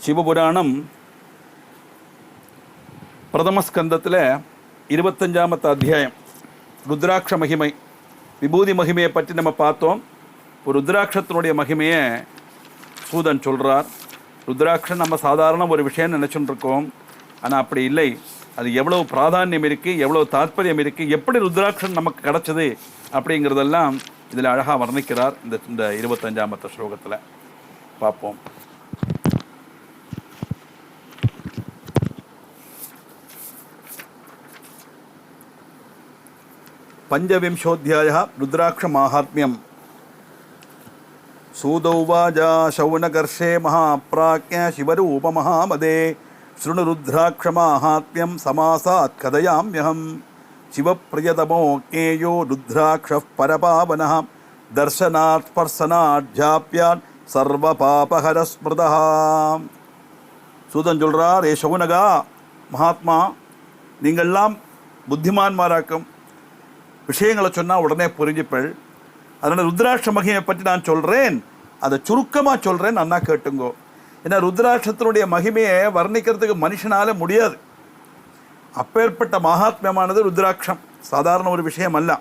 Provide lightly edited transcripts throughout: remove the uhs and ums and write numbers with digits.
சிவபுராணம் பிரதமஸ்கந்தத்தில் 25வது அத்தியாயம் ருத்ராட்ச மகிமை விபூதி மகிமையை பற்றி நம்ம பார்த்தோம். ஒரு ருத்ராட்சத்தினுடைய மகிமையை சூதன் சொல்கிறார். ருத்ராட்சம் நம்ம சாதாரண ஒரு விஷயம் நினச்சிட்டு இருக்கோம், ஆனால் அப்படி இல்லை. அது எவ்வளோ பிராதானியம் இருக்குது, எவ்வளோ தாற்பயம் இருக்குது, எப்படி ருத்ராட்சம் நமக்கு கிடச்சிது அப்படிங்கிறதெல்லாம் இதில் அழகாக வர்ணிக்கிறார். இந்த 25வது ஸ்லோகத்தில் பார்ப்போம். பஞ்சவிம்சோऽध्यायः रुद्राक्षमाहात्म्यम्. सूतौवाच शौनकर्षे महाप्राज्ञ शिवरूपमहामदे शृणु रुद्राक्षमाहात्म्यं समासात् कथयाम्यहम्. शिवप्रियतमो ज्ञेयो रुद्राक्षः परपावनः दर्शनात् स्पर्शनात् सर्वपापहरस्मृतः. சூதன் சொல்றார், ஏ சௌனகா மகாத்மா, நீங்கள்லாம் புத்திமான்மாராக்கும், விஷயங்களை சொன்னால் உடனே புரிஞ்சுப்பள். அதனால் ருத்ராட்ச மகிமையை பற்றி நான் சொல்கிறேன், அதை சுருக்கமாக சொல்கிறேன், நன்னா கேட்டுங்கோ. ஏன்னா ருத்ராட்சத்தினுடைய மகிமையை வர்ணிக்கிறதுக்கு மனுஷனால் முடியாது. அப்பேற்பட்ட மகாத்மியமானது ருத்ராட்சம், சாதாரண ஒரு விஷயம் அல்ல.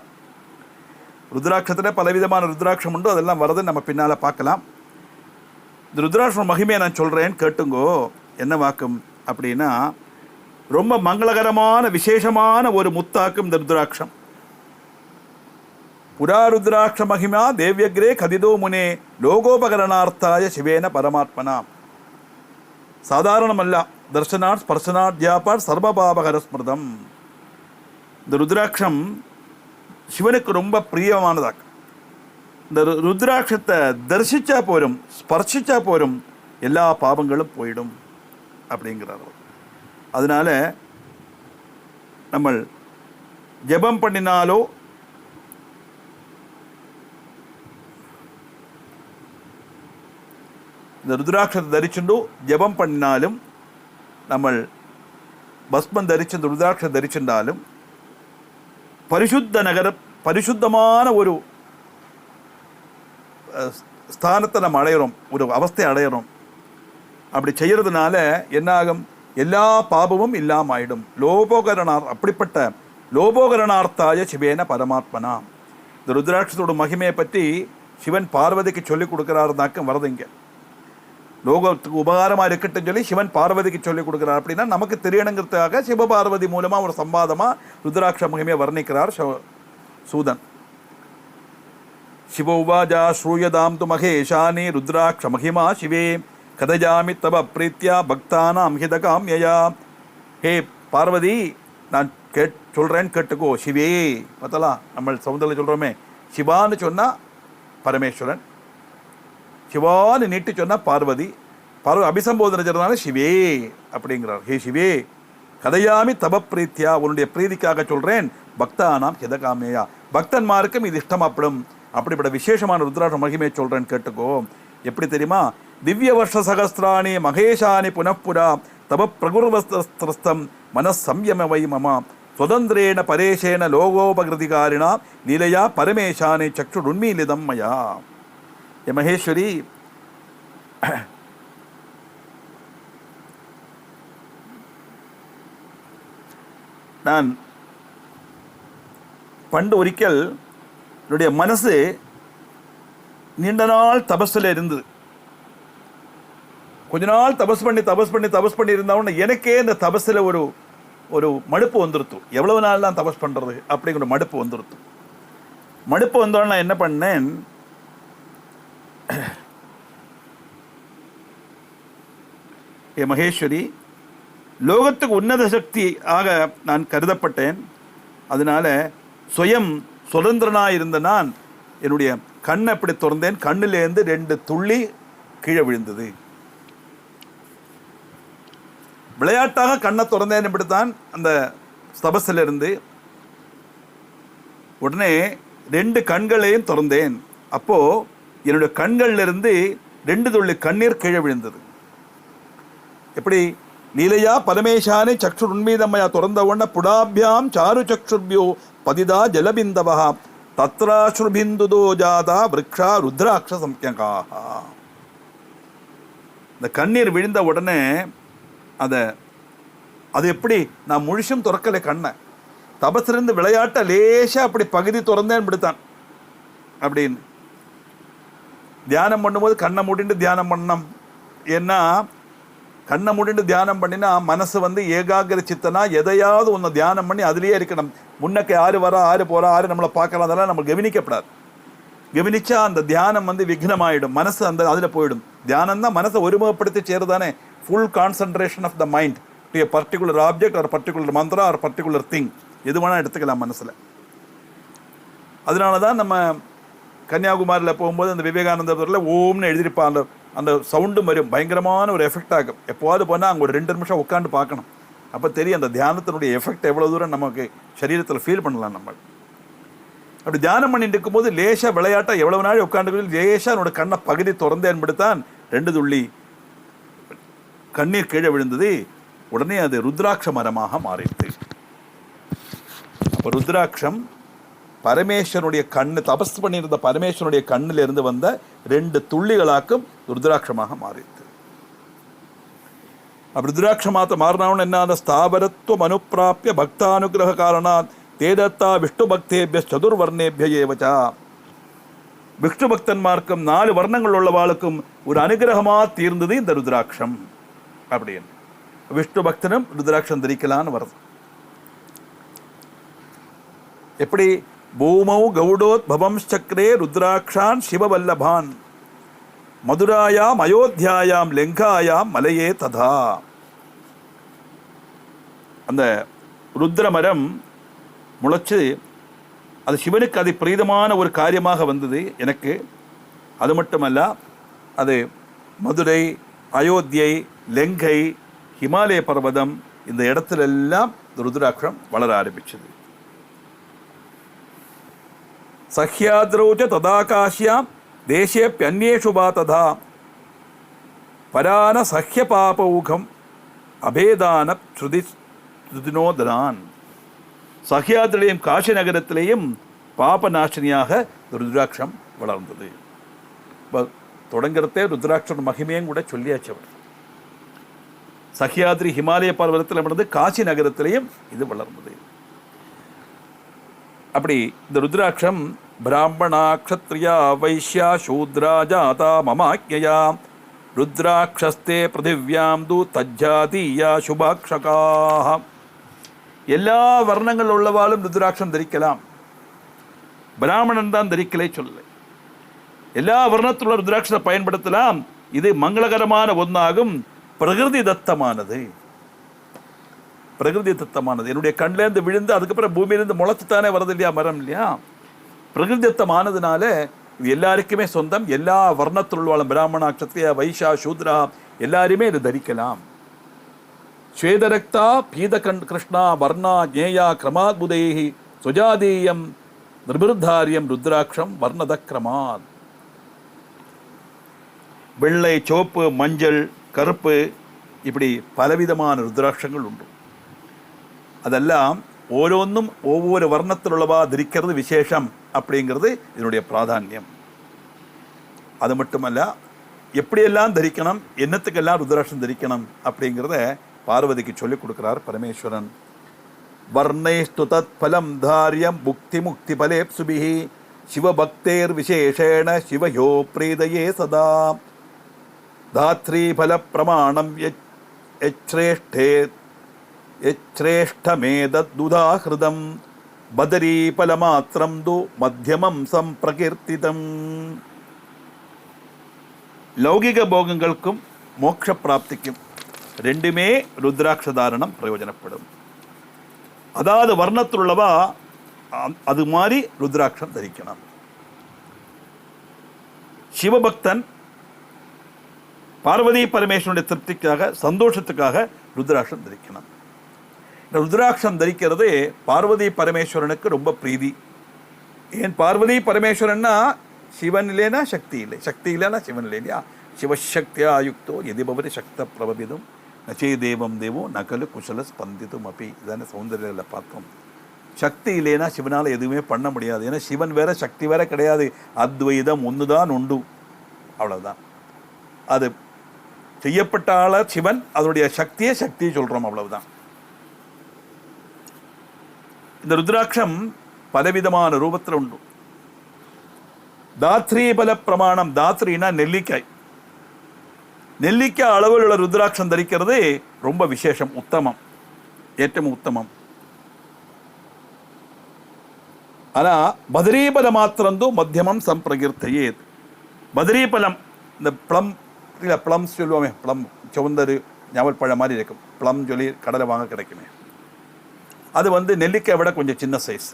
ருத்ராட்சத்தில் பலவிதமான ருத்ராட்சம் உண்டு, அதெல்லாம் வரது நம்ம பின்னால் பார்க்கலாம். இந்த ருத்ராட்ச மகிமையை நான் சொல்கிறேன், கேட்டுங்கோ. என்ன வாக்கும் அப்படின்னா, ரொம்ப மங்களகரமான விசேஷமான ஒரு முத்தாக்கும் இந்த ருத்ராட்சம். புராருத்ராட்ச மகிமா தேவ்யக்ரே கதிதோ முனே லோகோபகரணார்த்தாய சிவேன பரமாத்மனா. சாதாரணமல்ல, தர்சனாட் ஸ்பர்சனாட் ஜாபாட் சர்வபாபகரஸ்மிருதம். இந்த ருத்ராட்சம் சிவனுக்கு ரொம்ப பிரியமானதாக. இந்த ருத்ராட்சத்தை தரிசிச்சா போரும், ஸ்பர்சிச்சா போரும், எல்லா பாவங்களும் போயிடும் அப்படிங்கிறார். அதனால நம்ம ஜெபம் பண்ணினாலோ இந்த ருத்ராட்சத்தை தரிச்சுண்டு ஜபம் பண்ணினாலும், நம்ம பஸ்மம் தரிச்சு இந்த ருத்ராட்சத்தை தரிச்சுட்டாலும் பரிசுத்தமான ஒரு ஸ்தானத்தை நம்ம அடையிறோம், ஒரு அவஸ்தை அடையிறோம். அப்படி செய்யறதுனால என்னாகும், எல்லா பாபமும் இல்லாமல் ஆயிடும். அப்படிப்பட்ட லோபோகரணார்த்தாய சிவேன பரமாத்மனா. இந்த ருத்ராட்சத்தோட மகிமையை பற்றி சிவன் பார்வதிக்கு சொல்லிக் கொடுக்குறாருனாக்கம் வரதுங்க. லோகத்துக்கு உபகாரமாக இருக்கட்டும் சொல்லி சிவன் பார்வதிக்கு சொல்லிக் கொடுக்குறார். அப்படின்னா நமக்கு தெரியணுங்கிறதுக்காக சிவபார்வதி மூலமாக ஒரு சம்பாதமாக ருத்ராட்ச மகிமையை வர்ணிக்கிறார் சூதன். சிவோவாஜா ஸ்ரூயதாம் து மகேஷானி ருத்ராட்ச மகிமா சிவே கதஜாமி தவ பிரீத்தியா பக்தானாம் ஹிதகாம்யயா. ஹே பார்வதி, நான் சொல்கிறேன் கேட்டுக்கோ. சிவே, பார்த்தலாம் நம்ம சவுந்தரில் சொல்கிறோமே, சிவான்னு சொன்னால் பரமேஸ்வரன், சிவான்னு நீட்டு சொன்னால் பார்வதி, அபிசம்போதனை சொல்றதுனால சிவே அப்படிங்கிறார். ஹே சிவே, கதையாமி தப பிரீத்தியா, உன்னுடைய பிரீதிக்காக சொல்கிறேன். பக்தானாம் ஹிதகாமேயா, பக்தன்மாருக்கும் இது இஷ்டமாப்படும். அப்படிப்பட்ட விசேஷமான ருத்ராட்ச மகிமையை சொல்கிறேன் கேட்டுக்கோ. எப்படி தெரியுமா? திவ்ய வருஷ சகஸ்திராணி மகேஷானி புனப்புரா தப பிரகுர்வஸ்திரஸ்தம் மனசம்யம வை மமா சுதந்திரேன பரேஷேன லோகோபகிருதிகாரிணா லீலையா பரமேஷானி சக்ஷுருன்மீலிதம் மயா. மகேஸ்வரி, நான் பண்டு ஒரிக்கல் என்னுடைய மனசு நீண்ட நாள் தபஸில் இருந்தது. கொஞ்ச நாள் தபஸ் பண்ணி இருந்தாலும் எனக்கே இந்த தபஸில் ஒரு மடுப்பு வந்துருத்து. எவ்வளவு நாள் தான் தபஸ் பண்ணுறது அப்படிங்கிற மடுப்பு வந்துருத்து. மடுப்பு வந்தோன்னு நான் என்ன பண்ணேன், ஏ மகேஸ்வரி, லோகத்துக்கு உன்னத சக்தி ஆக நான் கருதப்பட்டேன். அதனால சுதந்திரனாக இருந்த நான் என்னுடைய கண்ணை அப்படி திறந்தேன். கண்ணிலேருந்து 2 துள்ளி கீழே விழுந்தது. விளையாட்டாக கண்ணை திறந்தேன். இப்படித்தான் அந்த தபஸிலிருந்து உடனே 2 கண்களையும் திறந்தேன். அப்போ என்னுடைய கண்களிலிருந்து 2 துள்ளி கண்ணீர் கீழே விழுந்தது. எப்படி? லீலையா பரமேஷானி சக்ஷுர் உன்மீதம்மையா திறந்த உடனே புடாபியாம் சாரு சக்ஷுர்பியோ பதிதா ஜலபிந்தவா தத்ராசுர்பிந்துதோ ஜாதா விரக்ஷா ருத்ராட்ச சம்யகாஹா. இந்த கண்ணீர் விழுந்த உடனே அதை அது எப்படி நான் முழுசும் துறக்கலை கண்ணை, தபசிலிருந்து விளையாட்ட லேசாக அப்படி பகுதி திறந்தேன் விடுத்தான் அப்படின்னு. தியானம் பண்ணும்போது கண்ணை மூடிட்டு தியானம் பண்ணணும். ஏன்னா கண்ணை மூடிட்டு தியானம் பண்ணினா மனசு ஏகாகிர சித்தனா எதையாவது ஒன்று தியானம் பண்ணி அதுலேயே இருக்கணும். முன்னக்க யார் வரா, யார் போகிறா, யார் நம்மளை பார்க்கலாம், அதெல்லாம் நம்ம கவனிக்கப்படாது. கவனிச்சா அந்த தியானம் விக்னமாயிடும், மனசு அதில் போயிடும். தியானம் தான் மனசை ஒருமுகப்படுத்தி சேருதானே. Full concentration of the mind to a particular object ஒரு பர்டிகுலர் மந்திரா ஒரு பர்டிகுலர் திங் எது வேணால் எடுத்துக்கலாம் மனசில். அதனால தான் நம்ம கன்னியாகுமரியில் போகும்போது அந்த விவேகானந்தபுரில் ஓம்னு எழுதியிருப்பாங்க. அந்த சவுண்டும் வரும், பயங்கரமான ஒரு எஃபெக்ட் ஆகும். எப்போவாது போனால் அங்கே ஒரு 2 நிமிஷம் உட்காந்து பார்க்கணும். அப்போ தெரியும் அந்த தியானத்தினுடைய எஃபெக்ட் எவ்வளோ தூரம் நமக்கு சரீரத்தில் ஃபீல் பண்ணலாம். நம்ம அப்படி தியானம் பண்ணிட்டு இருக்கும்போது லேசாக விளையாட்டாக எவ்வளவு நாள் உட்காந்து லேசாக என்னோட கண்ணை பகுதி திறந்தேன்படுத்தான் 2 துள்ளி கண்ணீர் கீழே விழுந்தது. உடனே அது ருத்ராட்ச மரமாக மாறிடுது. அப்போ ருத்ராட்சம் பரமேஸ்வரனுடைய கண்ணு, தபஸ் பண்ணியிருந்த பரமேஸ்வரனுடைய கண்ணில் இருந்து வந்த 2 துள்ளிகளாக்கும் ருத்ராட்சமாக மாறிடுது. அப்படி ருத்ராட்சமாத்த மாறினவன் என்ன, அந்த ஸ்தாபரத்துவம் அனுப்பிராப்பிய பக்தானுகிரக காரணாத் தேதத்தா விஷ்ணு பக்தேபிய சதுர்வர்ணேபிய ஏவச்சா. விஷ்ணு பக்தன்மார்க்கும் 4 வர்ணங்கள் உள்ளவாளுக்கும் ஒரு அனுகிரகமாக தீர்ந்தது இந்த ருத்ராட்சம் அப்படின்னு. விஷ்ணு பக்தனும் ருத்ராட்சம் தரிக்கலான்னு வருது. எப்படி பூமௌ கௌடோத்பவம் சக்கரே ருத்ராட்சான் சிவவல்லபான் மதுராயாம் அயோத்தியாயாம் லெங்காயாம் மலையே ததா. அந்த ருத்ரமரம் முளைச்சு அது சிவனுக்கு அது பிரீதமான ஒரு காரியமாக வந்தது எனக்கு. அது மட்டுமல்ல, அது மதுரை, அயோத்தியை, லெங்கை, ஹிமாலய பர்வதம் இந்த இடத்துல எல்லாம் ருத்ராட்சம் வளர ஆரம்பிச்சது. சஹ்யாத்ரௌச்ச ததாகாஷ்யாம் தேசேப்யன்யேஷு வா ததா பரான சஹ்ய பாபௌகம் அபேதான ஸ்ருதினோதனான். சஹ்யாத்ரிலையும் காசி நகரத்திலேயும் பாபநாசினியாக ருத்ராட்சம் வளர்ந்தது. தொடங்கிறதே ருத்ராட்சம் மகிமையும் கூட சொல்லியாச்சு அவர். சஹ்யாத்ரி ஹிமாலய பர்வதத்தில் வளர்ந்து காசி நகரத்திலேயும் இது வளர்ந்தது. அப்படி இந்த ருத்ராட்சம் பிராமணா க்ஷத்ரியா வைஷ்யா சூத்ரா ஜாதா மமாக்ஞயா ருத்ராட்சஸ்தே பிருத்திவ்யாம் தூ தஜ்ஜாதீயா சுபாக்ஷகாஹ. எல்லா வர்ணங்கள் உள்ளவாலும் ருத்ராட்சம் தரிக்கலாம். பிராமணன் தான் தரிக்கலை சொல்லலை. எல்லா வர்ணத்துள்ள ருத்ராட்சத்தை பயன்படுத்தலாம். இது மங்களகரமான ஒன்றாகும். பிரகிருதி தத்தமானது. பிரகிருதி தத்தமானது என்னுடைய கண்லேருந்து விழுந்து அதுக்கப்புறம் பூமியிலேருந்து முளைச்சுத்தானே வருது இல்லையா, மரம் இல்லையா. பிரகிருதி தத்தமானதுனால இது எல்லாருக்குமே சொந்தம். எல்லா வர்ணத்தில் உள்ளவாளும் பிராமணா க்ஷத்ரியா வைஷா சூத்ரா எல்லாருமே இது தரிக்கலாம். ஸ்வேதரக்தா பீதகண் கிருஷ்ணா வர்ணா ஜேயா கிரமாத்புதைஹி சுஜாதீயம் நிர்பிருத்தாரியம் ருத்ராட்சம் வர்ணத கிரமாத். வெள்ளை, சோப்பு, மஞ்சள், கருப்பு இப்படி பலவிதமான ருத்ராட்சங்கள் உண்டு. அதெல்லாம் ஓரோன்னும் ஒவ்வொரு வர்ணத்திலுள்ளவா தரிக்கிறது விசேஷம் அப்படிங்கிறது இதனுடைய பிராதானியம். அது மட்டுமல்ல, எப்படியெல்லாம் தரிக்கணும், என்னத்துக்கெல்லாம் ருத்ராட்சம் தரிக்கணும் அப்படிங்கிறத பார்வதிக்கு சொல்லிக் கொடுக்கிறார் பரமேஸ்வரன். வர்ணைஸ்து தத் பலம் தாரியம் புக்தி முக்தி பலேப்சுபிஹி சிவபக்தேர் விசேஷேண சிவயோ பிரீதயே சதா தாத்ரி பல பிரமாணம் யச்ரேஷ்டமேததுதாஹிருதம் பதரி பலமாத்திரம் து மத்தியமம் சம்பிரகீர்த்திதம். லௌகிக போகங்களுக்கும் மோட்ச பிராப்திக்கும் ரெண்டுமே ருத்ராட்சதாரணம் பிரயோஜனப்படும். அதாவது வர்ணத்தில் உள்ளவா அது மாதிரி ருத்ராட்சம் தரிக்கணும். சிவபக்தன் பார்வதி பரமேஸ்வரனுடைய திருப்திக்காக சந்தோஷத்துக்காக ருத்ராட்சம் தரிக்கணும். இந்த ருத்ராட்சம் தரிக்கிறது பார்வதி பரமேஸ்வரனுக்கு ரொம்ப பிரீதி. ஏன் பார்வதி பரமேஸ்வரன்னா சிவன் இல்லைனா சக்தி இல்லை, சக்தி இல்லைனா சிவன் இல்லை இல்லையா. சிவசக்தியா யுக்தோ எதி பவதி சக்த பிரபவிதும் நச்சே தேவம் தேவோ நகலு குசல ஸ்பந்திதும் அப்படி இதான சௌந்தர்யில் பார்த்தோம். சக்தி இல்லைனா சிவனால் எதுவுமே பண்ண முடியாது. ஏன்னா சிவன் வேற சக்தி வேற கிடையாது. அத்வைதம் ஒன்று தான் உண்டு, அவ்வளோதான். அது செய்யப்பட்ட ஆள சிவன், அதனுடைய சக்தியை சொல்கிறோம், அவ்வளவுதான். இந்த ருத்ராட்சம் பலவிதமான ரூபத்தில் உண்டு. தாத்ரி பல பிரமாணம், தாத்ரினா நெல்லிக்காய், நெல்லிக்காய் அளவில் உள்ள ருத்ராட்சம் தரிக்கிறது ரொம்ப விசேஷம், உத்தமம், ஏற்றமும் உத்தமம். ஆனால் பத்ரீபல மாத்திரந்தோ மத்தியமம் சம்பிரகீர்த்தையே. பத்ரீபலம், இந்த ப்ளம் இல்லை, ப்ளம்ஸ் சொல்லுவோமே, ப்ளம் சுவந்தரு ஞாபல் பழம் மாதிரி இருக்கும், ப்ளம் சொல்லி கடலை வாங்க கிடைக்குமே, அது நெல்லிக்காய் விட கொஞ்சம் சின்ன சைஸ்.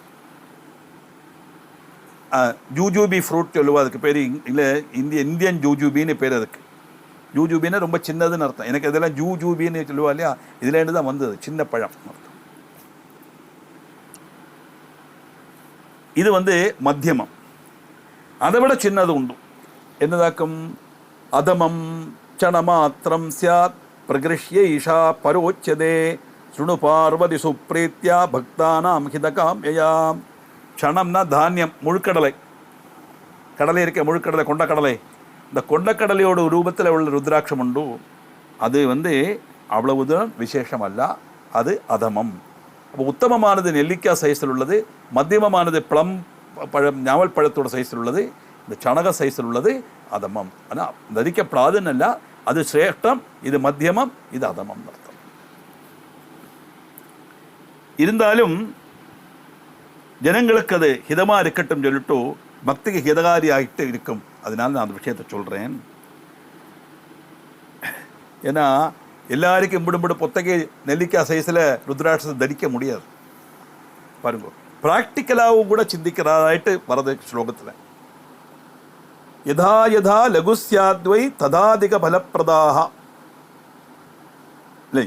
ஜூஜூபி ஃப்ரூட் சொல்லுவோம், அதுக்கு பேர் இல்லை இந்தியன் ஜூஜூபின்னு பேர். அதுக்கு ஜூஜூபின்னா ரொம்ப சின்னதுன்னு அர்த்தம். எனக்கு இதெல்லாம் ஜூஜூபின்னு சொல்லுவா இல்லையா, இதுலேருந்து தான் வந்தது, சின்ன பழம் அர்த்தம். இது மத்தியமம். அதை விட சின்னது உண்டு, என்னதாக்கும்? அதமம் சணமாத்திரம் சியாத் பிரகிருஷ்ய ஈஷா பரோச்சதே சுணு பார்வதி சுப்ரீத்யா பக்தானாம் ஹிதகாம் யயாம். க்ஷணம்னா தானியம், முழுக்கடலை, கடலை இருக்க முழுக்கடலை, கொண்டக்கடலை. இந்த கொண்டக்கடலையோட ரூபத்தில் உள்ள ருத்ராட்சம் உண்டு. அது அவ்வளவுதான் விசேஷம் அல்ல, அது அதமம். அப்போ உத்தமமானது நெல்லிக்காய் சைஸில் உள்ளது, மத்தியமமானது ப்ளம் பழம் ஞாவல் பழத்தோட சைஸில் உள்ளது, இந்த சணக சைஸில் உள்ளது அதமம். ஆனால் தரிக்கப்படாதுன்னு அல்ல, அது சிரேஷ்டம், இது மத்தியமம், இது அதமம் அர்த்தம். இருந்தாலும் ஜனங்களுக்கு அது ஹிதமாக இருக்கட்டும் சொல்லிட்டு பக்திக்கு ஹிதகாரி ஆகிட்டு இருக்கும். அதனால நான் அந்த விஷயத்தை சொல்கிறேன். ஏன்னா எல்லாருக்கும் இம்பிடும்பிடு பொத்தகை நெல்லிக்காய் சைஸில் ருத்ராட்சத்தை தரிக்க முடியாது. பாருங்க, ப்ராக்டிக்கலாகவும் கூட சிந்திக்கிறதாயிட்டு வரது ஸ்லோகத்தில். யதா யதா லகுஸ்யாத்வை ததாதிக பலப்பிரதாக இல்லை,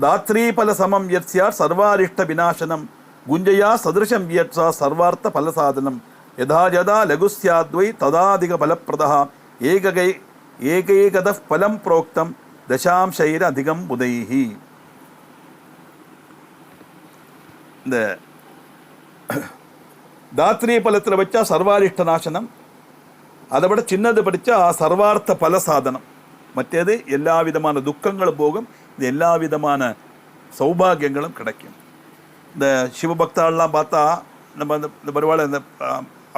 தாத்ரீபல சமம் யத்ஸ்யார் சர்வாரிஷ்ட விநாசனம் குஞ்சயா சதிருஷம் யத்ஸா சர்வார்த்த பலசாதனம் யதா யதா லகுஸ்யாத்வை ததாதிக பலப்பிரதா ஏகைகத பலம் புரோக்தம் தசாம்சைர அதிகம் உதைஹி. இந்த தாத்ரி பலத்தில் வச்சா சர்வாரிஷ்ட நாசனம், அதை விட சின்னது படித்தா சர்வார்த்த பல சாதனம். மற்றது எல்லா விதமான துக்கங்களும் போகும், இது எல்லா விதமான சௌபாகியங்களும் கிடைக்கும். இந்த சிவபக்தாலெலாம் பார்த்தா, நம்ம இந்த பரவாயில்ல, இந்த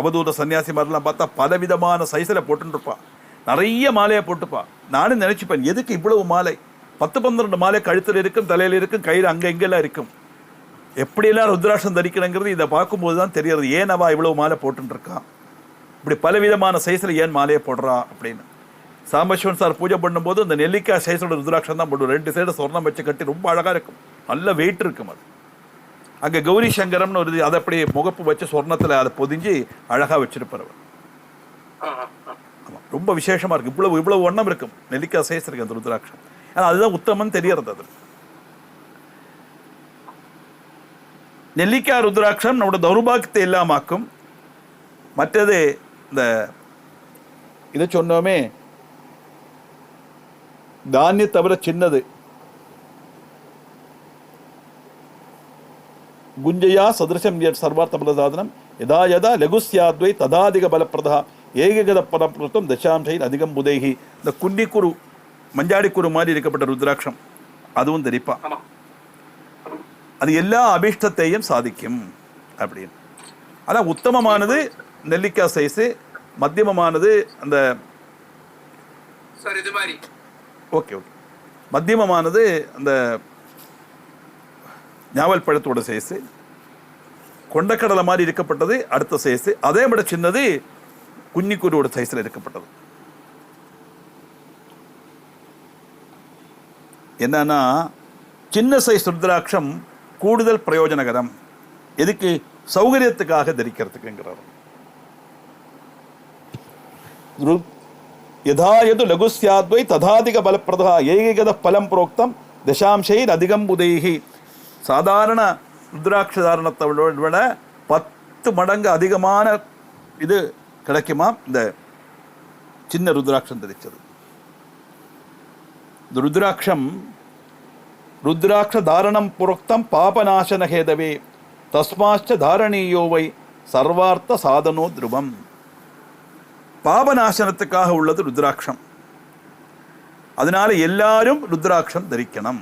அவதூத சன்னியாசி மாதிரிலாம் பார்த்தா பலவிதமான சைஸில் போட்டுருப்பான், நிறைய மாலையை போட்டுப்பான். நானும் நினச்சிப்பேன், எதுக்கு இவ்வளவு மாலை? 10-12 மாலை கழுத்தில் இருக்கும், தலையில் இருக்கும், கையில் அங்கே இங்கெல்லாம் இருக்கும். எப்படியெல்லாம் ருத்ராட்சம் தரிக்கணுங்கிறது இதை பார்க்கும்போது தான் தெரியறது, ஏன் அவள் இவ்வளவு மாலை போட்டுருக்கான், இப்படி பலவிதமான சைஸில் ஏன் மாலையை போடுறா அப்படின்னு. சாம்பசிவன் சார் பூஜை பண்ணும்போது இந்த நெல்லிக்காய் சைஸோட ருத்ராட்சம் தான் போடுவோம். 2 சைடு சொர்ணம் வச்சு கட்டி ரொம்ப அழகாக இருக்கும், நல்ல வெயிட் இருக்கும். அது அங்கே கௌரி சங்கரம்னு ஒரு அதை அப்படி முகப்பு வச்சு சொர்ணத்தில் அதை பொதிஞ்சு அழகாக வச்சிருப்பவர். ஆமாம், ரொம்ப விசேஷமாக இருக்குது. இவ்வளவு வண்ணம் இருக்கும், நெல்லிக்காய் சைஸ் இருக்குது அந்த ருத்ராட்சம். ஆனால் அதுதான் உத்தமன்னு தெரியறது. அது நெல்லிக்காய் ருத்ராட்சம் நம்மளோட தௌர்பாகியத்தை இல்லாமாக்கும். மற்றது இந்த இதை சொன்னோமே, தானிய தவிர சின்னது குஞ்சயா சதிருஷம் சர்வார்த்த பல சாதனம் யதா யதா லகுஸ்யாத்வை ததாதிக பலப்பிரதா ஏககத பலப்பிரதம் தசாம்சையில் அதிகம் புதைகி. இந்த குண்டிக்குரு மஞ்சாடிக்குரு மாதிரி இருக்கப்பட்ட ருத்ராட்சம் அதுவும் தரிப்பா. அது எல்லா அபிஷ்டத்தையும் சாதிக்கும் அப்படின்னு. ஆனால் உத்தமமானது நெல்லிக்காய் சைஸு, மத்தியமமானது அந்த ஓகே மத்தியமமானது அந்த ஞாவல் பழத்தோட சைஸு, கொண்டக்கடலை மாதிரி இருக்கப்பட்டது அடுத்த சைஸு, அதே விட சின்னது குஞ்சிக்குருவோட சைஸில் இருக்கப்பட்டது. என்னன்னா சின்ன சைஸ் ருத்ராட்சம் கூடுதல் பிரயோஜனகரம். எதுக்கு? சௌகரியத்துக்காக தரிக்கிறதுக்குங்கிறார். யதா யது லகுஸ்யாத்வை ததாதிக பலப்பிரதா ஏககத பலம் புரோக்தம் தசாம்சைர் அதிகம் உதைஹி. சாதாரண ருத்ராட்ச தாரணத்தை விட 10 மடங்கு அதிகமான இது கிடைக்குமா இந்த சின்ன ருத்ராட்சம் தரிச்சது. இந்த ருத்ராட்சம் ருத்ராட்ச தாரணம் புரோக்தம் பாபநாசன ஹேதவே தஸ்மாச்ச தாரணீயோவை சர்வார்த்த சாதனோ துருவம். பாபநாசனத்துக்காக உள்ளது ருத்ராட்சம். அதனால எல்லாரும் ருத்ராட்சம் தரிக்கணும்.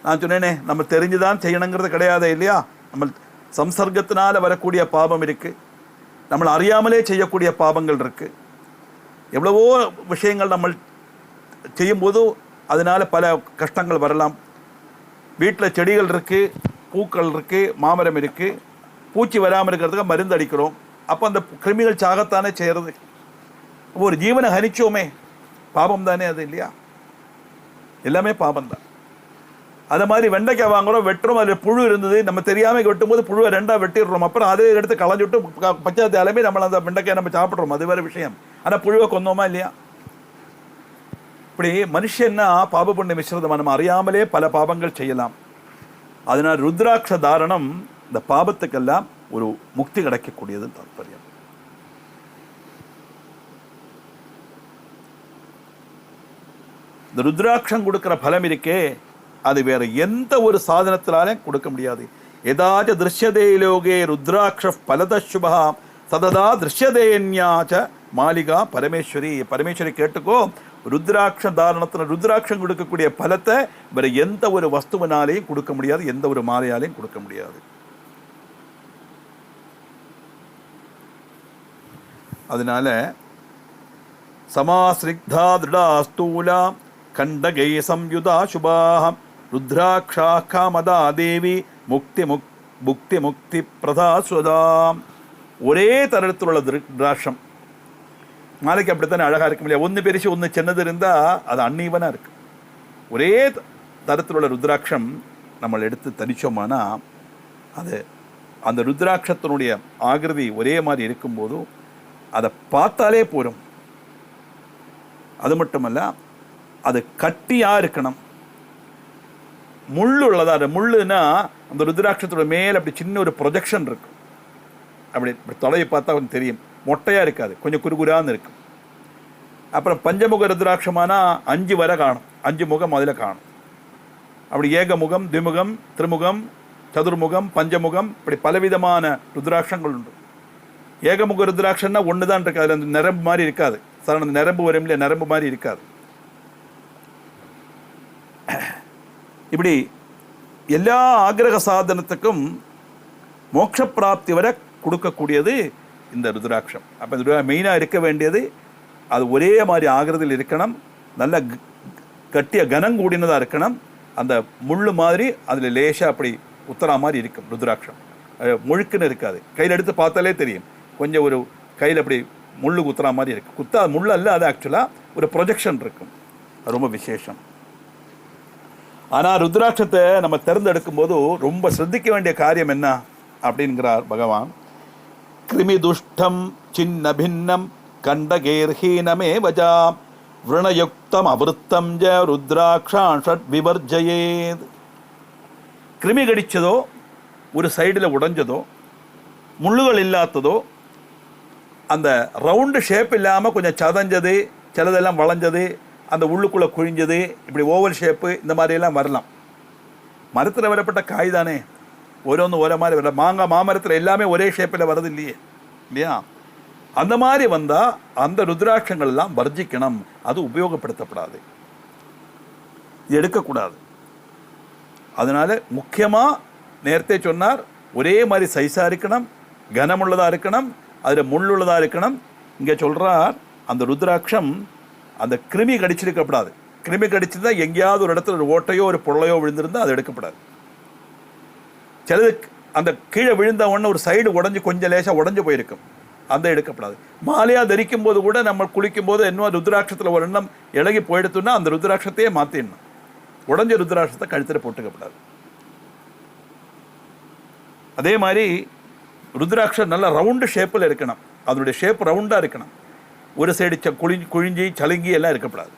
நான் சொன்னேனே, நம்ம தெரிஞ்சுதான் செய்யணுங்கிறது கிடையாது இல்லையா. நம்ம சம்சர்க்கத்தினால வரக்கூடிய பாபம் இருக்கு, நம்மளை அறியாமலே செய்யக்கூடிய பாபங்கள் இருக்கு. எவ்வளவோ விஷயங்கள் நம்ம செய்யும்போது அதனால பல கஷ்டங்கள் வரலாம். வீட்டில் செடிகள் இருக்கு, பூக்கள் இருக்கு, மாமரம் இருக்கு, பூச்சி வராமல் இருக்கிறதுக்கு மருந்து அடிக்கிறோம். அப்போ அந்த கிருமிகள் சாகத்தானே செய்கிறது. ஒரு ஜீவனை ஹனிச்சோமே, பாபம் தானே அது இல்லையா. எல்லாமே பாபம் தான். அதை மாதிரி வெண்டைக்காய் வாங்குறோம், வெட்டுறோம், அதில் புழு இருந்தது, நம்ம தெரியாமல் வெட்டும்போது புழுவை ரெண்டாக வெட்டிடுறோம். அப்புறம் அதை எடுத்து களைஞ்சுட்டு பச்சாத்தி அலமே நம்மளை அந்த வெண்டைக்காய் நம்ம சாப்பிட்றோம், அது வேறு விஷயம். ஆனால் புழுவை கொந்தோமா இல்லையா. இப்படி மனுஷன்னா பாப புண்ணிய மிஸ்ரதமாக நம்ம அறியாமலே பல பாபங்கள் செய்யலாம். அதனால் ருத்ராட்ச தாரணம் இந்த பாபத்துக்கெல்லாம் ஒரு முக்தி கிடைக்கக்கூடியது தாற்பயம். இந்த ருத்ராட்சம் கொடுக்கிற பலம் இருக்கே, அது வேற எந்த ஒரு சாதனத்தினாலும் கொடுக்க முடியாது. ஏதாச்சும் திருஷ்யதே லோகே ருத்ராட்ச பலத சுபா சததா திருஷ்யதேன்யாச்ச மாளிகா பரமேஸ்வரி. பரமேஸ்வரி கேட்டுக்கோ, ருத்ராட்ச தாரணத்தில் ருத்ராட்சம் கொடுக்கக்கூடிய பலத்தை வேற எந்த ஒரு வஸ்துவினாலையும் கொடுக்க முடியாது, எந்த ஒரு மாலையாலையும் கொடுக்க முடியாது. அதனால சமாஸ்ரிக்தா திருடா ஸ்தூலா கண்டகை சம்யுதா சுபாஹம் ருத்ராட்சா காமதா தேவி முக்தி முக்தி முக்தி பிரதாஸ்வதாம். ஒரே தரத்தில் உள்ள ருத்ராட்சம் நாளைக்கு அப்படித்தானே அழகாக இருக்க முடியாது. ஒன்று பெருசு ஒன்று சின்னது இருந்தால் அது அன்னீவனாக இருக்கு. ஒரே தரத்தில் உள்ள ருத்ராட்சம் நம்ம எடுத்து தரிச்சோமானா அது அந்த ருத்ராட்சத்தினுடைய ஆகிருதி ஒரே மாதிரி இருக்கும்போது அதை பார்த்தாலே போரும். அது மட்டுமல்ல, அது கட்டியாக இருக்கணும், முள் உள்ளதா. அது முள்ளுன்னா அந்த ருத்ராட்சத்தோட மேலே அப்படி சின்ன ஒரு ப்ரொஜெக்ஷன் இருக்கும். அப்படி தொலையை பார்த்தா கொஞ்சம் தெரியும், மொட்டையாக இருக்காது, கொஞ்சம் குறுகுறான்னு இருக்கும். அப்புறம் பஞ்சமுக ருத்ராட்சமானா 5 வரை காணும், 5 முகம் அதில் காணும். அப்படி ஏகமுகம், திமுகம், திருமுகம், சதுர்முகம், பஞ்சமுகம், இப்படி பலவிதமான ருத்ராட்சங்கள் உண்டு. ஏகமுக ருத்ராட்சம்னா ஒன்று தான் இருக்கு, அதில் அந்த நரம்பு மாதிரி இருக்காது. சார் அந்த நரம்பு வரும் இல்லையா, நரம்பு மாதிரி இருக்காது. இப்படி எல்லா ஆக்கிரக சாதனத்துக்கும் மோட்ச பிராப்தி வரை கொடுக்கக்கூடியது இந்த ருத்ராட்சம். அப்போ இந்த மெயினாக இருக்க வேண்டியது அது ஒரே மாதிரி ஆகிறதில் இருக்கணும், நல்ல கட்டிய கனம் கூடினதாக இருக்கணும். அந்த முள் மாதிரி அதில் லேசாக அப்படி உத்தரா மாதிரி இருக்கும் ருத்ராட்சம், முழுக்குன்னு இருக்காது. கையில் எடுத்து பார்த்தாலே தெரியும், கொஞ்சம் ஒரு கையில் அப்படி முள்ளு குத்துறா மாதிரி இருக்கும். குத்தா முள் அல்ல, அது ஆக்சுவலாக ஒரு ப்ரொஜெக்ஷன் இருக்கும், அது ரொம்ப விசேஷம். ஆனால் ருத்ராட்சத்தை நம்ம தேர்ந்தெடுக்கும் போது ரொம்ப சிரத்திக்க வேண்டிய காரியம் என்ன அப்படிங்கிறார் பகவான். கிருமி துஷ்டம் சின்ன பின்னம் கண்டகேர்ஹீனமே வஜா விரணயுக்தம் அவிருத்தம் ஜ ருத்ராட்சாஷட் விவர்ஜயேத். கிருமி கடிச்சதோ, ஒரு சைடில் உடைஞ்சதோ, முள்ளுகள் இல்லாததோ, அந்த ரவுண்டு ஷேப் இல்லாமல் கொஞ்சம் சதஞ்சது, சிலதெல்லாம் வளைஞ்சது, அந்த உள்ளுக்குள்ளே குழிஞ்சது, இப்படி ஓவல் ஷேப்பு, இந்த மாதிரியெல்லாம் வரலாம். மரத்தில் வரப்பட்ட காய் தானே, ஓரோன்று ஒரே மாதிரி வரல. மாமரத்தில் எல்லாமே ஒரே ஷேப்பில் வரது இல்லையே இல்லையா. அந்த மாதிரி வந்தால் அந்த ருத்ராட்சங்கள் எல்லாம் வர்ஜிக்கணும், அது உபயோகப்படுத்தப்படாது, எடுக்கக்கூடாது. அதனால் முக்கியமாக நேரத்தே சொன்னார், ஒரே மாதிரி சைஸாக இருக்கணும், கனமுள்ளதாக இருக்கணும், அதில் முள்ளுள்ளதாக இருக்கணும். இங்கே சொல்கிறார், அந்த ருத்ராட்சம் அந்த கிருமி கடிச்சிருக்கப்படாது. கிருமி கடிச்சிருந்தால் எங்கேயாவது ஒரு இடத்துல ஒரு ஓட்டையோ ஒரு பொருளையோ விழுந்திருந்தால் அது எடுக்கப்படாது. சிலது அந்த கீழே விழுந்த உடனே ஒரு சைடு உடஞ்சி கொஞ்சம் லேசாக உடஞ்சி போயிருக்கும், அந்த எடுக்கப்படாது. மாலையாக தரிக்கும் போது கூட நம்ம குளிக்கும் போது இன்னும் ருத்ராட்சத்தில் ஒரு எண்ணம் இலகி போயிடுத்துன்னா அந்த ருத்ராட்சத்தையே மாற்றிடணும். உடஞ்ச ருத்ராட்சத்தை கழுத்தில் போட்டுக்கப்படாது. அதே மாதிரி ருத்ராட்சம் நல்ல ரவுண்டு ஷேப்பில் இருக்கணும், அதனுடைய ஷேப் ரவுண்டாக இருக்கணும். ஒரு சைடு குழிஞ்சி சலுங்கி எல்லாம் இருக்கப்படாது.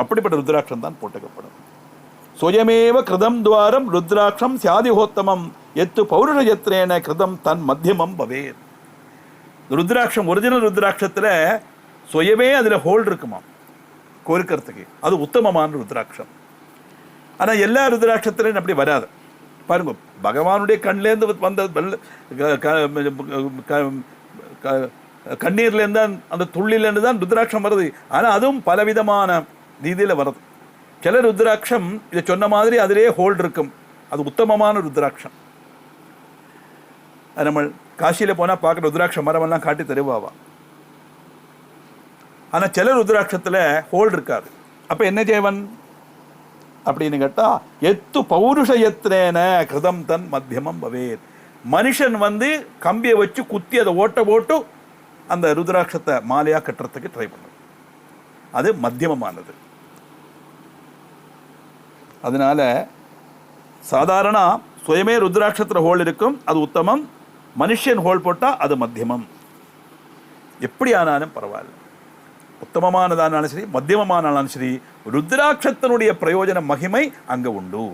அப்படிப்பட்ட ருத்ராட்சம் தான் போட்டுக்கப்படும். சுயமேவ கிருதம் துவாரம் ருத்ராட்சம் சியாதிஹோத்தமம் எத்து பௌருஷ யத்ரேன கிருதம் தன் மத்தியமம் பவேத். ருத்ராட்சம் ஒரிஜினல் ருத்ராட்சத்தில் சுயமே அதில் ஹோல் இருக்குமா கோருக்கிறதுக்கு, அது உத்தமமான ருத்ராட்சம். ஆனால் எல்லா ருத்ராட்சத்திலையும் அப்படி வராது. பாருங்க, பகவானுடைய கண்லேருந்து வந்த கண்ணீர்லேருந்து தான், அந்த துள்ளிலேருந்து தான் ருத்ராட்சம் வருது. ஆனால் அதுவும் பலவிதமான ரீதியில் வருது. சில ருத்ராட்சம் இதை சொன்ன மாதிரி அதிலே ஹோல்டு இருக்கும், அது உத்தமமான ருத்ராட்சம். அது நம்ம காசியில் போனால் பார்க்குற ருத்ராட்ச மரமெல்லாம் காட்டி தருவாவா. ஆனால் சில ருத்ராட்சத்தில் ஹோல்டு இருக்காது. அப்போ என்ன செய்வன் அப்படின்னு கேட்டால், எத்து பௌருஷயத்தினேன கிருதம் தன் மத்தியமம் பவேத். மனுஷன் கம்பியை வச்சு குத்தி அதை ஓட்ட போட்டு அந்த ருத்ராட்சத்தை மாலையாக கட்டுறதுக்கு ட்ரை பண்ணும். அது மத்தியமமானது. அதனால சாதாரண சுயமே ருத்ராட்சத்தில் ஹோல் இருக்கும், அது உத்தமம். மனுஷன் ஹோல் போட்டால் அது மத்தியமம். எப்படி ஆனாலும் பரவாயில்ல, உத்தமமானதானாலும் சரி மத்தியமமானாலும் சரி, ருத்ராட்சத்தினுடைய பிரயோஜன மகிமை அங்கே உண்டு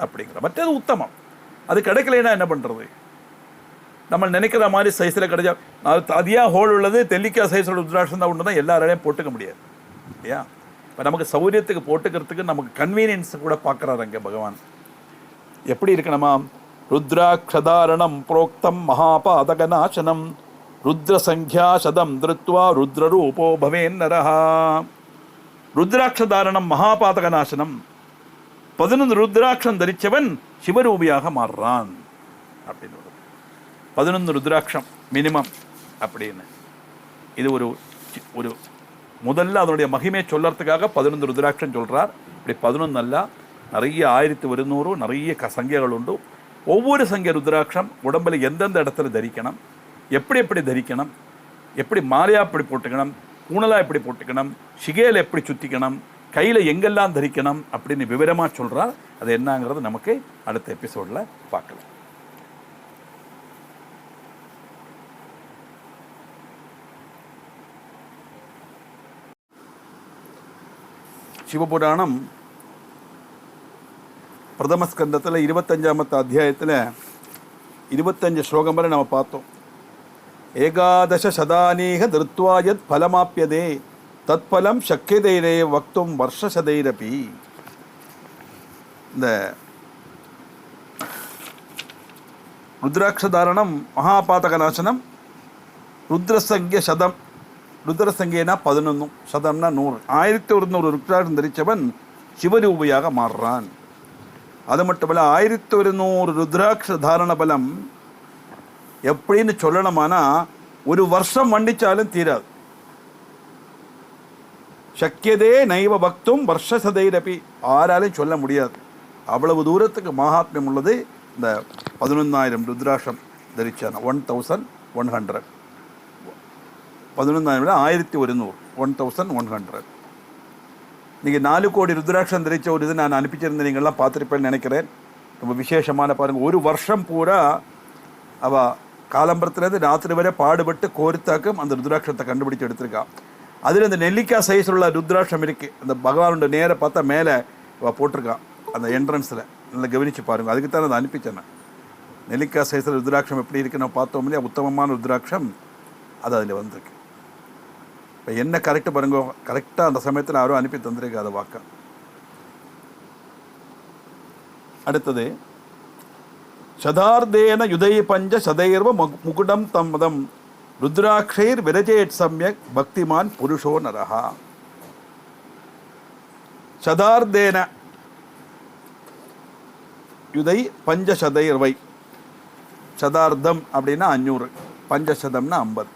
அப்படிங்கிற. மற்றது உத்தமம். அது கிடைக்கலைன்னா என்ன பண்ணுறது? நம்ம நினைக்கிற மாதிரி சைஸில் கிடைச்சா, அதியாக ஹோல் உள்ளது தெல்லிக்காய் சைஸோட ருத்ராட்சம் தான் ஒன்று தான் எல்லாராலையும் போட்டுக்க முடியாது இல்லையா. இப்போ நமக்கு சௌகரியத்துக்கு போட்டுக்கிறதுக்கு நமக்கு கன்வீனியன்ஸ் கூட பார்க்குறாரு அங்கே பகவான். எப்படி இருக்கணுமா? ருத்ராட்சதாரணம் புரோக்தம் மகாபாதகநாசனம் ருத்ரசங்கியா சதம் திருத்வா ருத்ரரூபோ பவேன் நரஹா. ருத்ராட்சதாரணம் மகாபாதகநாசனம், 11 ருத்ராட்சம் தரித்தவன் சிவரூபியாக மாறுறான் அப்படின்னு. 11 ருத்ராட்சம் மினிமம் அப்படின்னு. இது ஒரு ஒரு முதல்ல அதனுடைய மகிமையை சொல்லறதுக்காக 11 ருத்ராட்சம் சொல்கிறார். இப்படி 11 அல்ல, நிறைய 1100 நிறைய சங்கைகள் உண்டு. ஒவ்வொரு சங்கை ருத்ராட்சம் உடம்பில் எந்தெந்த இடத்துல தரிக்கணும், எப்படி எப்படி தரிக்கணும், எப்படி மாலையாக எப்படி போட்டுக்கணும், பூனலாக எப்படி போட்டுக்கணும், சிகையில் எப்படி சுற்றிக்கணும், கையில் எங்கெல்லாம் தரிக்கணும் அப்படின்னு விவரமாக சொல்கிறார். அது என்னங்கிறது நமக்கு அடுத்த எபிசோடில் பார்க்கலாம். சிவபுராணம் பிரதம ஸ்கந்தத்தில் 25ஆம் அத்தியாயத்தில் 25 ஸ்லோகம் வரை நம்ம பார்த்தோம். ஏகாதச சதானீக திருத்வாயத் பலமாப்பியதே தத் பலம் சக்கியதைரே வக்தும் வருஷசதைரபி. இந்த ருத்ராட்சதாரணம் மகாபாதகநாசனம், ருத்ரசங்கிய சதம், ருத்ரசங்கியனா 11, சதம்னா 100, 1100 ருத்ராட்சம் தரித்தவன் சிவரூபியாக மாறுறான். அது மட்டுமல்ல, 1100 ருத்ராட்ச தாரண பலம் எப்படின்னு சொல்லணுமானா ஒரு வருஷம் மண்டிச்சாலும் தீராது. சக்கியதே நைவ பக்தும் வருஷசதைரபி, ஆராலையும் சொல்ல முடியாது. அவ்வளவு தூரத்துக்கு மகாத்மியம் உள்ளது இந்த 11,000 ருத்ராட்சம் தரிச்சான. 1100 11,000 1100 1100. நீங்கள் 4 கோடி ருத்ராட்சம் தரித்த ஒரு இது நான் அனுப்பிச்சிருந்தேன், நீங்கள்லாம் பார்த்துருப்பேன்னு நினைக்கிறேன். ரொம்ப விசேஷமான பாருங்கள், ஒரு வருஷம் பூரா அவள் காலம்பரத்துலேருந்து ராத்திரி வரை பாடுபட்டு கோரித்தாக்கும் அந்த ருத்ராட்சத்தை கண்டுபிடிச்சு எடுத்திருக்கான். அதில் அந்த நெல்லிக்காய் சைஸ் உள்ள ருத்ராட்சம் இருக்குது. அந்த பகவானோட நேரை பார்த்தா மேலே போட்டிருக்கான் அந்த என்ட்ரன்ஸில். நல்லா கவனித்து பாருங்கள், அதுக்கு தான் அதை அனுப்பிச்சேன். நெல்லிக்காய் சைஸில் ருத்ராட்சம் எப்படி இருக்குன்னு பார்த்தோம் இல்லையா, உத்தமமான ருத்ராட்சம் அது அதில் வந்திருக்கு. இப்போ என்ன கரெக்டு பாருங்க, கரெக்டாக அந்த சமயத்தில் யாரும் அனுப்பி தந்திருக்கு அதை வாக்க. அடுத்தது சதார்தேன யுதை பஞ்ச சதைர்வ முகுடம் தம்மதம் ருத்ராட்சைர் விரஜேட் சம்யக் பக்திமான் புருஷோ நரஹா. சதார்தேன யுதை பஞ்சசதைர்வை, சதார்த்தம் அப்படின்னா 500, பஞ்சசதம்னா 50.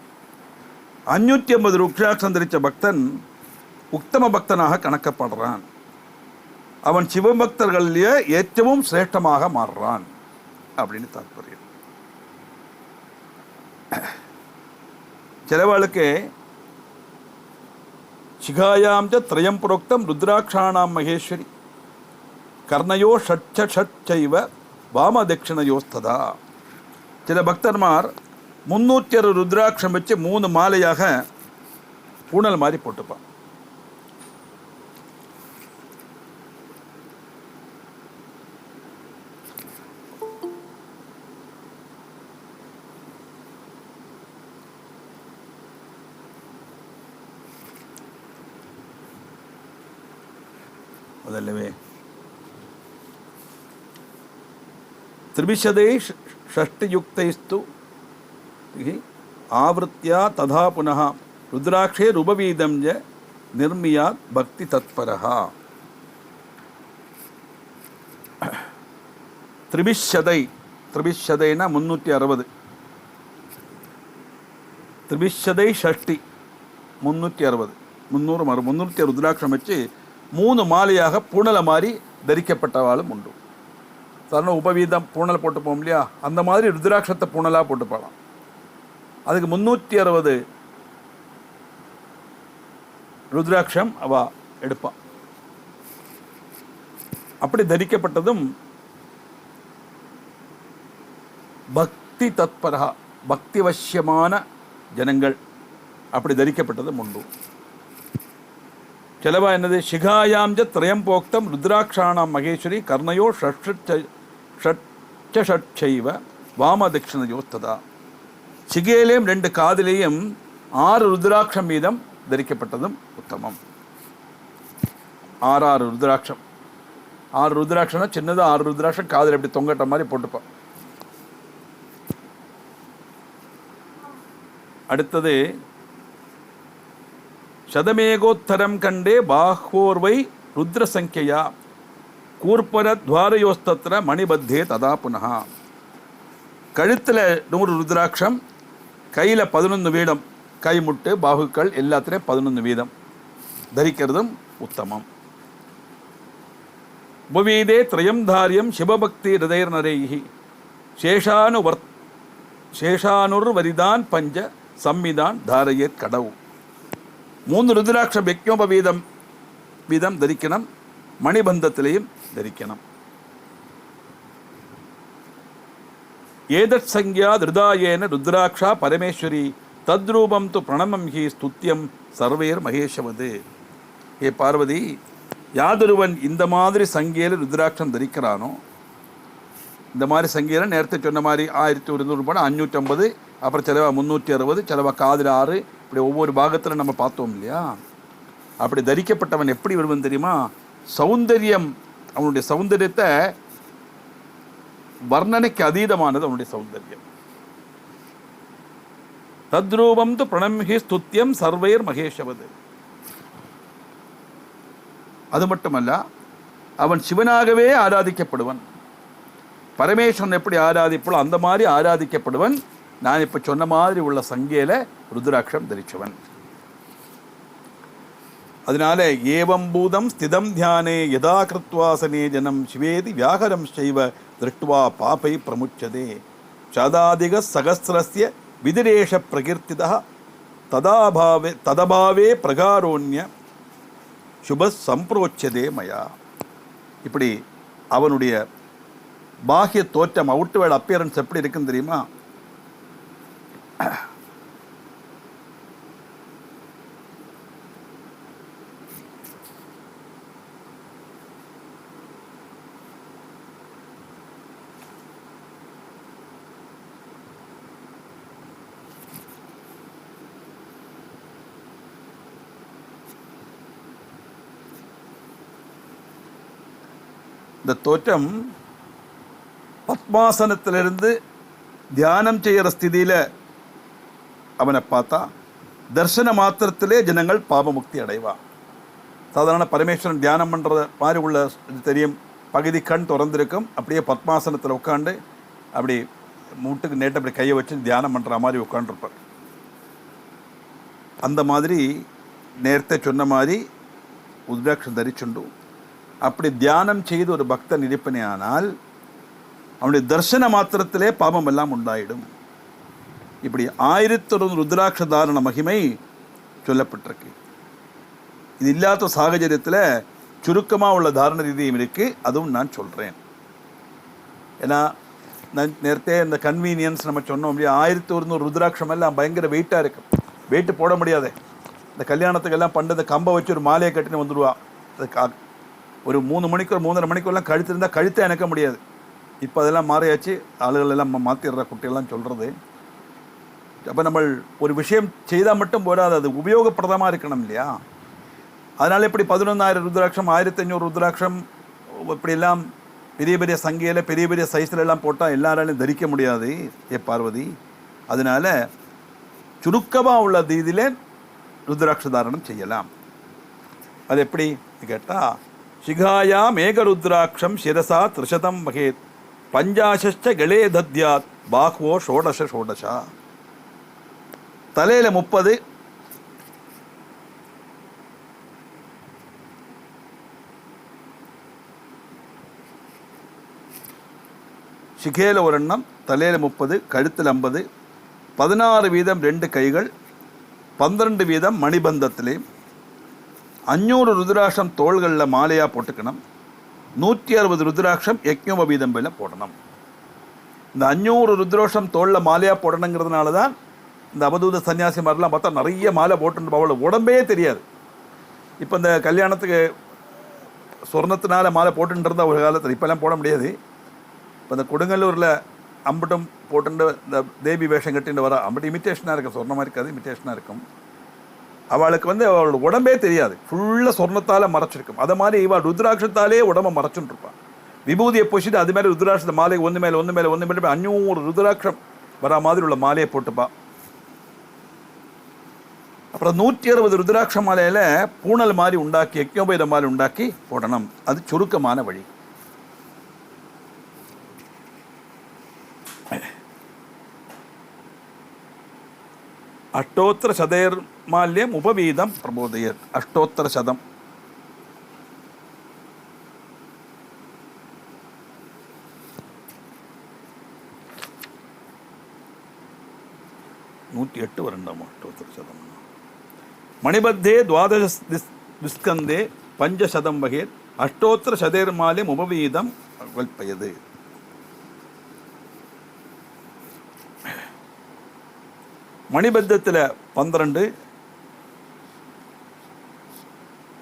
550 ருத்ராட்சம் தரித்த பக்தன் உத்தம பக்தனாக கணக்கப்படுறான். அவன் சிவபக்தர்களிலேயே ஏற்றவும் சிரேஷ்டமாக மாறுறான் அப்படின்னு தாற்பயம். சிலவாளுக்கு சிகாயாம் திரயம் புரோக்தம் ருத்ராட்சாணாம் மகேஸ்வரி கர்ணயோ ஷட்சைவ வாம தட்சிணயோஸ்ததா. சில பக்தர்மார் 306 ருத்ராட்சம் வச்சு 3 மாலையாக பூனல் மாதிரி போட்டுப்பான். அதல்லவே திரிபிஷதை ஷஷ்டியுக்தைஸ்து ஆவృత్யா ததா புனः ருத்ராட்சே ரூபவீதம் ஜ நிர்மியாத் பக்தி தத்பரஹா. திரிபிஷதை, திரிபிஷதைனா 360, திரிபிஷதை ஷஷ்டி 360, 300 ருத்ராட்சம் வச்சு 3 மாலையாக பூணலை மாதிரி தரிக்கப்பட்டவாளும் உண்டு. சாதாரண உபவீதம் பூணல் போட்டு போகும் இல்லையா, அந்த மாதிரி ருத்ராட்சத்தை பூணலாக போட்டு போகலாம். அதுக்கு 360 ருத்ராட்சம் அவ எடுப்பான். அப்படி தரிக்கப்பட்டதும் பக்தி தத்பரா, பக்தி வசியமான ஜனங்கள் அப்படி தரிக்கப்பட்டதும் உண்டு. செலவா என்னது, சிகாயாம் திரயம் போக்தம் ருத்ராட்சாணாம் மகேஸ்வரி கர்ணயோ ஷட்சைவ வாம தட்சிணையோ ததா. சிகையிலேயும் 2 காதிலேயும் 6 ருத்ராட்சம் வீதம் தரிக்கப்பட்டதும் உத்தமம். 6 ருத்ராட்சம், 6 ருத்ராட்சம்னா சின்னதாக 6 ருத்ராட்சம் காதில் எப்படி தொங்கட்ட மாதிரி போட்டுப்பான். அடுத்தது சதமேகோத்தரம் கண்டே பாஹ்வோர்வை ருத்ர சங்கியா கூர்பர துவாரயோஸ்தத்திர மணிபத்தே ததா புனகா. கழுத்தில் 100 ருத்ராட்சம், கையில் 11 வீதம், கைமுட்டு பாகுக்கள் எல்லாத்திலையும் 11 வீதம் தரிக்கிறதும் உத்தமம். உபவீதே திரயம் தாரியம் சிவபக்தி ஹிருதயர் நரைஹி சேஷானுர் வரிதான் பஞ்ச சம்மிதான் தாரையர் கடவு. 3 ருத்ராட்சம் யக்ஞோபவீதம் வீதம் தரிக்கணும், மணிபந்தத்திலையும் தரிக்கணும். ஏதத் சங்கியா திருதாயேன ருத்ராட்சா பரமேஸ்வரி தத்ரூபம் து பிரணமம் ஹி ஸ்துத்தியம் சர்வேர் மகேஷவது. ஏ பார்வதி, யாதொருவன் இந்த மாதிரி சங்கியில் ருத்ராட்சம் தரிக்கிறானோ, இந்த மாதிரி சங்கியில் நேரத்தை சொன்ன மாதிரி 1100 ரூபாய் 550, அப்புறம் செலவா 360, செலவா காதில் 6, இப்படி ஒவ்வொரு பாகத்தில் நம்ம பார்த்தோம் இல்லையா. அப்படி தரிக்கப்பட்டவன் எப்படி வருவன் தெரியுமா, சௌந்தரியம், அவனுடைய சௌந்தரியத்தை வர்ணனைக்கு அதீதமானது அவனுடைய சௌந்தரியம். தத்ரூபம் து பிரணம்ஹி ஸ்துத்தியம் சர்வைர் மகேஷவது. அது மட்டுமல்ல, அவன் சிவனாகவே ஆராதிக்கப்படுவன். பரமேஸ்வரன் எப்படி ஆராதிப்போ அந்த மாதிரி ஆராதிக்கப்படுவன். நான் இப்போ சொன்ன மாதிரி உள்ள சங்கேல ருத்ராட்சம் தரிச்சவன். அதனால ஏவம் பூதம் ஸ்திதம் தியானே யதா கிருத்வாசனே ஜனம் சிவேதி வியாகரம் செய்வ திருஷ்டுவா பாபை பிரமுச்சதே சதாதிக சகஸ்ரஸ்ய விதிரேஷ பிரகீர்த்திதா ததபாவே பிரகாரோண்ய சுப சம்பிரோச்சதே மயா. இப்படி அவனுடைய பாஹ்ய தோற்றம், அவுட்வேர்ட் அப்பியரன்ஸ் எப்படி இருக்குன்னு தெரியுமா. இந்த தோற்றம் பத்மாசனத்திலிருந்து தியானம் செய்கிற ஸ்திதியில் அவனை பார்த்தா தர்சன மாத்திரத்திலே ஜனங்கள் பாபமுக்தி அடைவான். சாதாரண பரமேஸ்வரன் தியானம் பண்ணுற மாதிரி உள்ள தெரியும், பகுதி கண் திறந்திருக்கும், அப்படியே பத்மாசனத்தில் உட்காந்து அப்படி மூட்டுக்கு நேற்று அப்படி கையை வச்சு தியானம் பண்ணுற மாதிரி உட்காந்துருப்பார். அந்த மாதிரி நேரத்தை சொன்ன மாதிரி ருத்ராட்சம் தரிச்சுண்டு அப்படி தியானம் செய்து ஒரு பக்தன் இருப்பனே ஆனால் அவனுடைய தர்சன மாத்திரத்திலே பாபம் எல்லாம் உண்டாயிடும். இப்படி 1100 ருத்ராட்ச தாரண மகிமை சொல்லப்பட்டிருக்கு. இது இல்லாத சாகச்சரியத்தில் சுருக்கமாக உள்ள தாரண ரீதியும் இருக்குது, அதுவும் நான் சொல்கிறேன். ஏன்னா நான் நேரத்தே இந்த கன்வீனியன்ஸ் நம்ம சொன்னோம் இல்லையா, 1100 ருத்ராட்சம் எல்லாம் பயங்கர வெயிட்டாக இருக்கும், வெயிட்டு போட முடியாது. இந்த கல்யாணத்துக்கெல்லாம் பண்டு இந்த கம்பை வச்சு ஒரு மாலையை கட்டின்னு வந்துடுவா. அது ஒரு 3 மணிக்கு 3:30 மணிக்கெல்லாம் கழுத்து இருந்தால் கழுத்தை இணைக்க முடியாது. இப்போ அதெல்லாம் மாறியாச்சு, ஆளுகள் எல்லாம் மாற்றிடுற குட்டியெல்லாம் சொல்கிறது. அப்போ நம்ம ஒரு விஷயம் செய்தால் மட்டும் போராது, அது உபயோகப்பிரதமாக இருக்கணும் இல்லையா. அதனால் இப்படி 11,000 ருத்ராட்சம் 1500 ருத்ராட்சம் இப்படியெல்லாம் பெரிய பெரிய சங்கையில் பெரிய பெரிய சைஸில் எல்லாம் போட்டால் எல்லாராலையும் தரிக்க முடியாது ஏ பார்வதி. அதனால் சுருக்கமாக உள்ள இதில் ருத்ராட்ச தாரணம் செய்யலாம். அது எப்படி கேட்டால், சிகாயா மேகருத்ராட்சம் சிரசா திரிசதம் மகேத் பஞ்சாசச்ச கலே தத்யாத் பாஹ்வோ ஷோடச ஷோடசா. தலையில் 30, சிகேல ஒரு எண்ணம், தலையில் 30, கழுத்தில் 50, 16 வீதம் 2 கைகள், 12 வீதம் மணிபந்தத்திலே, 500 ருத்ராட்சம் தோள்களில் மாலையாக போட்டுக்கணும். 160 ருத்ராட்சம் யக்ஞோப வீதம் மேலே போடணும். இந்த 500 ருத்ராட்சம் தோளில் மாலையாக போடணுங்கிறதுனால தான் இந்த அவதூத சன்னியாசி மாதிரிலாம் பார்த்தா நிறைய மாலை போட்டுட்டு அவ்வளோ உடம்பே தெரியாது. இப்போ இந்த கல்யாணத்துக்கு சொர்ணத்தினால மாலை போட்டுருந்த ஒரு காலத்தில் இப்போல்லாம் போட முடியாது. இப்போ இந்த கொடுங்கல்லூரில் அம்பட்டும் போட்டுட்டு இந்த தேவி வேஷம் கட்டிட்டு வர அம்பட்டு இமிட்டேஷனாக இருக்கும், சொர்ணமாக இருக்காது, இமிட்டேஷனாக இருக்கும். அவளுக்கு அவளோட உடம்பே தெரியாது, ஃபுல்லாக சொர்ணத்தால் மறைச்சிருக்கும். அதை மாதிரி இவள் ருத்ராட்சத்தாலே உடம்பை மறைச்சுட்டு இருப்பான். விபூதியை பூசிட்டு அது மாதிரி ருத்ராட்சத்தை மாலை ஒன்று மேலே 500 ருத்ராட்சம் வரா மாதிரி உள்ள மாலையை போட்டுப்பா. அப்புறம் 160 ருத்ராட்ச மாலையில் பூனல் மாதிரி உண்டாக்கி யக்ஞோபேத மாதிரி உண்டாக்கி போடணும். அது சுருக்கமான வழி. அஷ்டோத்திர சதைர்மால்யம் உபவீதம் பிரபோதயத். அஷ்டோத்திர சதம், நூற்றி 8 வருடம். அஷ்டோத்திர சதம் மணிபத்தே துவாதச விஸ்கந்தே பஞ்சசதம் வகேத் அஷ்டோத்திர சதைர்மால்யம் உபவீதம் கல்பயது. மணிபத்தத்தில் 12,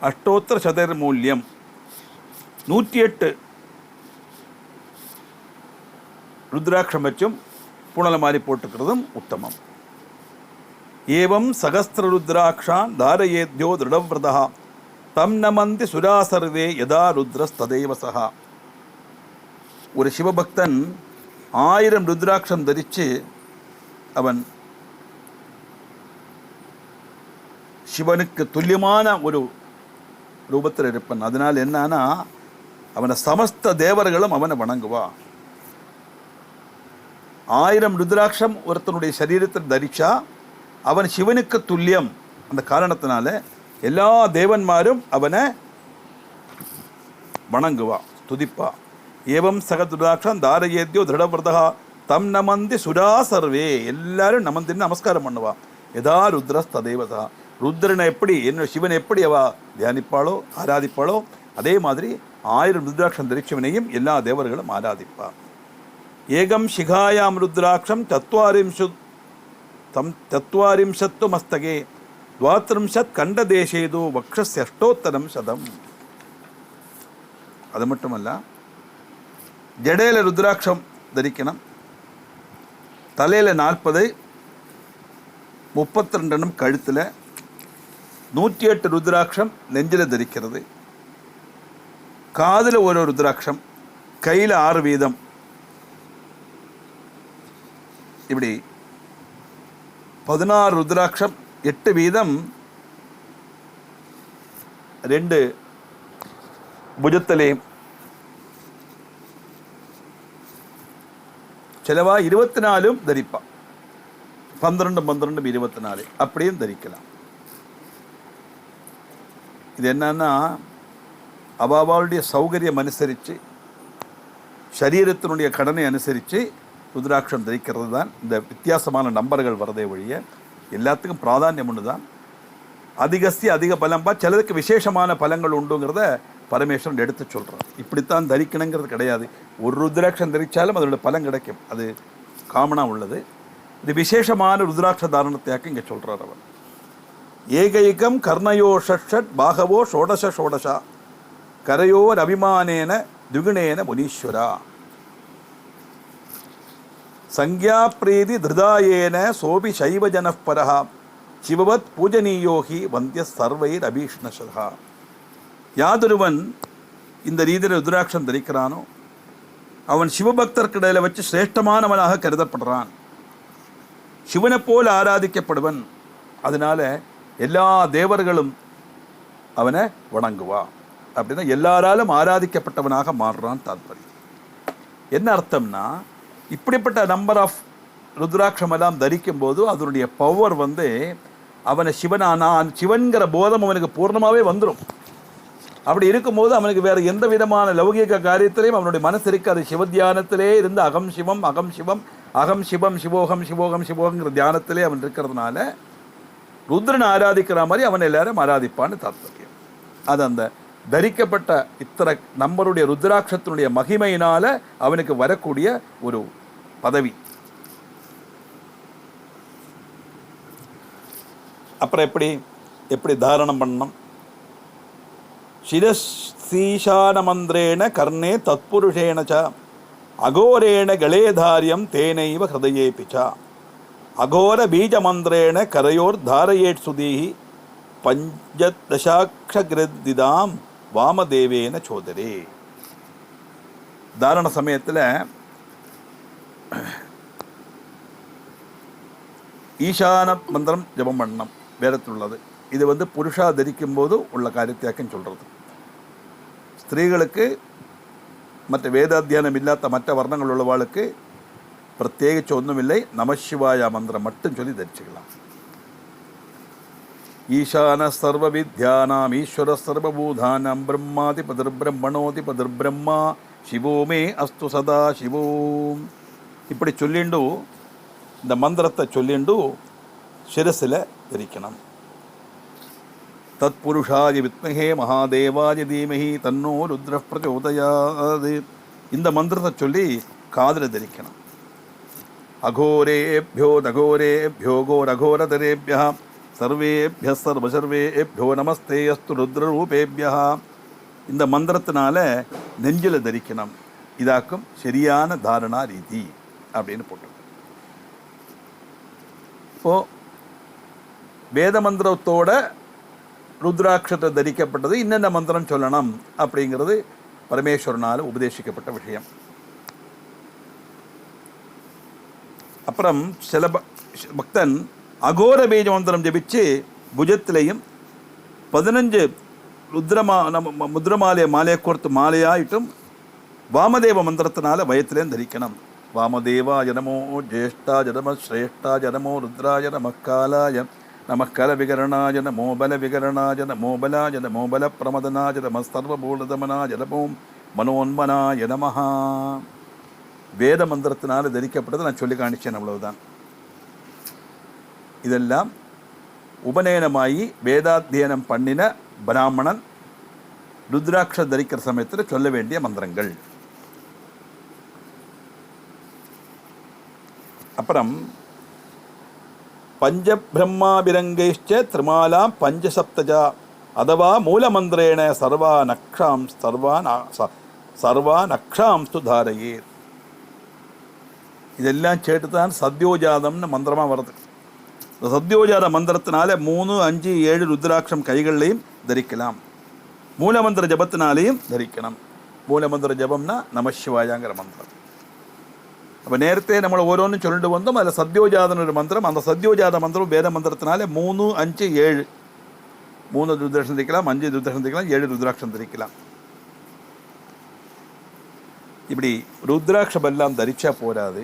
அஷ்டோத்திர சதைர்மூல்யம் 108 ருத்ராட்சம் வச்சும் புனல மாதிரி போட்டுக்கிறதும் உத்தமம். ஏவம் சகஸ்திர ருத்ராட்சான் தாரயேத்யோ திருடவிரதா தம் நமந்தி சுராசர்வே யதா ருத்ரஸ்ததேவசா. ஒரு சிவபக்தன் 1000 ருத்ராட்சம் தரித்து அவன் சிவனுக்கு துல்லியமான ஒரு ரூபத்தில் இருப்பன். அதனால் என்னன்னா, அவனை சமஸ்த தேவர்களும் அவனை வணங்குவா. 1000 ருத்ராட்சம் ஒருத்தனுடைய சரீரத்தில் தரிச்சா அவன் சிவனுக்கு துல்லியம். அந்த காரணத்தினால எல்லா தேவன்மாரும் அவனை வணங்குவா, துதிப்பா. ஏவம் சக ருத்ராட்சம் தாரயேத்யோ திருடவிரதா தம் நமந்தி சுரா சர்வே. எல்லாரும் நமந்தின்னு நமஸ்காரம் பண்ணுவா. யதா ருத்ரஸ்ததேவசா. ருத்ரனை எப்படி, என்ன சிவன் எப்படி அவ தியானிப்பாளோ ஆராதிப்பாளோ அதே மாதிரி 1000 ருத்ராட்சம் தரிச்சவனையும் எல்லா தேவர்களும் ஆராதிப்பா. ஏகம் சிகாயாம் ருத்ராட்சம் சத்வாரிம்சத்து மஸ்தகே துவாத்ரிம்சத் கண்டதேசேது வக்ஷஸ்ய அஷ்டோத்தரம் சதம். அது மட்டுமல்ல, ஜடையில ருத்ராட்சம் தரிக்கணும். தலையில் 40, 32 கழுத்தில், 108 ருத்ராட்சம் நெஞ்சில் தரிக்கிறது. காதில் ஒரு ருத்ராட்சம், கையில் 6 வீதம், இப்படி 16 ருத்ராட்சம் 8 வீதம் 2 புஜத்திலே. சிலவா 24 தரிப்பா. 12 24 அப்படியும் தரிக்கலாம். இது என்னன்னா, அவாவாளுடைய சௌகரியம் அனுசரித்து சரீரத்தினுடைய கடனை அனுசரித்து ருத்ராட்சம் தரிக்கிறது தான். இந்த வித்தியாசமான நம்பர்கள் வரதே ஒழிய எல்லாத்துக்கும் பிராதானியம் ஒன்று தான். அதிக பலம்பா, சிலருக்கு விசேஷமான பலங்கள் உண்டுங்கிறத பரமேஸ்வரன் எடுத்து சொல்கிறார். இப்படித்தான் தரிக்கணுங்கிறது கிடையாது. ஒரு ருத்ராட்சம் தரித்தாலும் அதோட பலன் கிடைக்கும், அது காமனாக உள்ளது. இது விசேஷமான ருத்ராட்ச தாரணத்தையாக்க இங்கே சொல்கிறார் அவர். ஏகைகம் கர்ணயோ ஷட் பாகவோ ஷோடசா கரையோர் அபிமானேன துகுணேன முனீஸ்வரா சங்யா பிரீதி திருதாயேன சோபி சைவஜனப்பரா சிவவத் பூஜனீயோகி வந்திய சர்வைர் அபீஷ்ணசா. யாதொருவன் இந்த ரீதியில் ருத்ராட்சம் தரிக்கிறானோ அவன் சிவபக்தர்கிடையில் வச்சு சிரேஷ்டமானவனாக கருதப்படுறான், சிவனை போல் ஆராதிக்கப்படுவன். அதனால எல்லா தேவர்களும் அவனை வணங்குவா. அப்படின்னா எல்லாராலும் ஆராதிக்கப்பட்டவனாக மாறுறான் தாத்பரியம். என்ன அர்த்தம்னா, இப்படிப்பட்ட நம்பர் ஆஃப் ருத்ராட்சமெல்லாம் தரிக்கும் போது அதனுடைய பவர் அவனை சிவன்கிற போதம் அவனுக்கு பூர்ணமாகவே வந்துடும். அப்படி இருக்கும்போது அவனுக்கு வேறு எந்த விதமான லௌகிக காரியத்திலையும் அவனுடைய மனசு இருக்கு. அது சிவத்தியானத்திலே இருந்து அகம் சிவம் அகம் சிவம் அகம் சிவம் சிவோகம் சிவோகம் சிவோகங்கிற தியானத்திலே அவன் இருக்கிறதுனால ருத்ரனை ஆராதிக்கிற மாதிரி அவன் எல்லாரும் ஆராதிப்பான்னு தாத்பரியம். அது அந்த தரிக்கப்பட்ட இத்தனை நம்பருடைய ருத்ராட்சத்தினுடைய மகிமையினால அவனுக்கு வரக்கூடிய ஒரு பதவி. அப்புறம் எப்படி தாரணம் பண்ணணும்? சிரசீஷான மந்திரேண கர்ணே தத்புருஷேண ச அகோரேண கலேதாரியம் தேனைவ ஹிருதயே பிச்சா அகோர பீஜ மந்திரேண கரையோர் தாரயேட் சுதீஹி பஞ்சதசாட்சகிருதிதாம் வாமதேவேன சோதரே. தாரண சமயத்தில் ஈசான மந்திரம் ஜபம் பண்ணணும், வேதத்தில் உள்ளது. இது புருஷா தரிக்கும் போது உள்ள காரியத்தையாக்கும் சொல்கிறது. ஸ்திரீகளுக்கு மற்ற வேதாத்தியானம் இல்லாத மற்ற வர்ணங்கள் உள்ளவாளுக்கு பிரத்யேகிச்சு ஒன்றுமில்லை, நமசிவாய மந்திரம் மட்டும் சொல்லி தரிச்சுக்கலாம். ஈசான சர்வ வித்யானாம் ஈஸ்வர சர்வபூதானாம் பிரம்மாதிபதிர் பிரம்மணோதிபதிர் பிரம்மா சிவோமே அஸ்து சதா சிவோம். இப்படி சொல்லிண்டு இந்த மந்திரத்தை சொல்லிண்டு சிரசில் தரிக்கணும். தத் புருஷாய வித்மஹே மகாதேவாய தீமஹி தன்னோ ருத்ர பிரச்சோதயாது. இந்த மந்திரத்தை சொல்லி காதில் தரிக்கணும். அகோரேபியோ தகோரேபியோ கோரகோரதரேபியா சர்வேபிய சர்வசர்வேபியோ நமஸ்தே அஸ்து ருத்ரரூபேபியா. இந்த மந்திரத்தினால நெஞ்சில் தரிக்கணும். இதாக்கும் சரியான தாரணா ரீதி அப்படின்னு போட்டு. இப்போ வேத மந்திரத்தோட ருத்ராட்சத்தை தரிக்கப்பட்டது இன்னென்ன மந்திரம் சொல்லணும் அப்படிங்கிறது பரமேஸ்வரனால் உபதேசிக்கப்பட்ட விஷயம். அப்புறம் சில பக்தன் அகோர பீஜ மந்திரம் ஜபிச்சு புஜத்திலையும் 15 முத்ரமாலையை கோர்த்து மாலையாயிட்டும் வாமதேவ மந்திரத்தினால வயத்திலேயும் தரிக்கணும். வாமதேவா ஜனமோ ஜேஷ்டா ஜனம ஸ்ரேஷ்டா ஜனமோ ருத்ராய நமக்காலாய நமக்கல விகரணாய நமோ பல விகரணாய நமோ பலாய நமோ பல பிரமதனாய நம சர்வபூலதமனாய நமோம் மனோன்மனாய நமஹா. வேத மந்திரத்தினால தரிக்கப்பட்டது நான் சொல்லி காணிச்சேன், அவ்வளவுதான். இதெல்லாம் உபநயனமாகி வேதாத்தியனம் பண்ணின பிராமணன் ருத்ராட்ச தரிக்கிற சமயத்தில் சொல்ல வேண்டிய மந்திரங்கள். அப்புறம் பஞ்சபிரம்மாபிரங்கைச்ச திரிமாலாம் பஞ்சசப்தஜா அதவா மூலமந்திரேண சர்வான் அக்ஷாம்ஸ்து தாரையே. இதெல்லாம் சேர்த்து தான் சத்யோஜாதம்னு மந்திரமாக வருது. இந்த சத்யோஜாத மந்திரத்தினால 3, 5, 7 ருத்ராட்சம் கைகள்லையும் தரிக்கலாம். மூலமந்திர ஜபத்தினாலேயும் தரிக்கணும். மூலமந்திர ஜபம்னா நமசிவாயாங்கிற மந்திரம். அப்போ நேரத்தை நம்மளை ஓரோன்னு சொல்லிட்டு வந்தோம். அதில் சத்யோஜாதன் ஒரு மந்திரம். அந்த சத்யோஜாத மந்திரம் வேத மந்திரத்தினால 3, 5, 7 3 ருத்ராட்சம் தரிக்கலாம், 5 ருத்ராட்சம் தரிக்கலாம், 7 ருத்ராட்சம் தரிக்கலாம். இப்படி ருத்ராட்சம் எல்லாம் தரிச்சா போராது.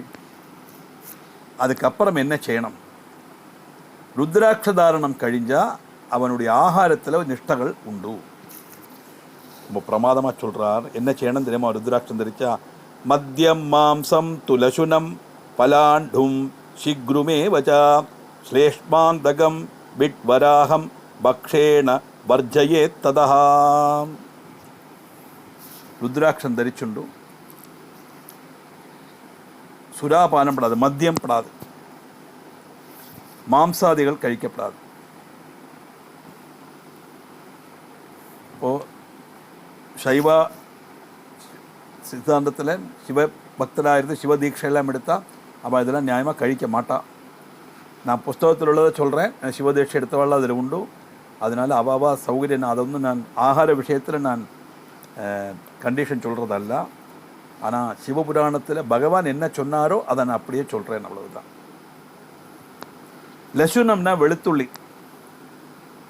அதுக்கப்புறம் என்ன செய்யணும்? ருத்ராட்ச தாரணம் கழிஞ்சால் அவனுடைய ஆகாரத்தில் நிஷ்டகள் உண்டு. ரொம்ப பிரமாதமாக சொல்கிறார். என்ன செய்யணும் தெரியுமா? ருத்ராட்சம் தரிச்சா மத்தியம் மாம்சம் துலசுனம் பலாண்டும் சிக்ருமே வச்சா ஸ்லேஷ்மாந்தகம் விட்வராகம் பக்ஷேண வர்ஜயே ததா. ருத்ராட்சம் தரிச்சுண்டு சுராபானம் படாது, மத்தியம் படாது, மாம்சாதிகள் கழிக்கப்படாது. இப்போது சைவா சித்தாந்தத்தில் சிவ பக்தராக இருந்து சிவ தீட்சையெல்லாம் எடுத்தால் அவள் இதெல்லாம் நியாயமாக கழிக்க மாட்டாள். நான் புஸ்தகத்தில் உள்ளதை சொல்கிறேன். சிவதீட்சை எடுத்தவாள் அதில் உண்டு. அதனால் அவாவா சௌகரியம். அதை நான் ஆகார விஷயத்தில் நான் கண்டிஷன் சொல்கிறதல்ல. ஆனால் சிவபுராணத்தில் பகவான் என்ன சொன்னாரோ அதை நான் அப்படியே சொல்கிறேன், அவ்வளவுதான். லசுனம்னா வெளுத்துள்ளி,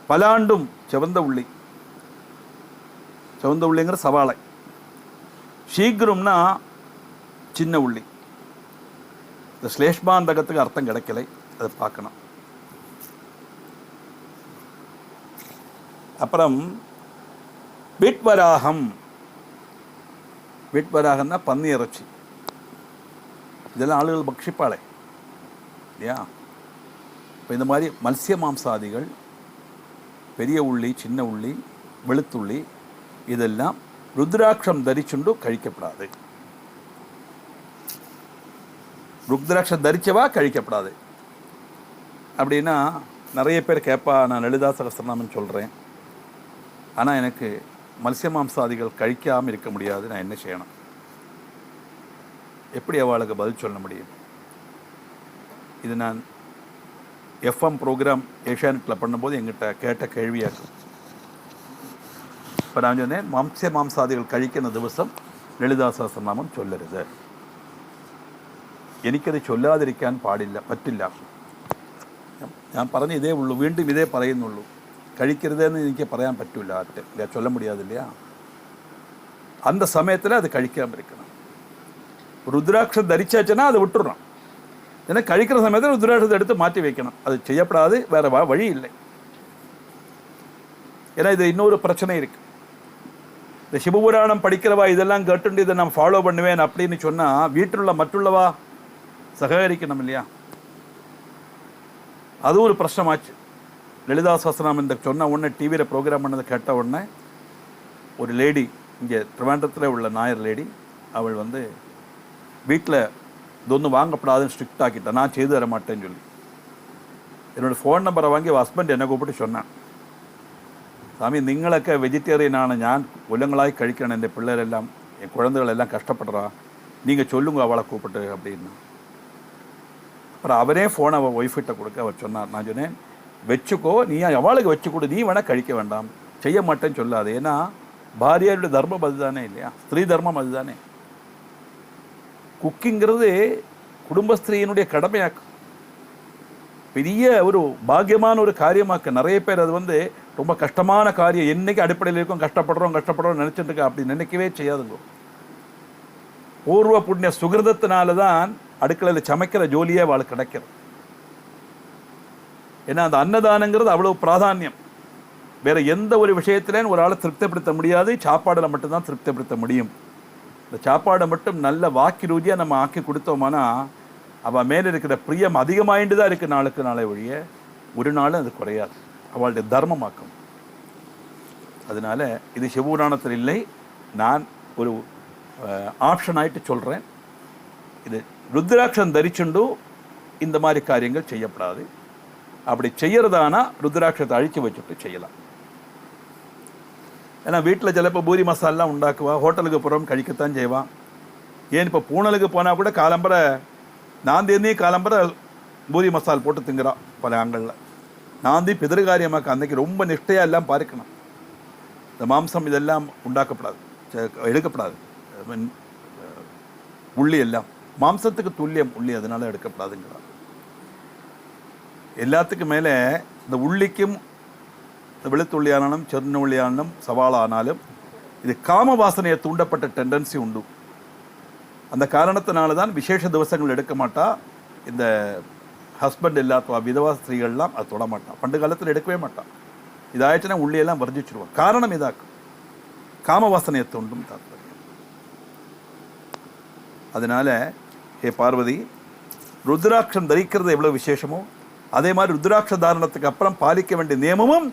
பலாண்டும் சிவந்த உள்ளி, சிவந்த உள்ளிங்கிற சவாலை. சீக்கிரம்னா சின்ன உள்ளி. இந்த ஸ்லேஷ்மாந்தகத்துக்கு அர்த்தம் கிடைக்கலை, அதை பார்க்கணும். அப்புறம் விட்வராகம். விட்வராகம்னா பன்னி இறைச்சி. இதெல்லாம் ஆளுகள் பக்ஷிப்பாளே இல்லையா? இப்போ இந்த மாதிரி மத்ஸ்ய மாம்சாதிகள், பெரிய உள்ளி, சின்ன உள்ளி, வெளுத்துள்ளி, இதெல்லாம் ருத்ராட்சம் தரிச்சுண்டு கழிக்கப்படாது. ருத்ராட்சம் தரிச்சவா கழிக்கப்படாது. அப்படின்னா நிறைய பேர் கேட்பா, நான் லலிதா சகஸ்ரநாமம் சொல்கிறேன், ஆனால் எனக்கு மத்ஸ்ய மாம்சாதிகள் கழிக்காமல் இருக்க முடியாது, நான் என்ன செய்யணும்? எப்படி அவளுக்கு பதில் சொல்ல முடியும்? இது நான் எஃப்எம் ப்ரோக்ராம் ஏஷியானெட்டில் பண்ணும்போது எங்கிட்ட கேட்ட கேள்வியாக்கும். இப்போ நான் சொன்னேன், மத்ஸ்ய மாம்சாதிகள் കഴിക്കുന്ന ദിവസം ലളിതാ സഹസ്രനാമം ചൊല്ലരുത്. എനിക്കത് ചൊല്ലാതിരിക്കാൻ പറ്റില്ല. ഞാൻ പറഞ്ഞ ഇതേ ഉള്ളൂ, വീണ്ടും ഇതേ പറയുന്നുള്ളൂ. കഴിക്കരുതെന്ന് എനിക്ക് പറയാൻ പറ്റില്ല, ചൊല്ല முடியாதுல்ல. அந்த சமயத்தில் அது கழிக்காமல் இருக்கணும். ருத்ராட்சம் தரிச்சாச்சுன்னா அதை விட்டுறணும். ஏன்னா கழிக்கிற சமயத்தில் ருத்ராட்சத்தை எடுத்து மாற்றி வைக்கணும். அது செய்யப்படாது, வேறு வழி இல்லை. ஏன்னா இது இன்னொரு பிரச்சனை இருக்குது. இந்த சிவபுராணம் படிக்கிறவா இதெல்லாம் கேட்டுண்டு இதை நான் ஃபாலோ பண்ணுவேன் அப்படின்னு சொன்னால் வீட்டில் மற்றுள்ளவா சககரிக்கணும் இல்லையா? அது ஒரு பிரச்சனமாச்சு. லலிதா சஹஸ்ரநாமம் இந்த சொன்ன உடனே டிவியில் ப்ரோக்ராம் பண்ணதை கேட்ட உடனே ஒரு லேடி, இங்கே திருவனந்தபுரத்தில் உள்ள நாயர் லேடி, அவள் வீட்டில் இது ஒன்றும் வாங்கப்படாதுன்னு ஸ்ட்ரிக்ட் ஆக்கிட்டேன், நான் செய்து தர மாட்டேன்னு சொல்லி. என்னோடய ஃபோன் நம்பரை வாங்கி ஹஸ்பண்ட் என்னை கூப்பிட்டு சொன்னேன், சாமி നിങ്ങളൊക്കെ വെജിറ്റേറിയനാണ്, ഞാൻ കൊല്ലങ്ങളായി കഴിക്കണം, എൻ്റെ പിള്ളേരെല്ലാം என் குழந்தைகளெல்லாம் கஷ்டப்படுறா, நீங்கள் சொல்லுங்க அவளை கூப்பிட்டு அப்படின்னு. அப்புறம் அவரே ஃபோனை அவள் ஒய்ஃபிட்ட கொடுக்க அவர் சொன்னார். நான் சொன்னேன், வச்சுக்கோ, நீ அவளுக்கு வச்சு கொடு, நீ வேணால் கழிக்க வேண்டாம், செய்ய மாட்டேன்னு சொல்லாது. ஏன்னா பாரியாருடைய தர்மம் அதுதானே இல்லையா? ஸ்திரீ தர்மம் அதுதானே. குக்கிங்கிறது குடும்பஸ்திரீயினுடைய கடமையாக்கும், பெரிய ஒரு பாக்கியமான ஒரு காரியமாக்க. நிறைய பேர் அது ரொம்ப கஷ்டமான காரியம், என்னைக்கு அடிப்படையில் இருக்கும், கஷ்டப்படுறோம் நினச்சிட்டு இருக்கா, அப்படி நினைக்கவே செய்யாதுங்க. பூர்வ புண்ணிய சுகிருதத்தினால தான் அடுக்கலையில் சமைக்கிற ஜோலியே அவளுக்கு கிடைக்கிறது. ஏன்னா அந்த அன்னதானங்கிறது அவ்வளோ பிராதானியம். வேறு எந்த ஒரு விஷயத்திலேயும் ஒரு ஆளை திருப்திப்படுத்த முடியாது, சாப்பாடில் மட்டும்தான் திருப்திப்படுத்த முடியும். இந்த சாப்பாடை மட்டும் நல்ல வாக்கி ரூதியாக நம்ம ஆக்கி கொடுத்தோம்னா அவள் மேலே இருக்கிற பிரியம் அதிகமாயிட்டு தான் இருக்குது, நாளுக்கு நாளை ஒழிய ஒரு நாளும் அது குறையாது. அவளுடைய தர்மமாக்கும். அதனால் இது சிவபுராணத்தில் இல்லை, நான் ஒரு ஆப்ஷன் ஆகிட்டு சொல்கிறேன். இது ருத்ராட்சம் தரிச்சுண்டு இந்த மாதிரி காரியங்கள் செய்யப்படாது. அப்படி செய்யறதானா ருத்ராட்சத்தை அழிச்சு வச்சுட்டு செய்யலாம். ஏன்னா வீட்டில் சிலப்போ பூரி மசாலாம் உண்டாக்குவா, ஹோட்டலுக்கு போகிறோம் கழிக்கத்தான் செய்வான். ஏன் இப்போ பூனலுக்கு போனால் கூட காலம்பரை நாந்தேன்னே காலம்பரை பூரி மசால் போட்டு திங்குறான் பல ஆண்களில். நாந்தி பிதறுகாரியமாக்க அன்றைக்கி ரொம்ப நிஷ்டையாக எல்லாம் பார்க்கணும். இந்த மாம்சம் இதெல்லாம் உண்டாக்கப்படாது, எடுக்கப்படாது. உள்ளி எல்லாம் மாம்சத்துக்கு துல்லியம் உள்ளி, அதனால எடுக்கப்படாதுங்கிறார். எல்லாத்துக்கும் மேலே இந்த உள்ளிக்கும் இந்த வெளுத்துள்ளியானாலும் சின்ன உள்ளியானாலும் சவாலானாலும் இது காம வாசனையை தூண்டப்பட்ட டெண்டன்சி உண்டு. அந்த காரணத்தினால தான் விசேஷ திவசங்கள் எடுக்க மாட்டா. இந்த ஹஸ்பண்ட் இல்லாத விதவா ஸ்திரீகள்லாம் அது தொட மாட்டான், பண்டு காலத்தில் எடுக்கவே மாட்டான். இதாயிடுச்சுன்னா உள்ளியெல்லாம் வர்ஜிச்சுடுவான். காரணம் இதாக்கும், காம வாசனையை தூண்டும் தாத்பரியம். அதனால ஹே பார்வதி, ருத்ராட்சம் தரிக்கிறது எவ்வளோ விசேஷமோ அதே மாதிரி ருத்ராட்ச தாரணத்துக்கு அப்புறம் பாலிக்க வேண்டிய நியமமும்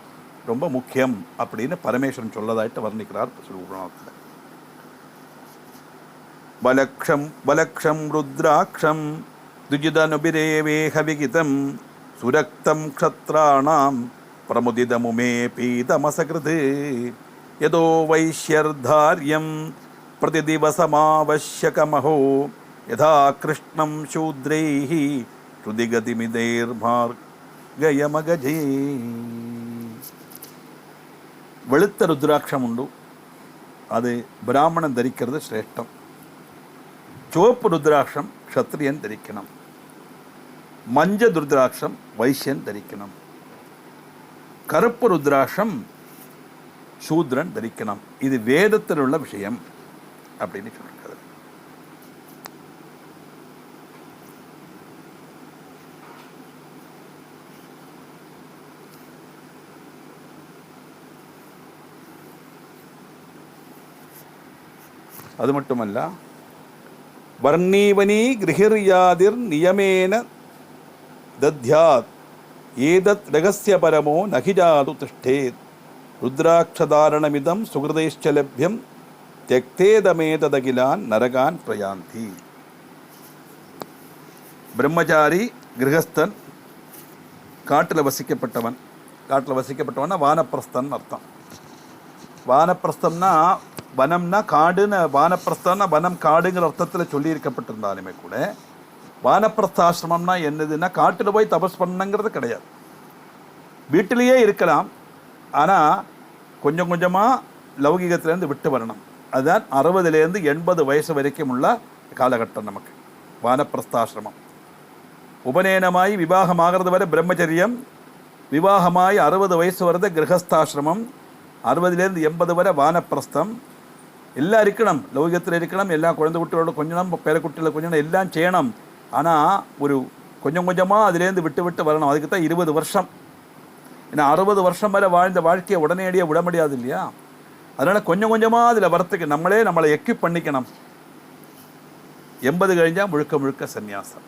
ரொம்ப முக்கியம் அப்படின்னு பரமேஸ்வரன் சொல்லதாயிட்டு வர்ணிக்கிறார் சிவபுராணத்தில். பலக்ஷம் ருத்ராட்சம் துஜிதனுபிரேவேஹ விகிதம் சுரக்தம் க்ஷத்ராணாம் பிரமுதிதமுமே பீதமசகிருது யதோ வைஷ்யர்தார்யம் பிரதிதிவசமாவஷ்யகமஹோ யதா கிருஷ்ணம் சூத்ரைஹி ருதிகதிமிதைர்மார்கயமகஜே. வெளுத்த ருத்ராட்சம் உண்டு, அது பிராமணன் தரிக்கிறது சிரேஷ்டம். சிவப்பு ருத்ராட்சம் க்ஷத்ரியன் தரிக்கணும். மஞ்ச ருத்ராட்சம் வைசியன் தரிக்கணும். கருப்பு ருத்ராட்சம் சூத்ரன் தரிக்கணும். இது வேதத்தில் உள்ள விஷயம் அப்படின்னு சொல்லியிருக்காரு. அது மட்டுமல்ல, வர்ணீவனி கிரகிர்யாதிர் நியமேன தத்யாத் ஏதத் ரகசிய பரமோ நகிஜாது திஷ்டேத் ருத்ராட்சதாரணமிதம் சுகிருதைஷ்ச லப்யம் தியக்தேதமேததகிலான் நரகான் பிரயாந்தி. பிரம்மச்சாரி கிரகஸ்தன், காட்டில் வசிக்கப்பட்டவன்னா வானப்பிரஸ்தன் அர்த்தம். வானப்பிரஸ்தம்னா வனம்னா காடுன்னு, வானப்பிரஸ்தம்னா வனம் காடுங்கிற அர்த்தத்தில் சொல்லியிருக்கப்பட்டிருந்தாலுமே கூட வானப்பிரஸ்தாசிரமம்னா என்னதுன்னா காட்டில் போய் தபஸ் பண்ணுங்கிறது கிடையாது. வீட்டிலேயே இருக்கலாம், ஆனால் கொஞ்சம் கொஞ்சமாக லௌகிகத்திலேருந்து விட்டு வரணும். அதுதான் 60லேருந்து 80 வயசு வரைக்கும் உள்ள காலகட்டம் நமக்கு வானப்பிரஸ்தாசிரமம். உபநயனமாய் விவாகமாகிறது வரை பிரம்மச்சரியம், விவாகமாய் 60 வயசு வரது கிரகஸ்தாசிரமம், 60லேருந்து 80 வரை வானப்பிரஸ்தம். எல்லாம் இருக்கணும், லௌகிகத்தில் இருக்கணும், எல்லாம் குழந்தை குட்டிகளோட கொஞ்சம் பேரக்குட்டியில் கொஞ்சம் எல்லாம் செய்யணும். ஆனால் ஒரு கொஞ்சம் கொஞ்சமாக அதுலேருந்து விட்டு விட்டு வரணும். அதுக்கு தான் 20 வருஷம். ஏன்னா 60 வருஷம் வரை வாழ்ந்த வாழ்க்கையை உடனடியாக விட முடியாது இல்லையா? அதனால் கொஞ்சம் கொஞ்சமாக அதில் வரத்துக்கு நம்மளை எக்யூப் பண்ணிக்கணும். 80 கழிஞ்சால் முழுக்க முழுக்க சந்நியாசம்,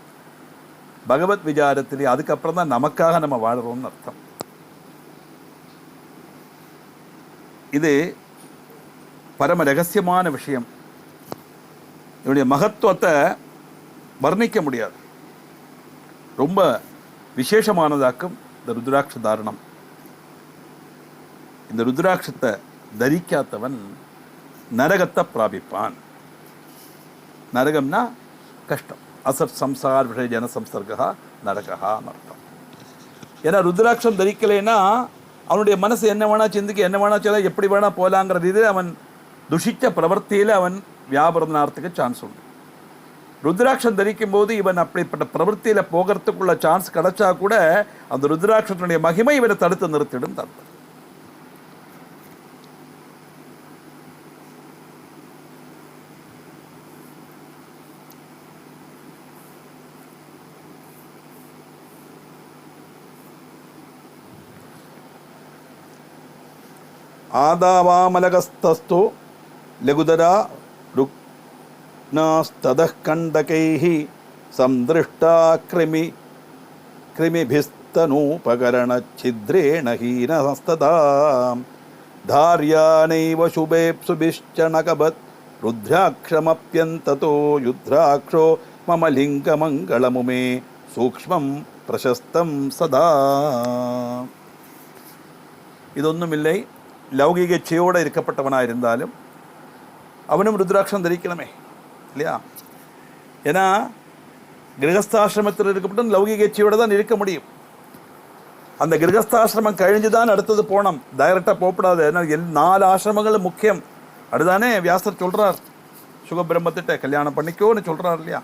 பகவத் விசாரத்திலே. அதுக்கப்புறம் தான் நமக்காக நம்ம வாழ்கிறோம்னு அர்த்தம். இது பரம ரகசியமான விஷயம். இதனுடைய மகத்துவத்தை வர்ணிக்க முடியாது. ரொம்ப விசேஷமானதாக்கும் இந்த ருத்ராட்ச தாரணம். இந்த ருத்ராட்சத்தை தரிக்காதவன் நரகத்தை பிராபிப்பான். நரகம்னா கஷ்டம். அசத் சம்சார் விஷய ஜன சம்சர்கா நரகான்னு அர்த்தம். ஏன்னா ருத்ராட்சம் தரிக்கலைன்னா அவனுடைய மனசு என்ன வேணா சிந்திக்க, என்ன வேணா சொல்ல, எப்படி வேணா போலாங்கிறது. இது அவன் துஷித்த பிரவர்த்தியில் அவன் வியாபாரத்துக்கு சான்ஸ் உண்டு. ருத்ராட்சம் தரிக்கும் போது இவன் அப்படிப்பட்ட பிரவர்த்தியில் போகிறதுக்குள்ள சான்ஸ் கிடைச்சா கூட அந்த ருத்ராட்சத்தினுடைய மகிமை இவனை தடுத்து நிறுத்திடும் தடுத்து. ஆதாவாமலகஸ்தஸ்து லகுதரா ருக்னாஸ்ததः கண்டகைः சம்திருஷ்டா கிருமிபிஸ்தனூபகரணச்சித்ரேண ஹீனஹஸ்ததாம் தார்யானைவ சுபேப்சுபிஷ்ச நகபத் ருத்ராட்சமப்யந்ததோ யுத்ராட்சோ மம லிங்கமங்களமுமே சூக்ஷ்மம் பிரசஸ்தம் சதா. ഇതൊന്നുമില്ലേ, ലൗകിക ഇച്ഛയോടെ ഇരിക്കപ്പെട്ടവനായിരുന്നാലും അവനും രുദ്രാക്ഷം ധരിക്കണമേ இல்லையா? ஏன்னா கிரகஸ்தாசிரமத்தில் இருக்கப்பட்ட லௌகிக இச்சையோடு தான் இருக்க முடியும். அந்த கிரகஸ்தாசிரமம் கழிஞ்சு தான் அடுத்தது போனோம், டைரக்டாக போகக்கூடாது. ஏன்னா 4 ஆசிரமங்களும் முக்கியம். அதுதானே வியாசர் சொல்கிறார், சுகபிரம்மத்திட்ட கல்யாணம் பண்ணிக்கோன்னு சொல்கிறார் இல்லையா?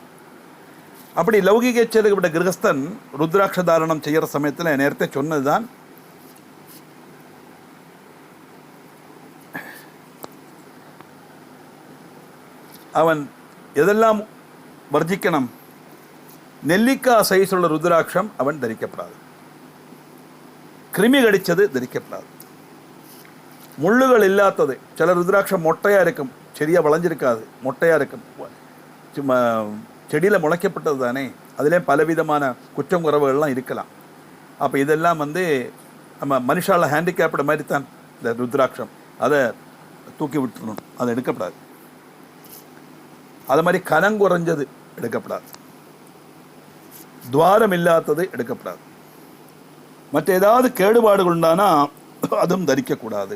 அப்படி லௌகிக இச்சையில் இருக்கப்பட்ட கிரகஸ்தன் ருத்ராட்ச தாரணம் செய்கிற சமயத்தில் நேரத்தை சொன்னது தான் அவன் எதெல்லாம் வர்ஜிக்கணும். நெல்லிக்காய் சைஸ் உள்ள ருத்ராட்சம் அவன் தரிக்கப்படாது. கிருமி கடிச்சது தரிக்கப்படாது. முள்ளுகள் இல்லாதது. சில ருத்ராட்சம் மொட்டையாக இருக்கும், செடியாக வளைஞ்சிருக்காது, மொட்டையாக இருக்கும், சும்மா செடியில் முளைக்கப்பட்டது தானே. அதிலே பலவிதமான குற்றம் குறவுகள்லாம் இருக்கலாம். அப்போ இதெல்லாம் நம்ம மனுஷால ஹேண்டிகேப்டு மாதிரி தான் இந்த ருத்ராட்சம். அதை தூக்கி விட்டுறணும், அதை எடுக்கப்படாது. அது மாதிரி கனங்குறைஞ்சது எடுக்கப்படாது, துவாரம் இல்லாதது எடுக்கப்படாது. மற்ற ஏதாவது கேடுபாடுகள் உண்டானா அதுவும் தரிக்கக்கூடாது.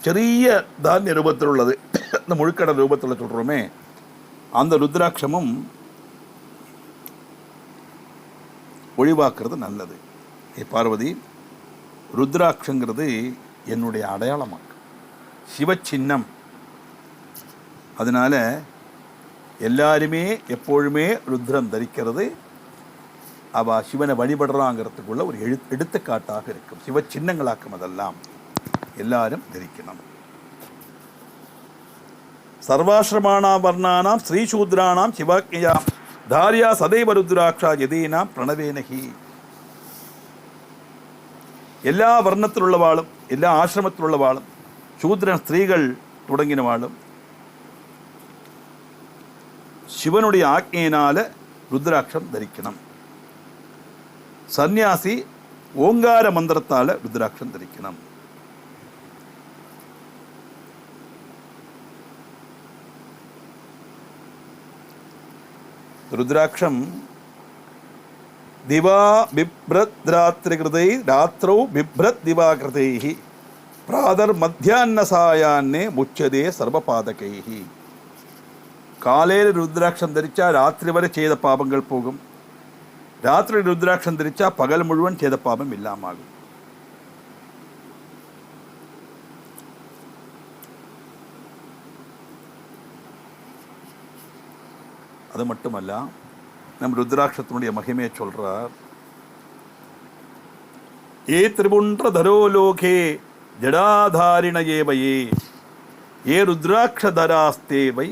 ചെറിയ ധാന്യ രൂപത്തിലുള്ളത്, இந்த മുഴുക്കട രൂപത്തിലുള്ള சொல்கிறோமே, அந்த ருத்ராட்சமும் ஒழிவாக்குறது நல்லது. பார்வதி, ருத்ராட்சங்கிறது என்னுடைய அடையாளமாக, சிவச்சின்னம். அதனால் எல்லாருமே எப்பொழுதுமே ருத்ரம் தரிக்கிறது அவள் சிவனை வழிபடுறாங்கிறதுக்குள்ள ஒரு எடுத்துக்காட்டாக இருக்கும். சிவ சின்னங்களாக்கும் அதெல்லாம் எல்லாரும் தரிக்கணும். சர்வாசிரமாணாம் வர்ணானாம் ஸ்ரீசூத்ராணாம் சிவாக்ஞயா தாரியா சதைவ ருத்ராட்சா எதேனாம் பிரணவேனகி. എല്ലാ വർണ്ണത്തിലുള്ളവാളും എല്ലാ ആശ്രമത്തിലുള്ളവാളും ശൂദ്രൻ സ്ത്രീകൾ തുടങ്ങിയവാളും ശിവനുடைய ആജ്ഞയിനാല് രുദ്രാക്ഷം ധരിക്കണം. സന്യാസി ഓങ്കാര മന്ത്രത്താല് രുദ്രാക്ഷം ധരിക്കണം. രുദ്രാക്ഷം ദിവാ ബിഭ്രത് രാത്രികൃതൈ രാത്രൗ ബിഭ്രത് ദിവാകൃതൈ പ്രാതർ മധ്യാഹ്ന സായാഹ്നേ മുച്യതേ സർവപാതകൈ. കാലയിൽ രുദ്രാക്ഷം ധരിച്ചാൽ രാത്രി വരെ ചെയ്ത പാപങ്ങൾ പോകും. രാത്രി രുദ്രാക്ഷം ധരിച്ചാൽ പകൽ മുഴുവൻ ചെയ്ത പാപം ഇല്ലാമാകും. அது மட்டுமல்ல, நம் ருத்ராட்சத்தினுடைய மகிமையை சொல்றார். ஏ திரிபுண்ட தரோலோகே ஜடாதாரிண ஏவையே ஏ ருத்ராட்சதராஸ்தேவை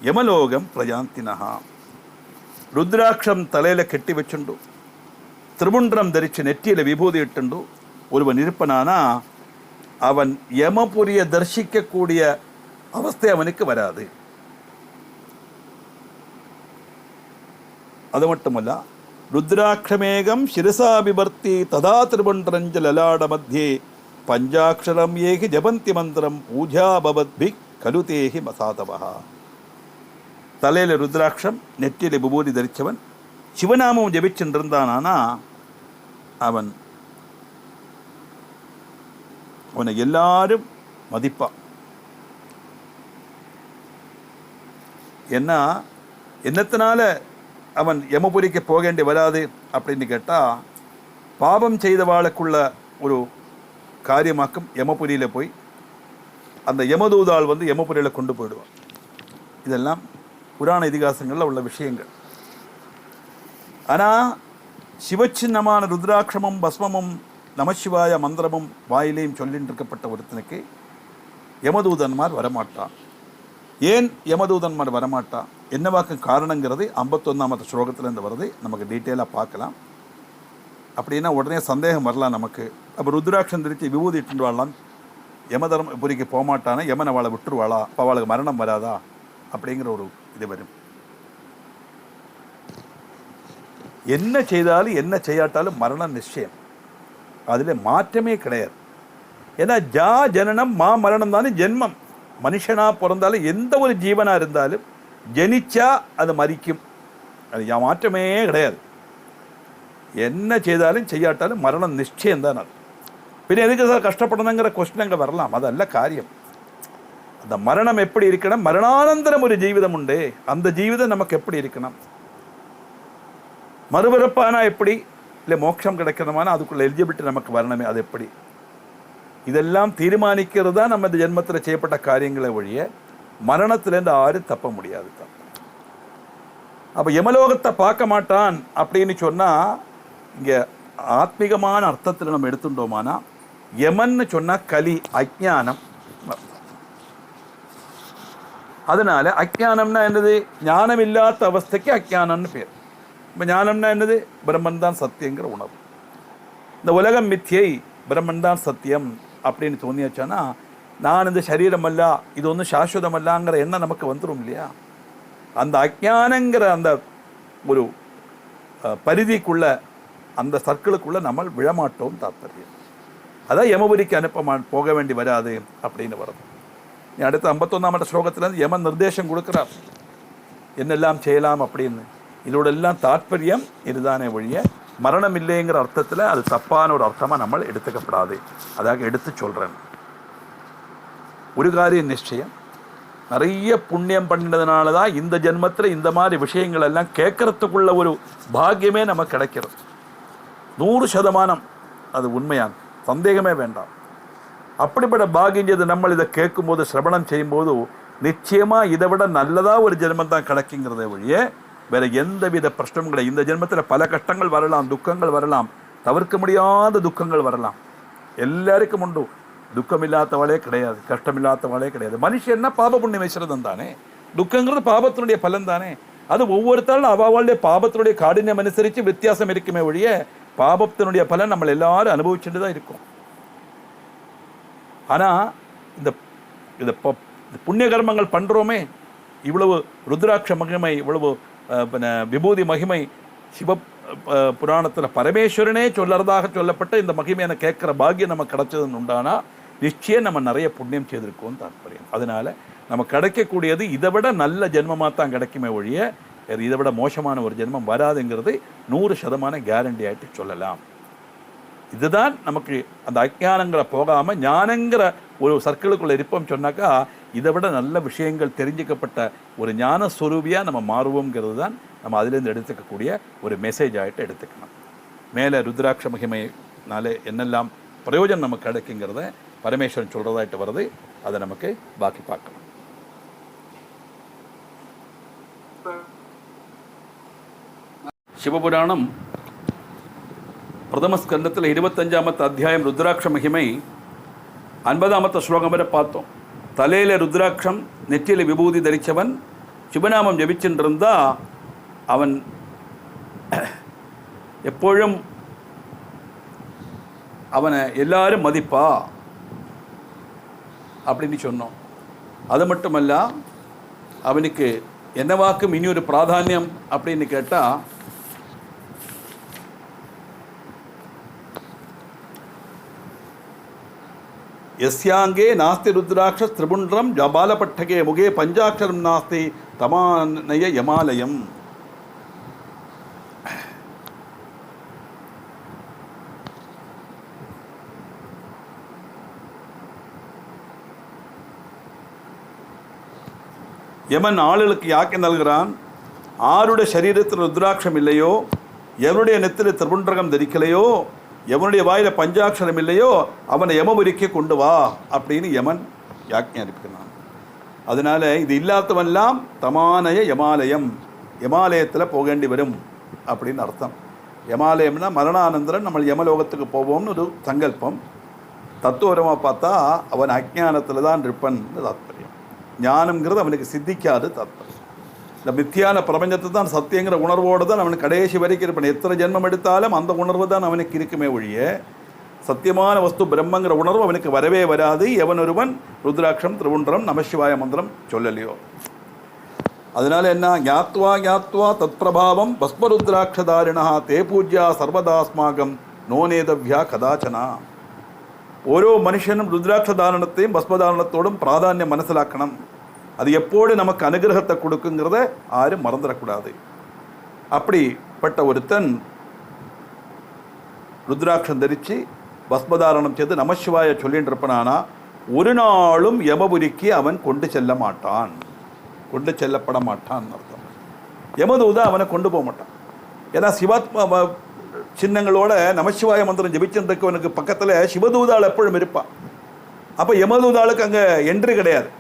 யமலோகம் பிரஜாந்தினஹா. രുദ്രാക്ഷം തലയിൽ കെട്ടിവെച്ചുണ്ടു, ത്രിപുണ്ഡ്രം ധരിച്ച് നെറ്റിയിൽ വിഭൂതി ഇട്ടുണ്ടു ഒരുവൻ ഇരുപ്പനാനാ അവൻ യമപുരിയെ ദർശിക്കക്കൂടിയ അവസ്ഥ അവനുക്ക് വരാതെ. அது மட்டுமல்ல, ருத்ராட்சமேகம் சிரசா விபர்த்தி ததா திருபுண்டரஞ்ச லலாட மத்தியே பஞ்சாட்சரம் ஏகி ஜபந்தி மந்திரம் பூஜா பவத்பி கலுதேகி மசாதவா. தலையில் ருத்ராட்சம் நெற்றியில் விபூதி தரித்தவன் சிவநாமம் ஜபிச்சுருந்தானா அவனை எல்லாரும் மதிப்பான். என்னத்தினால அவன் யமபுரிக்கு போக வேண்டி வராது அப்படின்னு கேட்டால், பாபம் செய்தவாளுக்குள்ள ஒரு காரியமாக்கும் யமபுரியில் போய் அந்த யமதூதாள் யமபுரியில் கொண்டு போயிடுவான். இதெல்லாம் புராண இதிகாசங்களில் உள்ள விஷயங்கள். ஆனால் சிவச்சின்னமான ருத்ராட்சமும் பஸ்மமும் நமசிவாய மந்திரமும் வாயிலையும் சொல்லிட்டு இருக்கப்பட்ட ஒருத்தனுக்கு யமதூதன்மார் வரமாட்டான். ஏன் யமதூதன்மார் வரமாட்டான், என்னவாக்கும் காரணங்கிறது 51ஆவது ஸ்லோகத்திலேருந்து வருது. நமக்கு டீட்டெயிலாக பார்க்கலாம். அப்படின்னா உடனே சந்தேகம் வரலாம் நமக்கு. அப்போ ருத்ராட்சம் தரித்து விபூதி இட்டு வாழலாம், யமதர்மபுரிக்கு போகமாட்டானா, யமன் அவளை விட்டுருவாளா, அப்போ அவளுக்கு மரணம் வராதா அப்படிங்கிற ஒரு இது வரும். என்ன செய்தாலும் என்ன செய்யாட்டாலும் மரணம் நிச்சயம், அதில் மாற்றமே கிடையாது. ஏன்னா ஜா ஜனனம் மா மரணம் தானே ஜென்மம். மனுஷனாக பிறந்தாலும் எந்த ஒரு ஜீவனாக இருந்தாலும் ஜனிச்சா அது மரிக்கும், அது மாற்றமே கிடையாது. என்ன செய்தாலும் செய்யாட்டாலும் மரணம் நிச்சயம்தான். அது பின்ன எதுக்கு சார் கஷ்டப்படணுங்கிற கொஸ்டின் அங்கே வரலாம், அதல்ல காரியம். அந்த மரணம் எப்படி இருக்கணும், மரணானந்தரம் ஒரு ஜீவிதம் உண்டு, அந்த ஜீவிதம் நமக்கு எப்படி இருக்கணும், மறுபிறப்பானா எப்படி, இல்லை மோட்சம் கிடைக்கணுமானா அதுக்குள்ள எலிஜிபிலிட்டி நமக்கு வரணுமே, அது எப்படி, இதெல்லாம் தீர்மானிக்கிறது தான் நம்ம இந்த ஜென்மத்தில் செய்யப்பட்ட காரியங்களை ஒழிய மரணத்திலேருந்து யாரும் தப்ப முடியாது தான். அப்போ யமலோகத்தை பார்க்க மாட்டான் அப்படின்னு சொன்னால், இங்கே ஆத்மீகமான அர்த்தத்தில் நம்ம எடுத்துட்டோமானா, யமன்னு சொன்னால் கலி, அஜ்ஞானம். அதனால அஜ்ஞானம்னா என்னது, ஞானம் இல்லாத அவஸ்தைக்கு அஜ்ஞானம்னு பேர். இப்போ ஞானம்னா என்னது, பிரம்மன் தான் சத்தியங்கிற உணர்வு. இந்த உலகம் மித்தியை, பிரம்மன் தான் சத்தியம் அப்படின்னு தோணியாச்சானா, நான் இந்த சரீரமல்ல, இது ஒன்றும் சாஸ்வதமல்லாங்கிற எண்ணம் நமக்கு வந்துடும் இல்லையா. அந்த அஜ்ஞானங்கிற அந்த ஒரு பரிதிக்குள்ள, அந்த சர்க்கிளுக்குள்ளே நம்ம விழமாட்டோம் தாற்பயம். அதான் யமபுரிக்கு போக வேண்டி வராது அப்படின்னு வருது. அடுத்த 51ஆவது ஸ்லோகத்திலேருந்து யமன் நிர்தேசம் கொடுக்குறார் என்னெல்லாம் செய்யலாம் அப்படின்னு. இதோட எல்லாம் தாற்பயம் இதுதானே ஒழிய மரணம் இல்லைங்கிற அர்த்தத்தில் அது தப்பான ஒரு அர்த்தமாக நம்ம எடுத்துக்கப்படாது. அதாக எடுத்து சொல்கிறேன். ஒரு காரியம் நிச்சயம், நிறைய புண்ணியம் பண்ணினதுனால தான் இந்த ஜென்மத்தில் இந்த மாதிரி விஷயங்கள் எல்லாம் கேட்கறதுக்குள்ள ஒரு பாக்கியமே நமக்கு கிடைக்கிறது. 100% அது உண்மையான சந்தேகமே வேண்டாம். அப்படிப்பட்ட பாக்கியம் நம்ம இதை கேட்கும்போது, சிரவணம் செய்யும்போது நிச்சயமாக இதை விட நல்லதாக ஒரு ஜென்மம் தான் கிடைக்குங்கிறத ஒழிய வேற எந்தவித பிரச்சனையும் கிடையாது. இந்த ஜென்மத்தில் பல கஷ்டங்கள் வரலாம், துக்கங்கள் வரலாம், தவிர்க்க முடியாத துக்கங்கள் வரலாம். எல்லாருக்கும் உண்டு. துக்கம் இல்லாதவளே கிடையாது, கஷ்டம் இல்லாதவளே கிடையாது. மனுஷன்னா பாப புண்ணிய மிஸ்ரதம் தானே. துக்கங்கிறது பாபத்தினுடைய பலன் தானே. அது ஒவ்வொருத்தரும் அவளுடைய பாபத்தினுடைய காഠின்யம் அனுசரித்து வித்தியாசம் இருக்குமே ஒழிய பாபத்தினுடைய பலன் நம்ம எல்லாரும் அனுபவிச்சுட்டு தான் இருக்கும். ஆனால் இந்த இந்த புண்ணிய கர்மங்கள் பண்ணுறோமே, இவ்வளவு ருத்ராட்ச மகிமை, இவ்வளவு விபூதி மகிமை சிவ புராணத்தில் பரமேஸ்வரனே சொல்லறதாக சொல்லப்பட்ட இந்த மகிமையான கேட்குற பாக்கியம் நம்ம கிடைச்சதுன்னு உண்டானா நிச்சயம் நம்ம நிறைய புண்ணியம் செய்திருக்கோம் தாற்பயம். அதனால நம்ம கிடைக்கக்கூடியது இதை விட நல்ல ஜென்மமாக தான் கிடைக்குமே ஒழிய இதை விட மோசமான ஒரு ஜென்மம் வராதுங்கிறது 100% கேரண்டி ஆகிட்டு சொல்லலாம். இதுதான் நமக்கு அந்த அஜ்ஞானங்கிற போகாமல் ஞானங்கிற ஒரு சர்க்கிளுக்குள்ளே இருப்போம் சொன்னாக்கா இதை விட நல்ல விஷயங்கள் தெரிஞ்சுக்கப்பட்ட ஒரு ஞான ஸ்வரூபியாக நம்ம மாறுவோங்கிறது தான் நம்ம அதிலேருந்து எடுத்துக்கக்கூடிய ஒரு மெசேஜ் ஆகிட்டு எடுத்துக்கணும். மேலே ருத்ராட்ச மகிமைனாலே என்னெல்லாம் பிரயோஜனம் நமக்கு கிடைக்குங்கிறத பரமேஸ்வரன் சொல்கிறதாயிட்டு வருது. அதை நமக்கு பாக்கி பார்க்கலாம். சிவபுராணம் பிரதம ஸ்கந்தத்தில் 25வது அத்தியாயம் ருத்ராட்ச மகிமை 50வது ஸ்லோகம் வரை பார்த்தோம். தலையில் ருத்ராட்சம், நெற்றியில் விபூதி தரித்தவன் சிவநாமம் ஜபிச்சுருந்தா அவன் எப்பொழுதும் அவனை எல்லாரும் மதிப்பா அப்படின்னு சொன்னோம். அது மட்டுமல்ல, அவனுக்கு என்னவாக்கும் இனி ஒரு பிராதானியம் அப்படின்னு கேட்டால் यस्यांगे नास्ति रुद्राक्ष त्रिपुंड्रम जबालपट्टके मुगे पंचाक्षरम नास्ति तमानय यमालयम. யமன் ஆளுக்கு யாக்கை நல்கிறான். ஆருடைய சரீரத்தில் ருத்ராட்சம் இல்லையோ, எவருடைய நெத்தில திரிபுண்டகம் தரிக்கலையோ, எவனுடைய வாயில பஞ்சாட்சரம் இல்லையோ அவனை யமபுரிக்கு கொண்டு வா அப்படின்னு யமன் யாக்கை அனுப்பினான். அதனால இது இல்லாதவெல்லாம் தமானய யமாலயம், யமாலயத்தில் போக வேண்டி வரும் அப்படின்னு அர்த்தம். யமாலயம்னா மரணானந்தரம் நம்ம யமலோகத்துக்கு போவோம்னு ஒரு சங்கல்பம். தத்துவரமாக பார்த்தா அவன் அஜ்ஞானத்தில் தான் இருப்பன் தாத்பரியம். ஞானம்ங்கிறது அவனுக்கு சித்திக்காது தாத்பரியம். இந்த மித்தியான பிரபஞ்சத்தை தான் சத்தியங்கிற உணர்வோடு தான் அவனுக்கு கடைசி வரைக்கும் இருப்பான். எத்தனை ஜென்மம் எடுத்தாலும் அந்த உணர்வு தான் அவனுக்கு இருக்குமே ஒழிய சத்தியமான வஸ்து பிரம்மங்கிற உணர்வு அவனுக்கு வரவே வராது. எவன் ஒருவன் ருத்ராட்சம் திரிபுண்டரம் நமசிவாய மந்திரம் சொல்லலையோ. அதனால என்ன, ஞாத்வா ஞாத்வா தத் பிரபாவம் பஸ்மருத்ராட்சதாரிணா தே பூஜ்யா சர்வதாஸ்மாகம் நோனேதவ்யா கதாச்சனா. ஓரோ மனுஷனும் ருத்ராட்சதாரணத்தையும் பஸ்மதாரணத்தோடும் பிராதானியம் மனசிலாக்கணும். அது எப்போது நமக்கு அனுகிரகத்தை கொடுக்குங்கிறத யாரும் மறந்துடக்கூடாது. அப்படிப்பட்ட ஒருத்தன் ருத்ராட்சம் தரித்து பஸ்மதாரணம் செய்து நமசிவாய சொல்லிட்டு இருப்பனானா ஒரு நாளும் யமபுரிக்கு அவன் கொண்டு செல்ல மாட்டான், கொண்டு செல்லப்பட மாட்டான் அர்த்தம். யமதூத அவனை கொண்டு போக மாட்டான். ஏன்னா சிவாத்மா சின்னங்களோட நமசிவாய மந்திரம் ஜபிச்சிருக்கவனுக்கு பக்கத்தில் சிவதூதாள் எப்பொழுதும் இருப்பான். அப்போ யமதூதாளுக்கு அங்கே என்ட்ரி கிடையாது.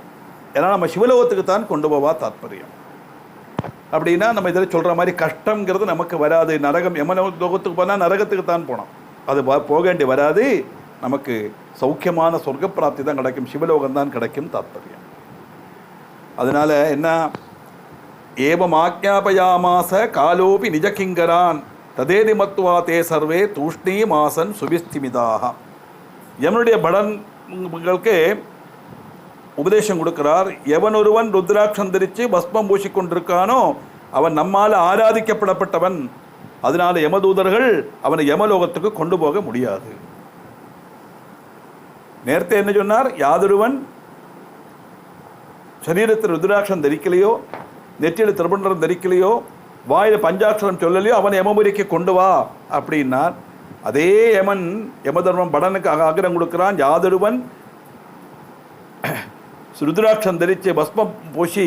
ஏன்னா நம்ம சிவலோகத்துக்கு தான் கொண்டு போவா தாத்பரியம். அப்படின்னா நம்ம இதில் சொல்கிற மாதிரி கஷ்டங்கிறது நமக்கு வராது. நரகம் யமலோகத்துக்கு போனால் நரகத்துக்கு தான் போனோம், அது போக வேண்டி வராது. நமக்கு சௌக்கியமான சொர்க்க பிராப்தி தான் கிடைக்கும், சிவலோகம் தான் கிடைக்கும் தாத்பரியம். அதனால என்ன, ஏவம் ஆக்ஞாபயாமாச காலோபி நிஜகிங்கரான் ததேதி மத்வா தே சர்வே தூஷ்ணீ மாசன் சுபிஸ்திமிதாக. யமனுடைய படன்களுக்கு உபதேசம் கொடுக்கிறார். எவன் ஒருவன் ருத்ராட்சம் தரித்து பஸ்மம் பூசிக்கொண்டிருக்கானோ அவன் நம்மால் ஆராதிக்கப்படப்பட்டவன். அதனால யமதூதர்கள் அவனை யமலோகத்துக்கு கொண்டு போக முடியாது. நேரத்தை என்ன சொன்னார், யாதொருவன் சரீரத்தில் ருத்ராட்சம் தரிக்கலையோ, நெற்றியில் திரிபுண்டரம் தரிக்கலையோ, வாயில் பஞ்சாட்சரம் சொல்லலையோ அவனை யமபுரிக்கு கொண்டு வா அப்படின்னார். அதே யமன் யமதர்மம் படனுக்கு ஆகிரம் கொடுக்கிறான். யாதொருவன் ருத்ராட்சம் தரித்து பஸ்மம் பூசி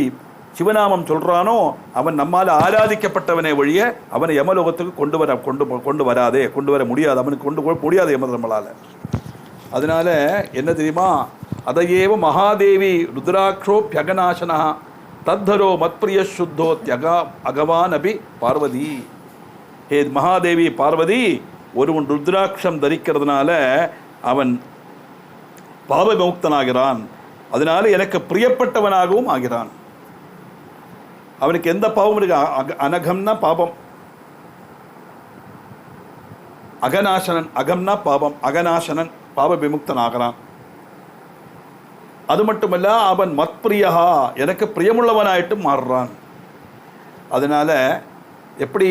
சிவநாமம் சொல்கிறானோ அவன் நம்மால் ஆராதிக்கப்பட்டவனே ஒழிய அவனை யமலோகத்துக்கு கொண்டு வராதே, கொண்டு வர முடியாது, அவனுக்கு கொண்டு முடியாது யமதர்மலால். அதனால என்ன தெரியுமா, அதையேவ மகாதேவி ருத்ராட்சோப்யகநாசனா தத்தரோ மத்பிரிய சுத்தோத்யகா அகவான் அபி பார்வதி. ஹே மகாதேவி பார்வதி, ஒருவன் ருத்ராட்சம் தரிக்கிறதுனால அவன் பாப விமுக்தனாகிறான். அதனால எனக்கு பிரியப்பட்டவனாகவும் ஆகிறான். அவனுக்கு எந்த பாவம் இருக்கு? அனகம்னா பாபம், அகநாசனன். அகம்னா பாபம், அகநாசனன், பாப விமுக்தன் ஆகிறான். அது மட்டுமல்ல, அவன் மத்பிரியா, எனக்கு பிரியமுள்ளவனாயிட்டு மாறுறான். அதனால எப்படி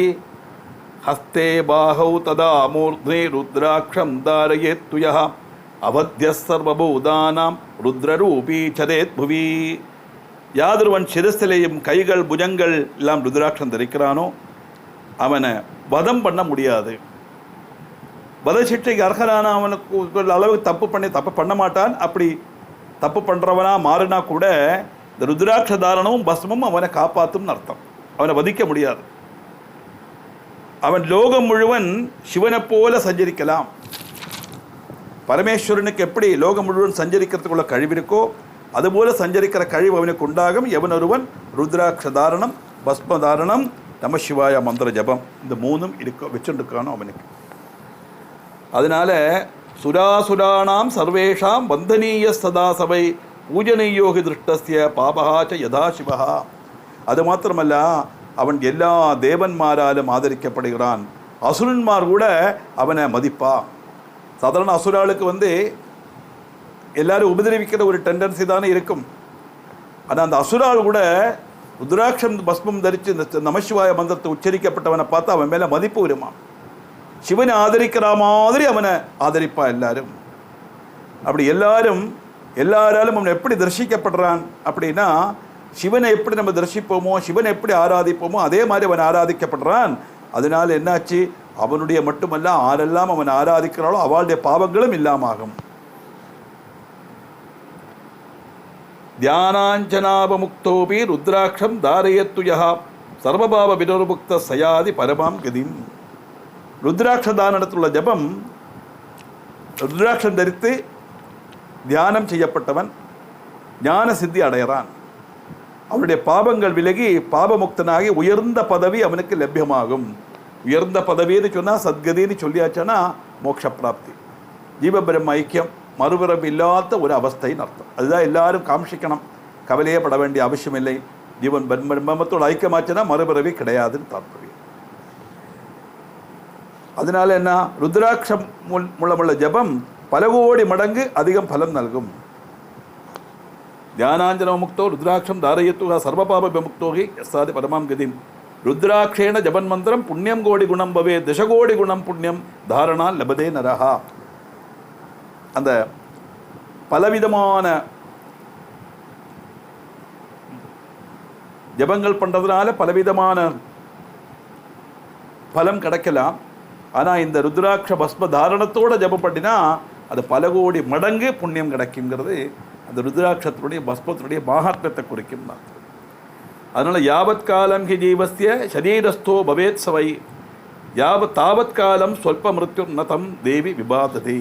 ஹஸ்தே பாகௌ ததா மூர்த்னே ருத்ராட்சம் தாரயேத் துயா அவத்ய சர்வபூதானாம் ருத்ரரூபீ சதேத் புவி. யாதொருவன் சிரசிலையும் கைகள் புஜங்கள் எல்லாம் ருத்ராட்சம் தரிக்கிறானோ அவனை வதம் பண்ண முடியாது. வத சிட்டைக்கு அர்ஹரான அவனுக்கு அளவுக்கு தப்பு பண்ண மாட்டான். அப்படி தப்பு பண்ணுறவனா மாறினா கூட இந்த ருத்ராட்ச தாரணமும் பஸ்மமும் அவனை காப்பாற்றும்னு அர்த்தம். அவனை வதிக்க முடியாது. அவன் லோகம் முழுவன் சிவனை போல சஞ்சரிக்கலாம். பரமேஸ்வரனுக்கு எப்படி லோகம் முழுவன் சஞ்சரிக்கிறதுக்குள்ள கழிவு இருக்கோ அதுபோல சஞ்சரிக்கிற கழிவு அவனுக்கு உண்டாகும். எவன் ஒருவன் ருத்ராட்ச தாரணம், பஸ்ம தாரணம், நம சிவாய மந்திர ஜபம், இந்த மூணும் வச்சுருக்கானோ அவனுக்கு. அதனால சுராசுராணாம் சர்வேஷாம் வந்தனீய சதா சபை பூஜனீயோகி திருஷ்டஸ்ய பாபகாச்ச யதா சிவா. அது மாத்திரமல்ல, அவன் எல்லா தேவன்மாராலும் ஆதரிக்கப்படுகிறான். அசுரன்மார் கூட அவனை மதிப்பா. சாதாரண அசுராளுக்கு எல்லாரும் உபதிரவிக்கிற ஒரு டெண்டன்சி தானே இருக்கும். ஆனால் அந்த அசுரால் கூட ருத்ராட்சம் பஸ்மம் தரித்து இந்த நமசிவாய மந்திரத்தை உச்சரிக்கப்பட்டவனை பார்த்து அவன் மேலே மதிப்பு வருமா. சிவனை ஆதரிக்கிற மாதிரி அவனை ஆதரிப்பா எல்லாரும். அப்படி எல்லாராலும் அவன் எப்படி தரிசிக்கப்படுறான் அப்படின்னா, சிவனை எப்படி நம்ம தரிசிப்போமோ, சிவனை எப்படி ஆராதிப்போமோ அதே மாதிரி அவன் ஆராதிக்கப்படுறான். அதனால என்னாச்சு, அவனுடைய மட்டுமல்ல ஆரெல்லாம் அவன் ஆராதிக்கிறாளோ அவளுடைய பாவங்களும் இல்லாமாகும். தியானாஞ்சனாபமுக்தோபி ருத்ராட்சம் தாரயத்துயா சர்வபாவ வினோர்முக்த சயாதி பரமாம் கதிம். ருத்ராட்ச தானத்துள்ள ஜபம், ருத்ராட்சம் தரித்து தியானம் செய்யப்பட்டவன் ஞான சித்தி அடைகிறான். அவனுடைய பாவங்கள் விலகி பாபமுக்தனாகி உயர்ந்த பதவி அவனுக்கு லபியமாகும். உயர்ந்த பதவின்னு சொன்னால் சத்கதின்னு சொல்லியாச்சுன்னா மோட்ச பிராப்தி, ஜீவபிரம்ம ஐக்கியம், மறுபிறப்பு இல்லாத ஒரு அவஸ்தைன்னு அர்த்தம். அதுதான் எல்லாரும் காமிச்சிக்கணும். கவலையே பட வேண்டிய அவசியம் இல்லை. ஜீவன் பிரம்மத்தோட ஐக்கியமாச்சுன்னா மறுபிறவி கிடையாதுன்னு தாற்பயம். அதனால என்ன, ருத்ராட்சம் மூலமுள்ள ஜபம் பல கோடி மடங்கு அதிகம் பலம் நல்கும். தியானாஞ்சன முக்தோ ருத்ராட்சம் தாரயத்துகா சர்வபாப விமுக்தோகி யஸ்ஸாதி பரமாம் கதிம். ருத்ராட்சேன ஜபன் மந்திரம் புண்ணியம் கோடி குணம் பவே தசகோடி குணம் புண்ணியம் தாரணா லபதே நரஹா. அந்த பலவிதமான ஜபங்கள் பண்ணுறதுனால பலவிதமான பலம் கிடைக்கலாம். ஆனால் இந்த ருத்ராட்ச பஸ்ம தாரணத்தோட ஜபம் பண்ணினா அது பல கோடி மடங்கு புண்ணியம் கிடைக்குங்கிறது அந்த ருத்ராட்சத்தினுடைய பஸ்மத்தினுடைய மகாத்மியத்தை குறிக்கும் தான். அதனால் யாவத் காலம் ஹி ஜீவஸ்ய சரீரஸ்தோ பவேத் சவை தாவத் காலம் சொல்ப மிருத்யு நதம் தேவி விபாததே.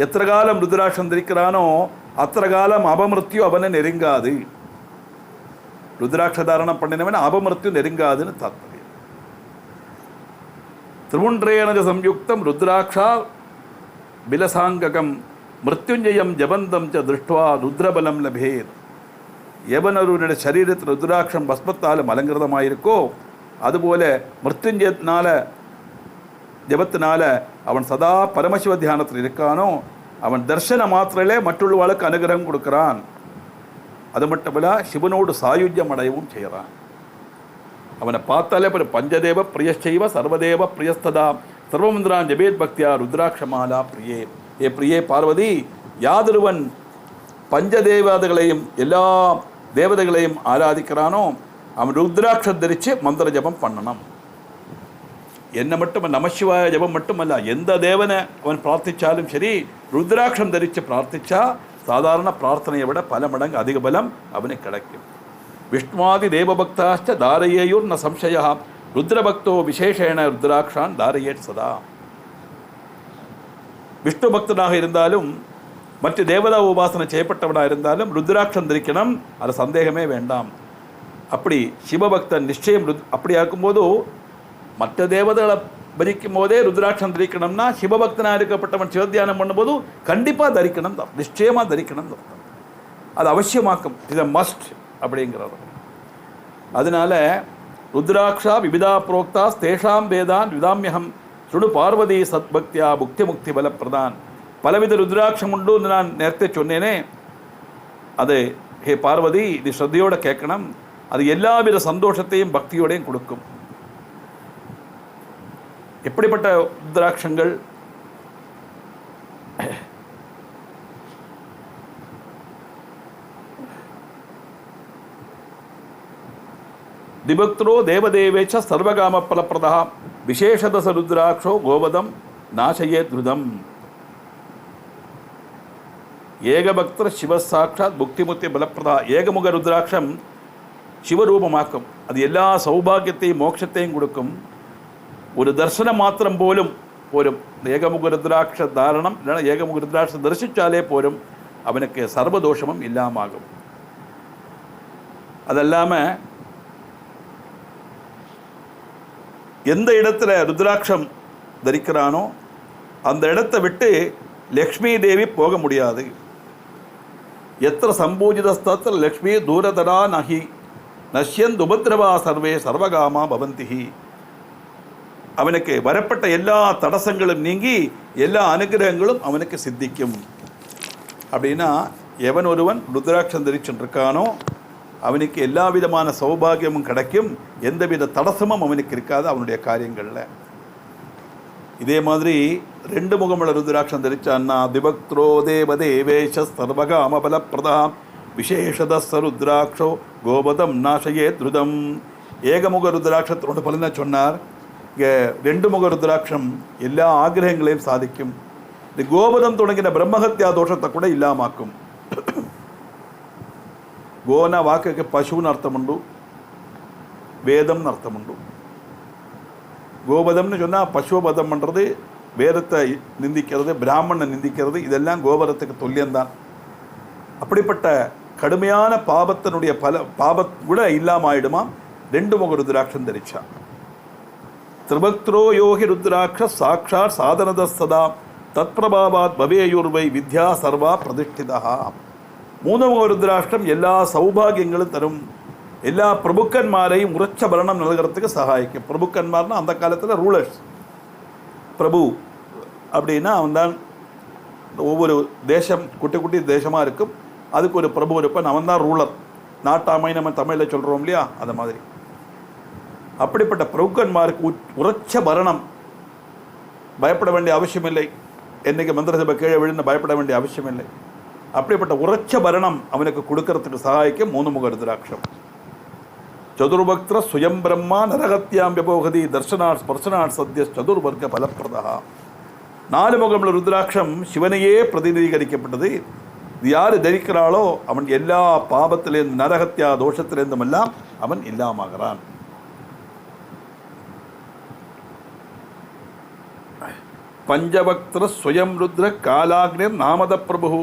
எத்தனை காலம் ருத்ராட்சம் தரிக்கிறானோ அத்தனை காலம் அபமிருத்யு அவனை நெருங்காது. ருத்ராட்ச தாரணம் பண்ணினவன் அபமிருத்யு நெருங்காதுன்னு தாத்பரியம். திருவுன்றேனஜ சம்யுக்தம் ருத்ராட்சா பிலசாங்ககம் மிருத்யுஞ்சயம் ஜபந்தம் ச திருஷ்டுவா ருத்ரபலம் லபேத். எவனொருவனுடைய சரீரத்தில் ருத்ராட்சம் பஸ்மத்தாலும் அலங்கிருதமாயிருக்கோ அதுபோல மிருத்யுஞ்சயத்தினால ஜபத்தினால அவன் சதா பரமசிவ தியானத்தில் இருக்கானோ அவன் தர்சன மாத்திரையிலே மற்றொருவாளுக்கு அனுகிரகம் கொடுக்கிறான். அது மட்டுமல்ல, சிவனோடு சாயுஜ்யம் அடையவும் செய்கிறான். அவனை பார்த்தாலே பஞ்சதேவ பிரியச்சைவ சர்வதேவ பிரியஸ்ததா சர்வமந்திரான் ஜபேத் பக்தியா ருத்ராட்சமாலா பிரியே. ஏ பிரியே பார்வதி, யாதொருவன் பஞ்சதேவதைகளையும் எல்லா தேவதைகளையும் ஆராதிக்கிறானோ அவன் ருத்ராட்சம் தரித்து மந்திர ஜபம் பண்ணணும். என்ன மட்டும் நமசிவாய ஜபம் மட்டுமல்ல, எந்த தேவனை அவன் பிரார்த்திச்சாலும் சரி ருத்ராட்சம் தரித்து பிரார்த்திச்சா சாதாரண பிரார்த்தனையை விட பல மடங்கு அதிக பலம் அவனுக்கு கிடைக்கும். விஷ்ணுவாதி தேவபக்தாச்ச தாரயேயுர் ந சம்சயா ருத்ரபக்தோ விசேஷேன ருத்ராட்சான் தாரயேட் சதா. விஷ்ணு பக்தனாக இருந்தாலும் மற்ற தேவதா உபாசனை செய்யப்பட்டவனாக இருந்தாலும் ருத்ராட்சம் தரிக்கணும், அது சந்தேகமே வேண்டாம். அப்படி சிவபக்தன் நிச்சயம் அப்படி ஆக்கும்போது மற்ற தேவதைகளை பஜிக்கும் போதே ருத்ராட்சம் தரிக்கணும்னா சிவபக்தனாக இருக்கப்பட்டவன் சிவத்தியானம் பண்ணும்போது கண்டிப்பாக தரிக்கணும் தான், நிச்சயமாக தரிக்கணும் தான். அது அவசியமாக்கும், இது மஸ்ட் அப்படிங்கிறது. அதனால ருத்ராட்சா விவிதா புரோக்தா தேஷாம் வேதான் விதாமியகம் சுடு பார்வதி சத்பக்தியா புக்தி முக்தி பலப்பிரதான். பலவித ருத்ராட்சம் உண்டு நான் நேரத்தை சொன்னேனே, அது ஹே பார்வதி இது ஸ்ரத்தையோடு கேட்கணும். அது எல்லாவித சந்தோஷத்தையும் பக்தியோடையும் கொடுக்கும். எப்படிப்பட்ட ருத்ராட்சங்கள்? திபக்திரோ தேவதேவேச்ச சர்வகாம பலப்பிரதா விசேஷதச ருத்ராட்சோ கோவதம் நாசயே திருதம். ஏகபக்தர் சிவசாட்சாத் புக்திமுக்தி பலப்பிரதா. ஏகமுக ருத்ராட்சம் சிவரூபமாக்கும். அது எல்லா சௌபாகியத்தையும் மோட்சத்தையும் கொடுக்கும். ஒரு தர்சனம் மாத்திரம் போலும் ஏகமுக ருத்ராட்ச தாரணம் இல்லைன்னா ஏகமுக ருத்ராட்சம் தரிசித்தாலே போலும் அவனுக்கு சர்வதோஷமும் இல்லாமாகும். அதல்லாமல் எந்த இடத்துல ருத்ராட்சம் தரிக்கிறானோ அந்த இடத்தை விட்டு லக்ஷ்மி தேவி போக முடியாது. எத்திர சம்பூஜிதஸ்தத்திர லக்ஷ்மி தூரதரா நகி நஷ்யன் உபத்ரவா சர்வே சர்வகாமா பவந்திஹி. அவனுக்கு வரப்பட்ட எல்லா தடசங்களும் நீங்கி எல்லா அனுகிரகங்களும் அவனுக்கு சித்திக்கும். அப்படின்னா எவன் ஒருவன் ருத்ராட்சம் தரிச்சுருக்கானோ அவனுக்கு எல்லா விதமான சௌபாகியமும் கிடைக்கும், எந்தவித தடசமும் அவனுக்கு இருக்காது அவனுடைய காரியங்களில். இதே மாதிரி 2 முகமுள்ள ருத்ராட்சம் தரிச்சான்னா திபக்திரோ தேவதேவேஷ சர்வகாம பலப்பிரதா விசேஷதஸ்ஸ ருத்ராட்சோ கோபதம் நாசயே திருதம். ஏகமுக ருத்ராட்சத்தோட பலனை சொன்னார். இங்கே 2 முக ருத்ராட்சம் எல்லா ஆகிரகங்களையும் சாதிக்கும். இது கோபதம் தொடங்கின பிரம்மஹத்யா தோஷத்தை கூட இல்லாமாக்கும். கோன வாக்குக்கு பசுன்னு அர்த்தமுண்டு, வேதம்னு அர்த்தமுண்டு. கோபதம்னு சொன்னால் பசுவபதம் பண்ணுறது, வேதத்தை நிந்திக்கிறது, பிராமணனை நிந்திக்கிறது, இதெல்லாம் கோபரத்துக்கு துல்லியம்தான். அப்படிப்பட்ட கடுமையான பாபத்தினுடைய பாபம் கூட இல்லாமல் ஆயிடுமா 2 முக ருத்ராட்சம் தரிச்சா. திரிபக்திரோ யோகி ருத்ராட்ச சாட்சாத் சாதனத சதா தத்பிரபாவாத் பவேயுர்வை வித்யா சர்வா பிரதிஷ்டிதா. 3 முக ருத்ராட்சம் எல்லா சௌபாகியங்களும் தரும். எல்லா பிரபுக்கன்மாரையும் உரச்ச பரணம் நல்கிறதுக்கு சகாயிக்கும். பிரபுக்கன்மார்னா அந்த காலத்தில் ரூலர்ஸ். பிரபு அப்படின்னா அவன் தான் ஒவ்வொரு தேசம் குட்டி குட்டி தேசமாக இருக்கும், அதுக்கு ஒரு பிரபு இருப்பான், அவன் தான் ரூலர். நாட்டாமை நம்ம தமிழில் சொல்கிறோம் இல்லையா, அது மாதிரி. அப்படிப்பட்ட பிரபுக்கன்மாருக்கு உரச்ச பரணம், பயப்பட வேண்டிய அவசியம் இல்லை. என்றைக்கு மந்திரசபை கீழே விழுந்து பயப்பட வேண்டிய அவசியம் இல்லை. அப்படிப்பட்ட உரச்ச பரணம் அவனுக்கு கொடுக்கறதுக்கு சகாய்க்கும் 3 முக ருத்ராட்சம். சதுர்பக்திர சுயம் பிரம்மா நரகத்தியாம் விபோகதி தர்சனாட் ஸ்பர்சனாட் சத்ய சதுர்வர்க்க பலப்பிரதா. 4 முகமுள்ள ருத்ராட்சம் சிவனையே பிரதிநிதீகரிக்கப்பட்டது. இது யார் தரிக்கிறாளோ அவன் எல்லா பாபத்திலேருந்து நரகத்தியா தோஷத்திலேருந்தும் எல்லாம் அவன் இல்லாமகிறான். பஞ்சபக்திர ஸ்வயம் ருத்ர காலாக்னிர் நாமத பிரபு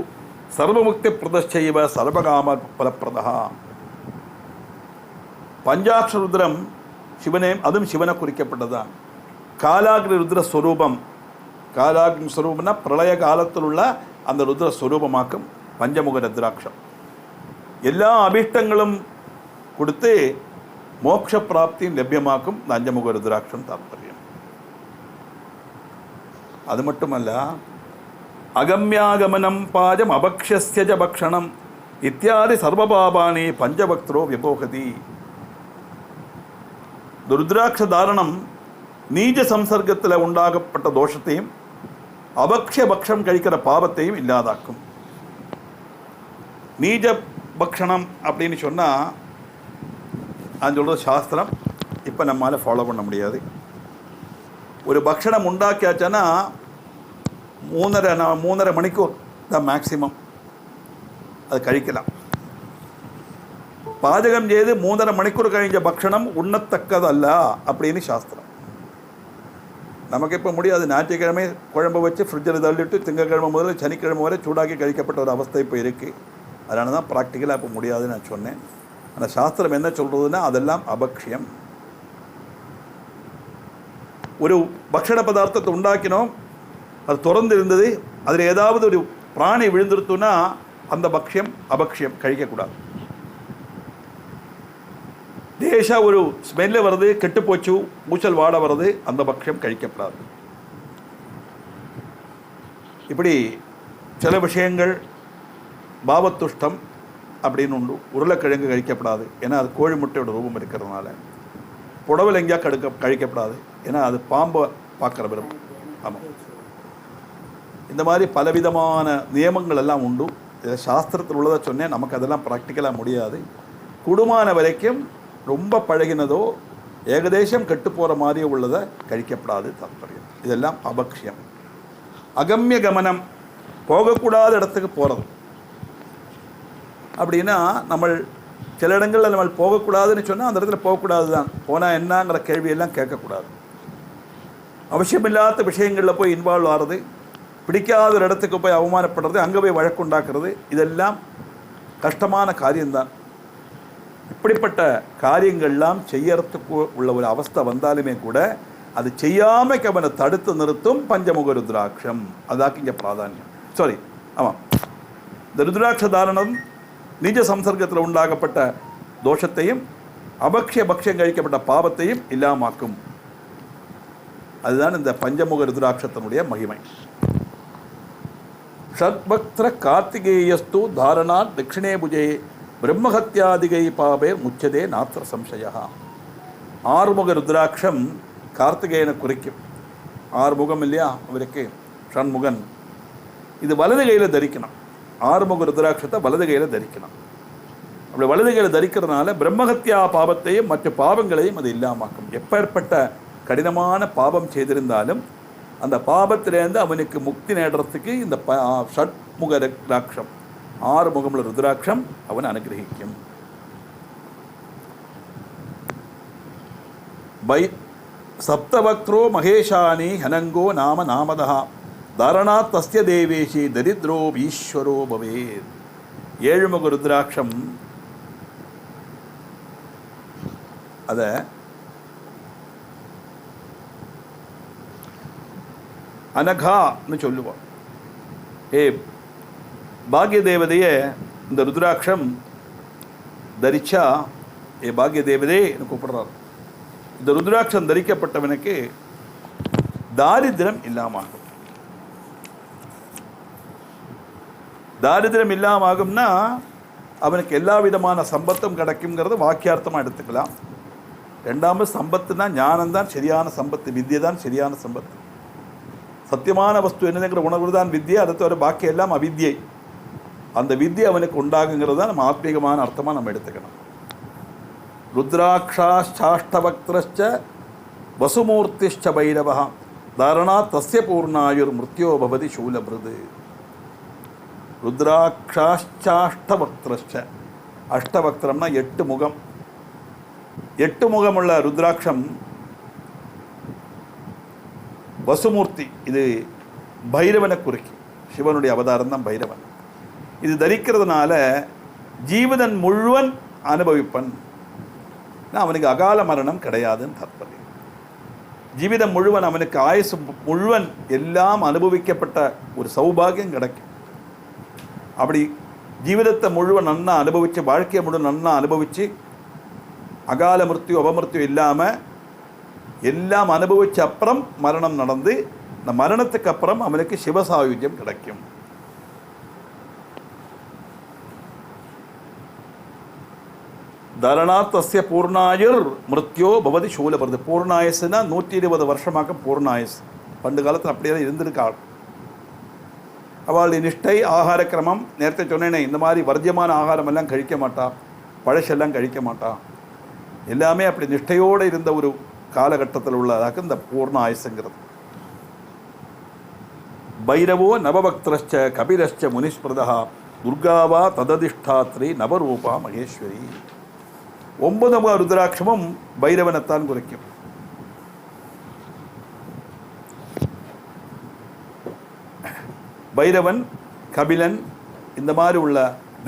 சர்வமுக்தி பிரதச்சைவ சர்வகாம பலப்பிரதா. பஞ்சாட்ச ருத்ரம் சிவனே, அதுவும் சிவனை குறிக்கப்பட்டதான். காலாக்னி ருத்ர ஸ்வரூபம், காலாக்னி ஸ்வரூபம்னா பிரளய காலத்தில் உள்ள அந்த ருத்ர ஸ்வரூபமாக்கும் பஞ்சமுக ருத்ராட்சம். எல்லா அபீஷ்டங்களும் கொடுத்து மோட்ச பிராப்தியும் லபியமாக்கும் இந்த 5 முக ருத்ராட்சம் தாற்பயம். அது மட்டுமல்ல, அகம்யாகமனம் பாஜம் அபக்ஷஸ்ய பக்ஷணம் இத்தியாதி சர்வபாபானி பஞ்சபக்திரோ விபோகதி. ருத்ராட்ச தாரணம் நீஜ சம்சர்க்கத்தில் உண்டாகப்பட்ட தோஷத்தையும் அபக்ஷ பக்ஷம் கழிக்கிற பாவத்தையும் இல்லாதாக்கும். நீஜ பக்ஷணம் அப்படின்னு சொன்னால் நான் சொல்கிறது சாஸ்திரம், இப்போ நம்மளால் ஃபாலோ பண்ண முடியாது. ஒரு பக்ஷணம் உண்டாக்கியாச்சுன்னா 3.5 மணிக்கூர் தான் மேக்சிமம் அது கழிக்கலாம். பாஜகம் செய்து 3.5 மணிக்கூர் கழிஞ்ச பக்ஷணம் உண்ணத்தக்கதல்ல அப்படின்னு சாஸ்திரம். நமக்கு இப்போ முடியாது. ஞாயிற்றுக்கிழமை குழம்பு வச்சு ஃப்ரிட்ஜில் தள்ளிட்டு திங்கக்கிழமை முதல்ல சனிக்கிழமை வரை சூடாக்கி கழிக்கப்பட்ட ஒரு அவஸ்தை இப்போ இருக்குது. அதனால தான் ப்ராக்டிக்கலாக இப்போ முடியாதுன்னு நான் சொன்னேன். அந்த சாஸ்திரம் என்ன சொல்கிறதுன்னா அதெல்லாம் அபக்ஷியம். ஒரு பக்ஷண பதார்த்தத்தை உண்டாக்கினோம், அது திறந்து இருந்தது, அதில் ஏதாவது ஒரு பிராணி விழுந்துருத்துன்னா அந்த பக்ஷியம் அபக்ஷியம், கழிக்கக்கூடாது. லேசாக ஒரு ஸ்மெல்லு வருது, கெட்டுப்போச்சு, மூச்சல் வாட வருது, அந்த பக்ஷியம் கழிக்கப்படாது. இப்படி சில விஷயங்கள் பாவத்துஷ்டம் அப்படின்னு உண்டு. உருளைக்கிழங்கு கழிக்கப்படாது, ஏன்னா அது கோழி முட்டையோட ரூபம் இருக்கிறதுனால. புடவில் எங்கேயா கழிக்கப்படாது, ஏன்னா அது பாம்பை பார்க்குற விரும்பும். ஆமாம், இந்த மாதிரி பலவிதமான நியமங்கள் எல்லாம் உண்டு. இதை சாஸ்திரத்தில் உள்ளதை சொன்னேன், நமக்கு அதெல்லாம் ப்ராக்டிக்கலாக முடியாது. குடும்பமான வரைக்கும் ரொம்ப பழகினதோ ஏகதேசம் கெட்டு போகிற மாதிரியே உள்ளதை கழிக்கப்படாது தாற்பயம். இதெல்லாம் அபக்ஷியம். அகம்ய கமனம், போகக்கூடாத இடத்துக்கு போகிறது. அப்படின்னா நம்ம சில இடங்களில் நம்ம போகக்கூடாதுன்னு சொன்னால் அந்த இடத்துல போகக்கூடாது தான். போனால் என்னங்கிற கேள்வியெல்லாம் கேட்கக்கூடாது. அவசியமில்லாத விஷயங்களில் போய் இன்வால்வ் ஆகிறது, பிடிக்காத ஒரு இடத்துக்கு போய் அவமானப்படுறது, அங்கே போய் வழக்குண்டாக்குறது, இதெல்லாம் கஷ்டமான காரியம்தான். இப்படிப்பட்ட காரியங்கள்லாம் செய்யறதுக்கு உள்ள ஒரு அவஸ்தை வந்தாலுமே கூட அது செய்யாமல் அவனை தடுத்து நிறுத்தும் பஞ்சமுக ருத்ராட்சம். அதாக்கு இங்கே பிராதானியம். சாரி, ஆமாம், இந்த ருத்ராட்ச தாரணம் நிஜ சம்சர்க்கத்தில் உண்டாகப்பட்ட தோஷத்தையும் அபக்ஷிய பக்ஷியம் கழிக்கப்பட்ட பாவத்தையும் இல்லாமாக்கும். அதுதான் இந்த பஞ்சமுக ருத்ராட்சத்தினுடைய மகிமை. ஷட்பக்திர கார்த்திகேயஸ்து தாரணாத் தட்சிணே புஜே பிரம்மஹத்யாதிகை பாபே முச்சதே நாத்திர சம்சயா. ஆறுமுக ருத்ராட்சம் கார்த்திகேயனை குறிக்கும். ஆறுமுகம் இல்லையா அவருக்கு, ஷண்முகன். இது வலது கையில் தரிக்கணும். ஆறுமுக ருத்ராட்சத்தை வலது கையில் தரிக்கணும். அப்படி வலது கையில் தரிக்கிறதுனால பிரம்மஹத்யா பாவத்தையும் மற்ற பாவங்களையும் அது இல்லாமாக்கும். எப்பேற்பட்ட கடினமான பாவம் செய்திருந்தாலும் அந்த பாபத்திலேருந்து அவனுக்கு முக்தி நேடுறதுக்கு இந்த ஷட்முக ருத்ராட்சம், ஆறுமுகமுள்ள ருத்ராட்சம் அவன் அனுகிரகிக்கும். சப்தவக்திரோ மகேஷானி ஹனங்கோ நாம நாமதா தாரணா தஸ்ய தேவேஷி தரித்ரோ ஈஸ்வரோ பவேத். ஏழுமுக ருத்ராட்சம் அதை அனகான்னு சொல்லுவோம். பாக்ய தேவதையை இந்த ருத்ராட்சம் தரிச்சா பாக்ய தேவதைன்னு கூப்பிடுறாரு. இந்த ருத்ராட்சம் தரிக்கப்பட்டவனுக்கு தாரித்திரம் இல்லாமாகும். தாரித்திரம் இல்லாமகும்னா அவனுக்கு எல்லா விதமான சம்பத்தும் கிடைக்குங்கிறது வாக்கியார்த்தமாக எடுத்துக்கலாம். ரெண்டாவது சம்பத்துனா ஞானம்தான் சரியான சம்பத்து, வித்தியை தான் சரியான சம்பத்து. சத்தியமான வஸ்து என்னதுங்கிற உணர்வு தான் வித்தியை, அதை தவிர பாக்கி எல்லாம் அவித்யை. அந்த வித்தியை அவனுக்கு உண்டாகுங்கிறது தான் நம்ம ஆத்மீகமான அர்த்தமாக நம்ம எடுத்துக்கணும். ருத்ராட்சாஷ்டாஷ்டவக்திரச்ச வசுமூர்த்திஷ்ச பைரவ தாரணா தஸ்ய பூர்ணாயுர் மிருத்யோ பவதி சூலபிருது. ருத்ராட்சாஷ்டாஷ்டவக்திரச்ச, அஷ்டவக்திரம்னா 8 முகம். 8 முகமுள்ள ருத்ராட்சம் வசுமூர்த்தி, இது பைரவனை குறிக்கும். சிவனுடைய அவதாரம் தான் பைரவன். இது தரிக்கிறதுனால ஜீவதன் முழுவன் அனுபவிப்பன், அவனுக்கு அகால மரணம் கிடையாதுன்னு தாற்பயம். ஜீவிதம் முழுவன், அவனுக்கு ஆயுசு முழுவன் எல்லாம் அனுபவிக்கப்பட்ட ஒரு சௌபாகியம் கிடைக்கும். அப்படி ஜீவிதத்தை முழுவன் நன்னா அனுபவித்து, வாழ்க்கையை முழு நன்னா அனுபவித்து, அகால மிருத்யு அபமிருத்யு இல்லாமல் எல்லாம் அனுபவிச்ச அப்புறம் மரணம் நடந்து, இந்த மரணத்துக்கு அப்புறம் அவனுக்கு சிவசாயுஜ்யம் கிடைக்கும். தரணா தஸ்ய பூர்ணாயுர் மிருத்யோ பவதி சூலபிருது. பூர்ணாயசுனா 120 வருஷமாக பூர்ணாயசு. பண்டு காலத்தில் அப்படியே தான் இருந்திருக்காள். அவளுடைய நிஷ்டை, ஆகார கிரமம் நேரத்தை சொன்னேனே, இந்த மாதிரி வர்ஜியமான ஆகாரம் எல்லாம் கழிக்க மாட்டா, பழசெல்லாம் கழிக்க மாட்டா. எல்லாமே அப்படி நிஷ்டையோடு இருந்த ஒரு காலகட்டத்தில் உள்ளதாக இந்த பூர்ண ஆயுசுங்கிறது. பைரவோ நவபக்திரச்ச கபிலச்ச முனிஸ்மிருதா துர்காவா தததிஷ்டாத்ரி நவரூபா மகேஸ்வரி. 9 ருத்ராட்சமும் பைரவனைத்தான் குறிக்கும். பைரவன், கபிலன், இந்த மாதிரி உள்ள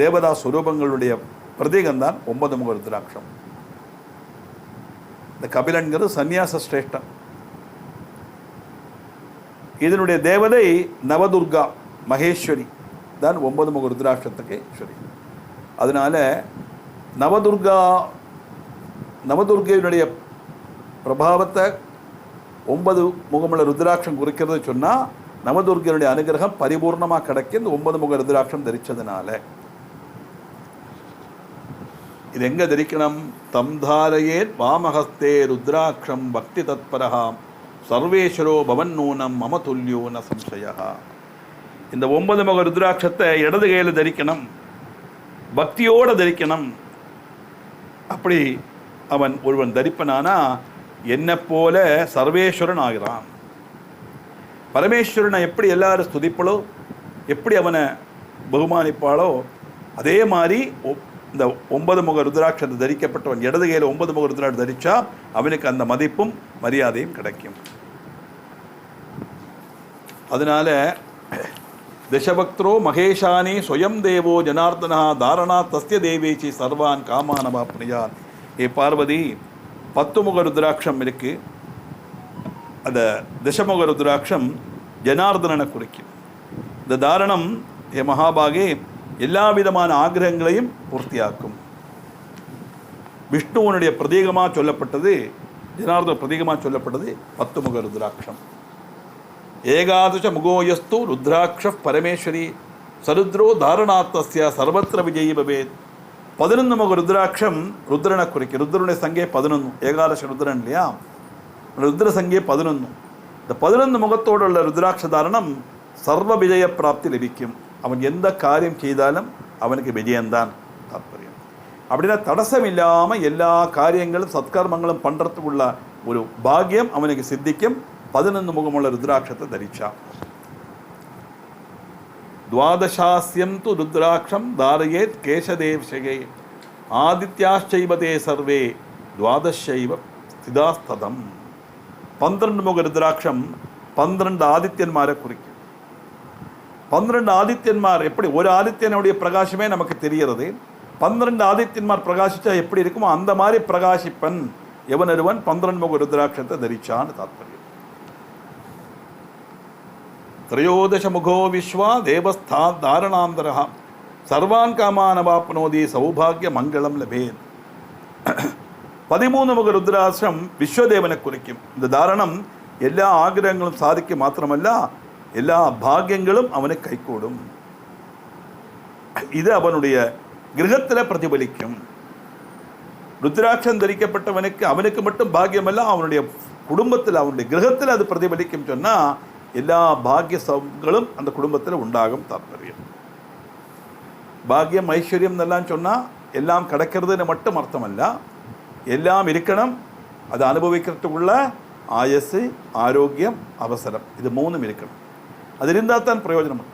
தேவதா சுரூபங்களுடைய பிரதீகம்தான் 9 முக ருத்ராட்சம். இந்த கபிலன்கிறது சந்நியாச சிரேஷ்டன். இதனுடைய தேவதை நவதுர்கா மகேஸ்வரி தான் 9 முக ருத்ராட்சத்துக்கு ஈஸ்வரி. அதனால நவதுர்கையினுடைய பிரபாவத்தை 9 முகமுள்ள ருத்ராட்சம் குறிக்கிறது சொன்னால் நவதுர்கையினுடைய அனுகிரகம் பரிபூர்ணமாக கிடைக்கும் இந்த 9 முக ருத்ராட்சம் தரிச்சதுனால. இது எங்க தரிக்கணும்? தம் தாரயேத் வாமஹஸ்தே ருத்ராட்சம் பக்தி தத்பரஹாம் சர்வேஸ்வரோ பவன் நூனம் மம துல்லியோ ந சம்சயா. இந்த 9 முக ருத்ராட்சத்தை இடது கையில் தரிக்கணும், பக்தியோடு தரிக்கணும். அப்படி அவன் ஒருவன் தரிப்பனானா என்னை போல சர்வேஸ்வரன் ஆகிறான். பரமேஸ்வரனை எப்படி எல்லாரும் ஸ்துதிப்பளோ, எப்படி அவனை பகுமானிப்பாளோ, அதே மாதிரி இந்த 9 முக ருத்ராட்சத்தை தரிக்கப்பட்டவன் இடது கையில் 9 முக ருத்ராட்சம் தரிச்சா அவனுக்கு அந்த மதிப்பும் மரியாதையும் கிடைக்கும். அதனால தசபக்திரோ மகேஷானி ஸ்வயம் தேவோ ஜனார்தனா தாரணா தஸ்ய தேவேச்சி சர்வான் காமானவாப்னியான். ஏ பார்வதி, 10 முக ருத்ராட்சம் இருக்கு. அந்த தசமுக ருத்ராட்சம் ஜனார்தனனை குறிக்கும். இந்த தாரணம் ஏ மகாபாகே எல்லா விதமான ஆக்கிரகங்களையும் பூர்த்தியாக்கும். விஷ்ணுவனுடைய பிரதீகமாக சொல்லப்பட்டது, ஜனார்தன பிரதீகமாக சொல்லப்பட்டது 10 முக ருத்ராட்சம். ஏகாதச முகோயஸ்து ருத்ராட்ச பரமேஸ்வரி சருத்ரோ தாரணாத்தஸ்ய சர்வத்திர விஜயி பவேத். 11 முக ருத்ராட்சம் ருத்ரனை குறிக்கும். ருத்ரனுடைய சங்கே 11, ஏகாதச ருத்ரன் இல்லையா, ருத்ர சங்கே 11. இந்த 11 முகத்தோடு உள்ள ருத்ராட்ச தாரணம் சர்வ விஜய பிராப்தி லபிக்கும். அவன் எந்த காரியம் செய்தாலும் அவனுக்கு விஜயம்தான் தாற்பயம். அப்படின்னா தடசம் இல்லாமல் எல்லா காரியங்களும் சத்கர்மங்களும் பண்ணுறதுக்குள்ள ஒரு பாக்கியம் அவனுக்கு சித்திக்கும் 11 முகமுள்ள ருத்ராட்சத்தை தரிச்சான். துவாதசாஸ்யம் து ருத்ராட்சம் தாரயேத் கேசதேவ்ஷயே ஆதித்யாச்சைவதே சர்வே துவாதசைவ ஸ்திதாஸ்ததம். 12 முக ருத்ராட்சம் 12 ஆதித்யன்மாரை குறிக்கும். 12 ஆதித்யன்மார் எப்படி, ஒரு ஆதித்யனுடைய பிரகாசமே நமக்கு தெரிகிறது. 12 ஆதித்யன்மார் பிரகாசிச்சா எப்படி இருக்குமோ அந்த மாதிரி பிரகாசிப்பன் எவனொருவன் 12 முக ருத்ராட்சத்தை தரிச்சான்னு தாற்பயம். त्रयोदश मुखो विश्वा देवस्थात् धारणान्तरः सर्वान् कामान् अवाप्नोति सौभाग्य मंगलम लभेत्. 13 முக ருத்ராட்சம் விஸ்வதேவனை குறிக்கும். இந்த தாரணம் எல்லா ஆகிரகங்களும் சாதிக்க மாத்திரமல்ல எல்லா பாக்கியங்களும் அவனுக்கு கைகூடும். இது அவனுடைய கிரகத்தில் பிரதிபலிக்கும். ருத்ராட்சம் தரிக்கப்பட்டவனுக்கு அவனுக்கு மட்டும் பாக்கியம் அல்ல, அவனுடைய குடும்பத்தில் அவனுடைய கிரகத்தில் அது பிரதிபலிக்கும் சொன்னால் எல்லா பாக்கிய சங்களும் அந்த குடும்பத்தில் உண்டாகும் தாற்பயம். பாக்கியம் ஐஸ்வர்யம் எல்லாம் சொன்னால் எல்லாம் கிடைக்கிறதுன்னு மட்டும் அர்த்தம் அல்ல, எல்லாம் இருக்கணும். அதை அனுபவிக்கிறதுக்குள்ள ஆயசு, ஆரோக்கியம், அவசரம், இது 3 இருக்கணும். அது இருந்தால் தான் பிரயோஜனம்.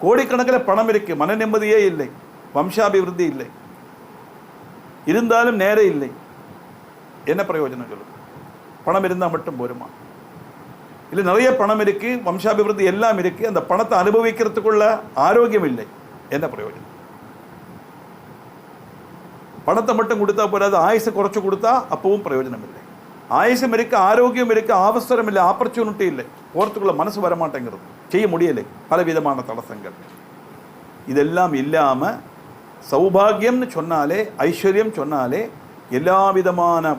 கோடிக்கணக்கில் பணம் இருக்கு, மன நிம்மதியே இல்லை, வம்சாபிவிருத்தி இல்லை, இருந்தாலும் நேரம் இல்லை, என்ன பிரயோஜனம் சொல்லும்? பணம் இருந்தால் மட்டும் போருமா? இல்லை நிறைய பணம் இருக்கு, வம்சாபிவிருத்தி எல்லாம் இருக்கு, அந்த பணத்தை அனுபவிக்கிறதுக்குள்ள ஆரோக்கியம் இல்லை, என்ன பிரயோஜனம்? பணத்தை மட்டும் கொடுத்தா போறாது, ஆயுசை குறைச்சு கொடுத்தா அப்பவும் பிரயோஜனம் இல்லை. ஆயுசம் இருக்கு, ஆரோக்கியம் இருக்கு, அவசரம் இல்லை, ஆப்பர்ச்சுனிட்டி இல்லை, போகிறதுக்குள்ள மனசு வரமாட்டேங்கிறது, செய்ய முடியலை, பலவிதமான தடசங்கள். இதெல்லாம் இல்லாமல் சௌபாகியம்னு சொன்னாலே, ஐஸ்வர்யம் சொன்னாலே எல்லா விதமான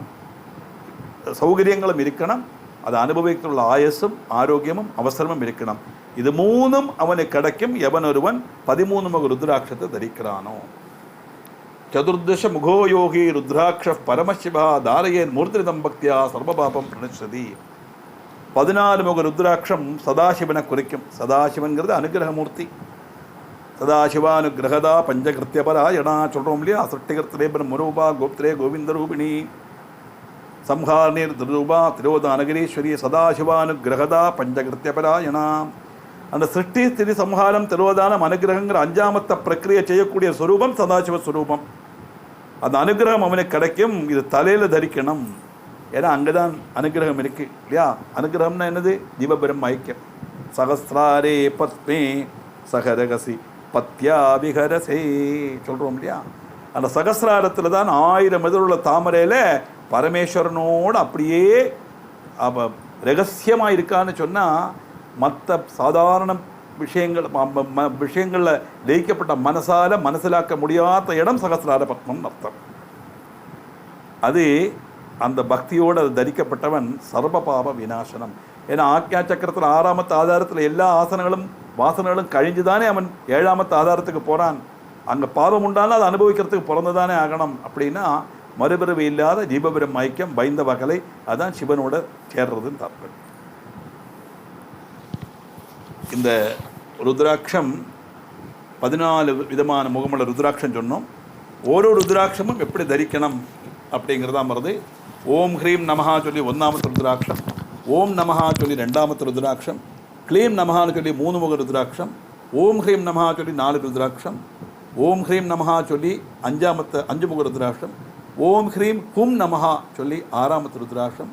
சௌகரியங்களும் இருக்கணும். அதை அனுபவித்துள்ள ஆயசும் ஆரோக்கியமும் அவசரமும் இருக்கணும். இது 3 அவனுக்கு கிடைக்கும் எவனொருவன் 13 முக ருத்ராட்சத்தை தரிக்கிறானோ. சதுர்தச முகோ யோகி ருத்ராட்ச பரமசிவா தாரயேன் மூர்த்திதம் பக்தியா சர்வபாபம் பிரணச்சதி. 14 முக ருத்ராட்சம் சதாசிவனை குறிக்கும். சதாசிவன்கிறது அனுகிரகமூர்த்தி. சதாசிவானுகிரகதா பஞ்சகிருத்தியபராயணா சொல்கிறோம் இல்லையா, சிருஷ்டிகர்த்தரே பிரம்மரூபா கோப்திரே கோவிந்தரூபிணி சம்ஹார்ணீர் திருரூபா திரோதானகிரீஸ்வரி சதாசிவானுகிரகதா பஞ்சகிருத்தியபராயணா. அந்த சிருஷ்டி ஸ்திதி சம்ஹாரம் திரோதானம் அனுகிரகங்கிற 5ஆமத்த பிரக்கிரியை செய்யக்கூடிய ஸ்வரூபம் சதாசிவ ஸ்வரூபம். அந்த அனுகிரகம் அவனுக்கு கிடைக்கும். இது தலையில் தரிக்கணும், ஏன்னா அங்கே தான் அனுகிரகம் இருக்கு இல்லையா. அனுகிரகம்னா என்னது? ஜீவபிரம்ம ஐக்கியம். சகசிராரே பத்மே சகரகசி பத்யா விஹரசே சொல்கிறோம் இல்லையா. அந்த சகசிராரத்தில் தான் 1000 இதழுள்ள தாமரையில் பரமேஸ்வரனோடு அப்படியே ரகசியமாக இருக்கான்னு சொன்னால் மற்ற சாதாரண விஷயங்களில் லயிக்கப்பட்ட மனசிலாக்க முடியாத இடம் சகசிரார பத்மம்னு அர்த்தம். அது அந்த பக்தியோடு அது தரிக்கப்பட்டவன் சர்வபாப விநாசனம். ஏன்னா ஆக்ஞா சக்கரத்தில் 6ஆமத்து ஆதாரத்தில் எல்லா ஆசனங்களும் வாசனைகளும் கழிஞ்சு தானே அவன் 7ஆமத்து ஆதாரத்துக்கு போகிறான். அங்கே பாவம் உண்டாலும் அதை அனுபவிக்கிறதுக்கு பிறந்துதானே ஆகணும். அப்படின்னா மறுபிறவி இல்லாத ஜீவபிரம் ஐக்கியம் பயந்த வகலை அதான் சிவனோட சேர்றதுன்னு தாற்பயம். இந்த ருத்ராட்சம் 14 விதமான முகமுள்ள ருத்ராட்சம் சொன்னோம். ஓரோ ருத்ராட்சமும் எப்படி தரிக்கணும் அப்படிங்கிறதான் வருது. ஓம் ஹ்ரீம் நமஹா சொல்லி 1ஆமத்து ருத்ராட்சம், ஓம் நமஹா சொல்லி 2ஆமத்து ருத்ராட்சம், க்ளீம் நமஹான்னு சொல்லி 3 முக ருத்ராட்சம், ஓம் ஹ்ரீம் நமஹா சொல்லி 4 ருத்ராட்சம், ஓம் ஹ்ரீம் நமஹா சொல்லி 5 முக ருத்ராட்சம், ஓம் ஹ்ரீம் ஹும் நமஹா சொல்லி 6ஆமத்து ருத்ராட்சம்,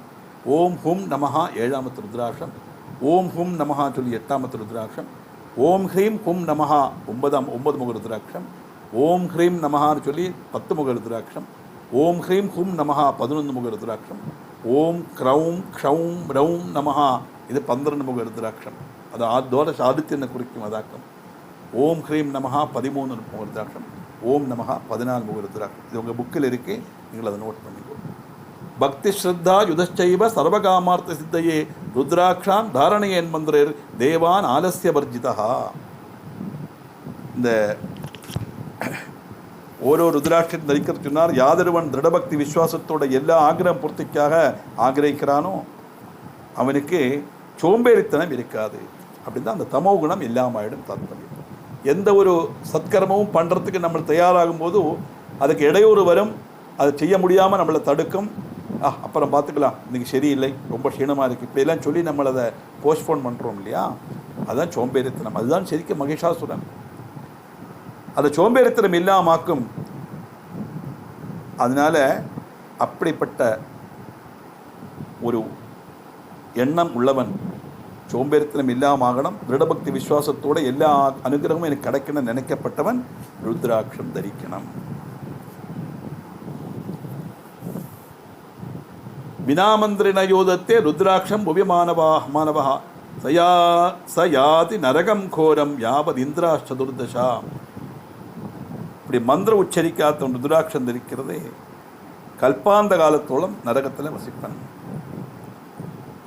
ஓம் ஹும் நமஹா 7ஆமத்து ருத்ராட்சம், ஓம் ஹும் நமஹா சொல்லி 8ஆமத்து ருத்ராட்சம், ஓம் ஹ்ரீம் ஹும் நமஹா 9 முக ருத்ராட்சம், ஓம் ஹ்ரீம் நமஹான்னு சொல்லி 10 முக ருத்ராட்சம், ஓம் ஹ்ரீம் ஹும் நமஹா 11 முக ருத்ராட்சம், ஓம் க்ரௌம் க்ஷௌம் ரௌம் நமஹா இது 12 முக ருத்ராட்சம். அது தோரஷ ஆதித்யனை குறிக்கும் அதாக்கம். ஓம் ஹ்ரீம் நமஹா 13 முக ருத்ராட்சம், ஓம் நமஹா 14 முக ருத்ராட்சம். இது உங்கள் புக்கில் இருக்குது, நீங்கள் அதை நோட் பண்ணிக்கோ. பக்தி ஸ்ரத்தா யுதச்சைவ சர்வகாமார்த்த சித்தையே ருத்ராட்சான் தாரணையன் மந்திரர் தேவான் ஆலசிய வர்ஜிதா. இந்த ஓரோ ருத்ராட்சம் தரிக்கிறது சொன்னார். யாதொருவன் திருடபக்தி விசுவாசத்தோட எல்லா ஆக்கிரகம் பூர்த்திக்காக ஆக்கிரகிக்கிறானோ அவனுக்கு சோம்பேறித்தனம் இருக்காது. அப்படின்னு தான் அந்த தமோ குணம் இல்லாமாயிடும் தாத்பரியம். எந்த ஒரு சத்கர்மமும் பண்ணுறதுக்கு நம்ம தயாராகும் போது அதுக்கு இடையூறு வரும், அதை செய்ய முடியாமல் நம்மளை தடுக்கும். அப்புறம் பார்த்துக்கலாம், இன்றைக்கி சரியில்லை, ரொம்ப க்ஷீணமாக இருக்குது, இப்படியெல்லாம் சொல்லி நம்மளை அதை போஸ்ட்போன் பண்ணுறோம் இல்லையா, அதுதான் சோம்பேறித்தனம். அதுதான் சரிக்கும் மகிஷாசுரன். அதை சோம்பேறித்தனம் இல்லாமாக்கும். அதனால் அப்படிப்பட்ட ஒரு எண்ணம் உள்ளவன் சோம்பேறித்தனம் இல்லாமகணும், திருடபக்தி விசுவாசத்தோட எல்லா அனுகிரகமும் எனக்கு கிடைக்கணும்னு நினைக்கப்பட்டவன் ருத்ராட்சம் தரிக்கணும். வினாமந்திரின யோதத்தே ருத்ராட்சம் புவி மானவா சயாதி நரகம் கோரம் யாவத் இந்திராஷ்டதுர்தசா. இப்படி மந்திர உச்சரிக்காத ருத்ராட்சம் தரிக்கிறதே கல்பாந்த காலத்தோളം நரகத்தில் வசிப்பன்.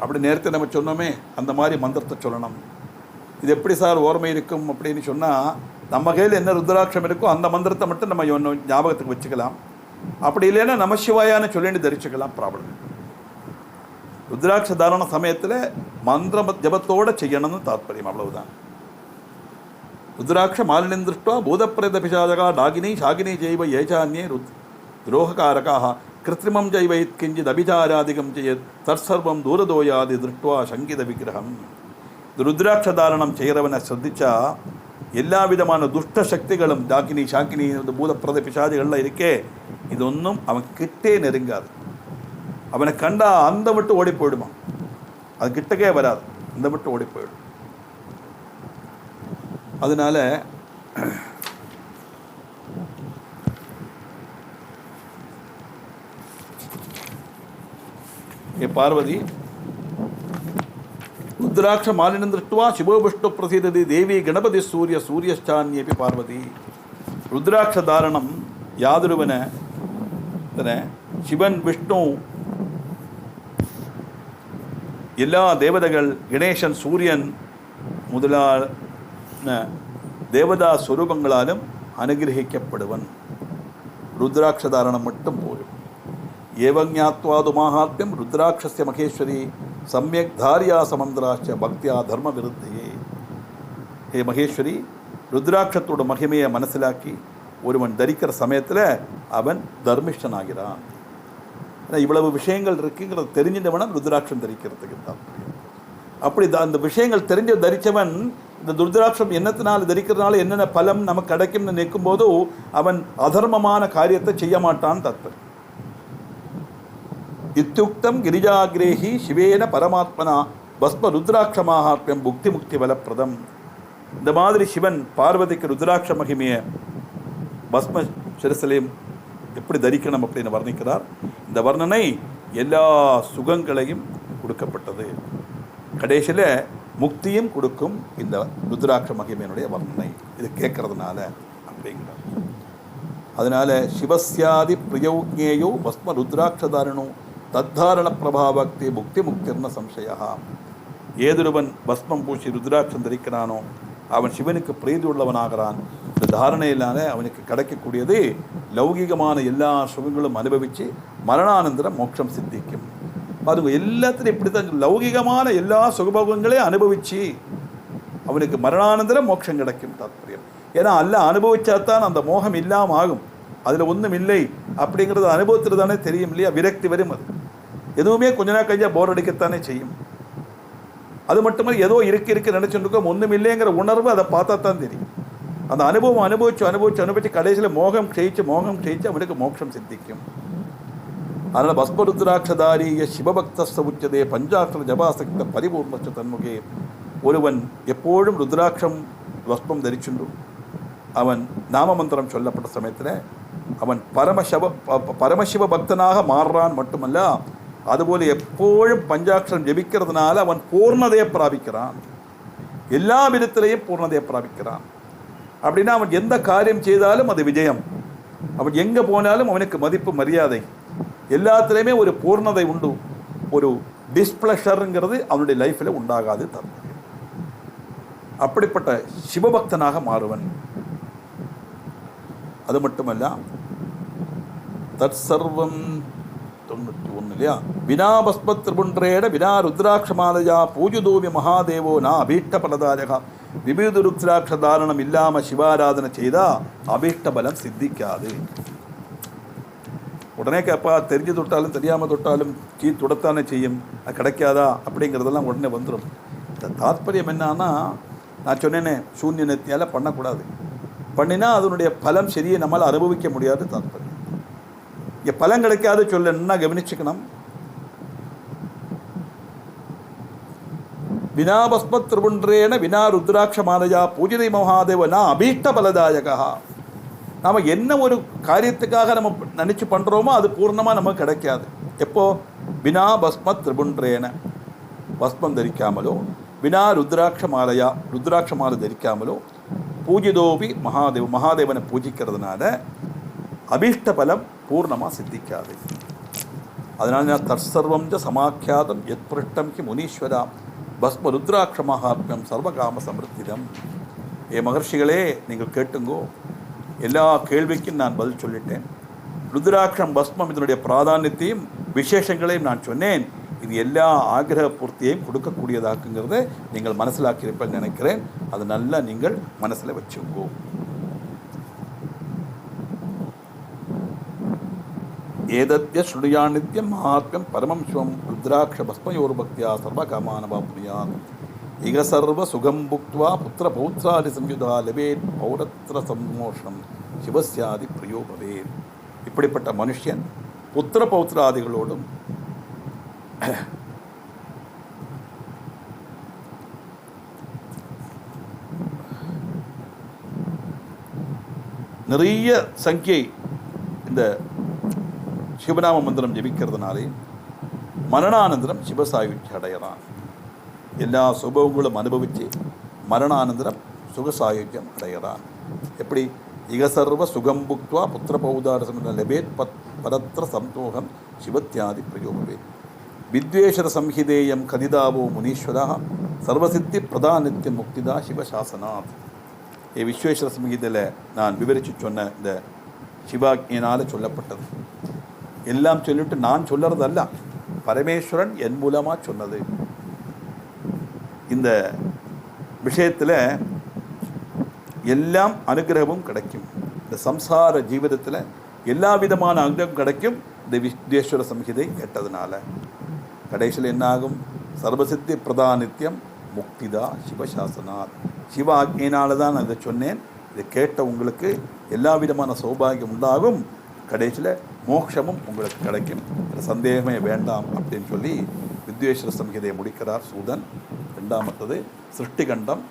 அப்படி நேரத்தை நம்ம சொன்னோமே, அந்த மாதிரி மந்திரத்தை சொல்லணும். இது எப்படி சார் ஓர்மை இருக்கும் அப்படின்னு சொன்னால், நம்ம கையில் என்ன ருத்ராட்சம் இருக்கோ அந்த மந்திரத்தை மட்டும் நம்ம ஞாபகத்துக்கு வச்சுக்கலாம். அப்படி இல்லைன்னா நமசிவாயான்னு சொல்லிட்டு தரிச்சுக்கலாம், ப்ராப்ளம். ருத்ராட்ச தாரண சமயத்தில் மந்திர ஜபத்தோடு செய்யணும்னு தாத்பரியம், அவ்வளவுதான். ருத்ராட்ச மாலினியம் திருஷ்டுவா பூதப்பிரேத பிசாதகா டாகினி சாகினி ஜெய்வ ஏஜான்யே துரோககாரகாக கிருத்திரிமம் ஜெய்வ கிஞ்சித் அபிச்சாராதிகம் செய்யத் தற்சர்வம் தூரதோயாது திருஷ்டுவா சங்கீத விக்கிரகம். ருத்ராட்ச தாரணம் செய்கிறவனை ശ്രദ്ധിச்சா எல்லா விதமான துஷ்ட சக்திகளும் டாகினி சாக்கினி பூதப்பிரத பிசாதிகள்லாம் இருக்கே, இதொன்னும் அவன் கிட்டே நெருங்காது. அவனை கண்டா அந்த விட்டு ஓடி போயிடுமா, அது கிட்டக்கே வராது, அந்த விட்டு ஓடி போயிடும். அதனால பார்வதி ருத்ராட்ச மாலினம் திருஷ்டுவா சிவோ விஷ்ணு பிரசீததி தேவி கணபதி சூரியஸ்சான்யேபி பார்வதி. ருத்ராட்ச தாரணம் யாதொருவன சிவன் விஷ்ணு எல்லா தேவதைகள் கணேசன் சூரியன் முதலான தேவதா ஸ்வரூபங்களாலும் அனுகிரகிக்கப்படுவன். ருத்ராட்ச தாரணம் மட்டும் போதும். ஏவஞாத்வாது மாஹாத்மியம் ருத்ராட்சஸ்ய மகேஸ்வரி சமயக் தாரியா சமந்திராச்ச பக்தியா தர்ம விருத்தையே. ஹே மகேஸ்வரி, ருத்ராட்சத்தோட மகிமையை மனசிலாக்கி ஒருவன் தரிக்கிற சமயத்தில் அவன் தர்மிஷ்டனாகிறான். இவ்வளவு விஷயங்கள் இருக்குங்கிறத தெரிஞ்சிட்டவன ருத்ராட்சம் தரிக்கிறதுக்கு தான். அப்படி அந்த விஷயங்கள் தெரிஞ்ச தரித்தவன் இந்த ருத்ராட்சம் என்னத்தினால் தரிக்கிறதுனால என்னென்ன பலம் நமக்கு கிடைக்கும்னு நிற்கும் போது அவன் அதர்மமான காரியத்தை செய்ய மாட்டான் தாத்பரியம். இத்தியுக்தம் கிரிஜாகிரேஹி சிவேன பரமாத்மனா பஸ்ம ருத்ராட்ச மாஹாத்மியம் புக்தி முக்தி பலப்பிரதம். இந்த மாதிரி சிவன் பார்வதிக்கு ருத்ராட்ச மகிமையை பஸ்ம சிரசிலையும் எப்படி தரிக்கணும் அப்படின்னு வர்ணிக்கிறார். இந்த வர்ணனை எல்லா சுகங்களையும் கொடுக்கப்பட்டது. கடைசியில் முக்தியும் கொடுக்கும் இந்த ருத்ராட்ச மகிமையினுடைய வர்ணனை. இது கேட்கறதுனால அப்படிங்கிறார். அதனால சிவஸ்யாதி பிரியௌஜ்ஞேயோ பஸ்ம ருத்ராட்சதாரணோ தத்தாரண பிரபாவக்தி முக்தி முக்திர்ன சம்சயா. ஏதொருவன் பஸ்மம் பூசி ருத்ராட்சம் தரிக்கிறானோ அவன் சிவனுக்கு பிரீதி உள்ளவனாகிறான். இந்த தாரணையிலான அவனுக்கு கிடைக்கக்கூடியது லௌகிகமான எல்லா சுகங்களும் அனுபவித்து மரணானந்தரம் மோட்சம் சித்திக்கும். பாருங்க, எல்லாத்திலும் இப்படி தான் லௌகிகமான எல்லா சுகபோகங்களையும் அனுபவித்து அவனுக்கு மரணானந்தரம் மோட்சம் கிடைக்கும் தாத்பரியம். ஏன்னா எல்லாம் அனுபவிச்சாதான் அந்த மோகம் இல்லாமல் ஆகும். அதில் ஒன்றும் இல்லை அப்படிங்கிறது அனுபவத்தில் தானே தெரியும் இல்லையா? விரக்தி வரும். அது எதுவுமே கொஞ்ச நாள் கழிஞ்சா போர் அடிக்கத்தானே செய்யும். அது மட்டுமல்ல, ஏதோ இருக்கு நினச்சிட்டு இருக்கோம், ஒன்றும் இல்லைங்கிற உணர்வு அதை பார்த்தா தான் தெரியும். அந்த அனுபவம் அனுபவிச்சு கடைசியில் மோகம் க்ஷயிச்சு அவனுக்கு மோட்சம் சித்திக்கும். அதனால் பஸ்மருத்ராட்சதாரிய சிவபக்த உச்சதே பஞ்சாட்சர ஜபாசக்த பரிபூர்ணச்ச தன்முகே. ஒருவன் எப்போதும் ருத்ராட்சம் பஸ்மம் தரிச்சுண்டு அவன் நாமமந்திரம் சொல்லப்பட்ட சமயத்தில் அவன் பரமசிவ பக்தனாக மாறுறான். மட்டுமல்ல, அதுபோல எப்போதும் பஞ்சாட்சரம் ஜபிக்கிறதுனால அவன் பூர்ணதையை பிராபிக்கிறான். எல்லா விதத்திலையும் பூர்ணதையை பிராபிக்கிறான். அப்படின்னா அவன் எந்த காரியம் செய்தாலும் அது விஜயம். அவன் எங்கே போனாலும் அவனுக்கு மதிப்பு மரியாதை எல்லாத்துலேயுமே ஒரு பூர்ணதை உண்டு. ஒரு டிஸ்பிளஷருங்கிறது அவனுடைய லைஃப்பில் உண்டாகாது. அப்படிப்பட்ட சிவபக்தனாக மாறுவன். அது மட்டுமல்ல, தத் சர்வம் 91 இல்லையா, வினா பஸ்மத் திரிபுண்டரேட வினா ருத்ராட்சமாலயா பூஜுதோமி மகாதேவோ நா அபீஷ்ட பலதாரகா. விபீத ருத்ராட்ச தாரணம் இல்லாமல் சிவாராதனை செய்தால் அபீஷ்ட பலம் சித்திக்காது. உடனே கேட்பா, தெரிஞ்சு தொட்டாலும் தெரியாமல் தொட்டாலும் தொடத்தானே செய்யும், அது கிடைக்காதா அப்படிங்கிறதெல்லாம் உடனே வந்துடும். இந்த தாத்பரியம் என்னன்னா, நான் சொன்னேனே சூன்ய நெத்தியால் பண்ணக்கூடாது. பண்ணினா அதனுடைய பலம் சரியை நம்மளால் அனுபவிக்க முடியாது. தாத்பரியம் இங்கே பலம் கிடைக்காது சொல்லணும்னா கவனிச்சுக்கணும். வினா பஸ்மத் திரிபுண்டரேன வினா ருத்ராட்ச மாலையா பூஜிதை மகாதேவனா அபீஷ்ட பலதாயகா. நாம் என்ன ஒரு காரியத்துக்காக நம்ம நினச்சி பண்ணுறோமோ அது பூர்ணமாக நமக்கு கிடைக்காது. எப்போ? வினா பஸ்மத் திரிபுண்டரேன, பஸ்மம் தரிக்காமலோ, வினா ருத்ராட்ச மாலையா, ருத்ராட்ச மாலை தரிக்காமலோ, பூஜிதோபி மகாதேவனை பூஜிக்கிறதுனால அபீஷ்ட பலம் பூர்ணமாக சித்திக்காது. அதனால நான் தற்சர்வம் சமாக்கியாதம் எத் பிருஷ்டம் கி முனீஸ்வரா பஸ்ம ருத்ராட்ச மகாத்மியம் சர்வகாம சமிருத்திதம். ஏ மகர்ஷிகளே, நீங்கள் கேட்டுங்கோ. எல்லா கேள்விக்கும் நான் பதில் சொல்லிட்டேன். ருத்ராட்சம் பஸ்மம் இதனுடைய பிராதானியத்தையும் விசேஷங்களையும் நான் சொன்னேன். இது எல்லா ஆகிரக பூர்த்தியையும் கொடுக்கக்கூடியதாக்குங்கிறத நீங்கள் மனசிலாக்கியிருப்பேன்னு நினைக்கிறேன். அது நல்லா நீங்கள் மனசில் வச்சுங்கோ. ஏதத்ய ஸ்ருடியாநித்யம் மகாத்மியம் பரமம் சிவம் ருத்ராட்ச பஸ்மயோர் பக்தியா சர்வகாமானவாப்னுயாத். இக சர்வ சுகம் புக்த்வா புத்திர பௌத்ராதி சம்யுதா லபேத் பௌரத்ர சம்மோஷம் சிவஸ்யாதி பிரியோ பவேத். இப்படிப்பட்ட மனுஷன் புத்திர பௌத்ராதிகளோடும் நிறைய சங்கியை இந்த சிவநாம மந்திரம் ஜபிக்கிறதுனாலே மரணானந்தரம் சிவசாயுஜ்யம் அடையறான். எல்லா சுபங்களும் அனுபவித்து மரணானந்தரம் சுகசாயுஜ்யம் அடையறான். எப்படி? இகசர்வ சுகம் புக்த்வா புத்திர பௌதாரசம் லபேத் பரத்திர சந்தோகம் சிவத்யாதி பிரயோகவே. வித்வேஷர சம்ஹிதேயம் கதிதாவோ முனீஸ்வரா சர்வசித்தி பிரதானித்யம் முக்திதா சிவசாசனாத். விஸ்வேஸ்வர சம்ஹிதையில் நான் விவரித்து சொன்ன இந்த சிவாக்ஞினால் சொல்லப்பட்டது எல்லாம் சொல்லிட்டு நான் சொல்லுறதல்ல, பரமேஸ்வரன் என் மூலமாக சொன்னது. இந்த விஷயத்தில் எல்லாம் அனுகிரகமும் கிடைக்கும். இந்த சம்சார ஜீவிதத்தில் எல்லா விதமான அனுகிரகம் கிடைக்கும். இந்த விஸ்வேஸ்வர சம்ஹிதை கேட்டதுனால கடைசியில் என்னாகும்? சர்வசித்தி பிரதானித்யம் முக்திதா சிவசாசனாத். சிவ ஆக்ஞையினால தான் நான் இதை சொன்னேன். இதை கேட்ட உங்களுக்கு எல்லா விதமான சௌபாகியம் உண்டாகும். கடைசியில் மோட்சமும் உங்களுக்கு கிடைக்கும். சந்தேகமே வேண்டாம் அப்படின்னு சொல்லி வித்வேஸ்வர சம்ஹிதையை முடிக்கிறார் சூதன். ரெண்டாமத்தது சிருஷ்டிகண்டம்.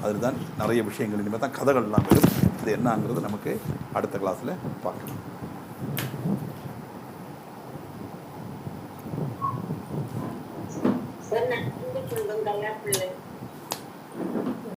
அதில் தான் நிறைய விஷயங்கள் இனிமேல் தான் கதைகள்லாம் வரும். அது என்னங்கிறது நமக்கு அடுத்த கிளாஸில் பார்க்கலாம்.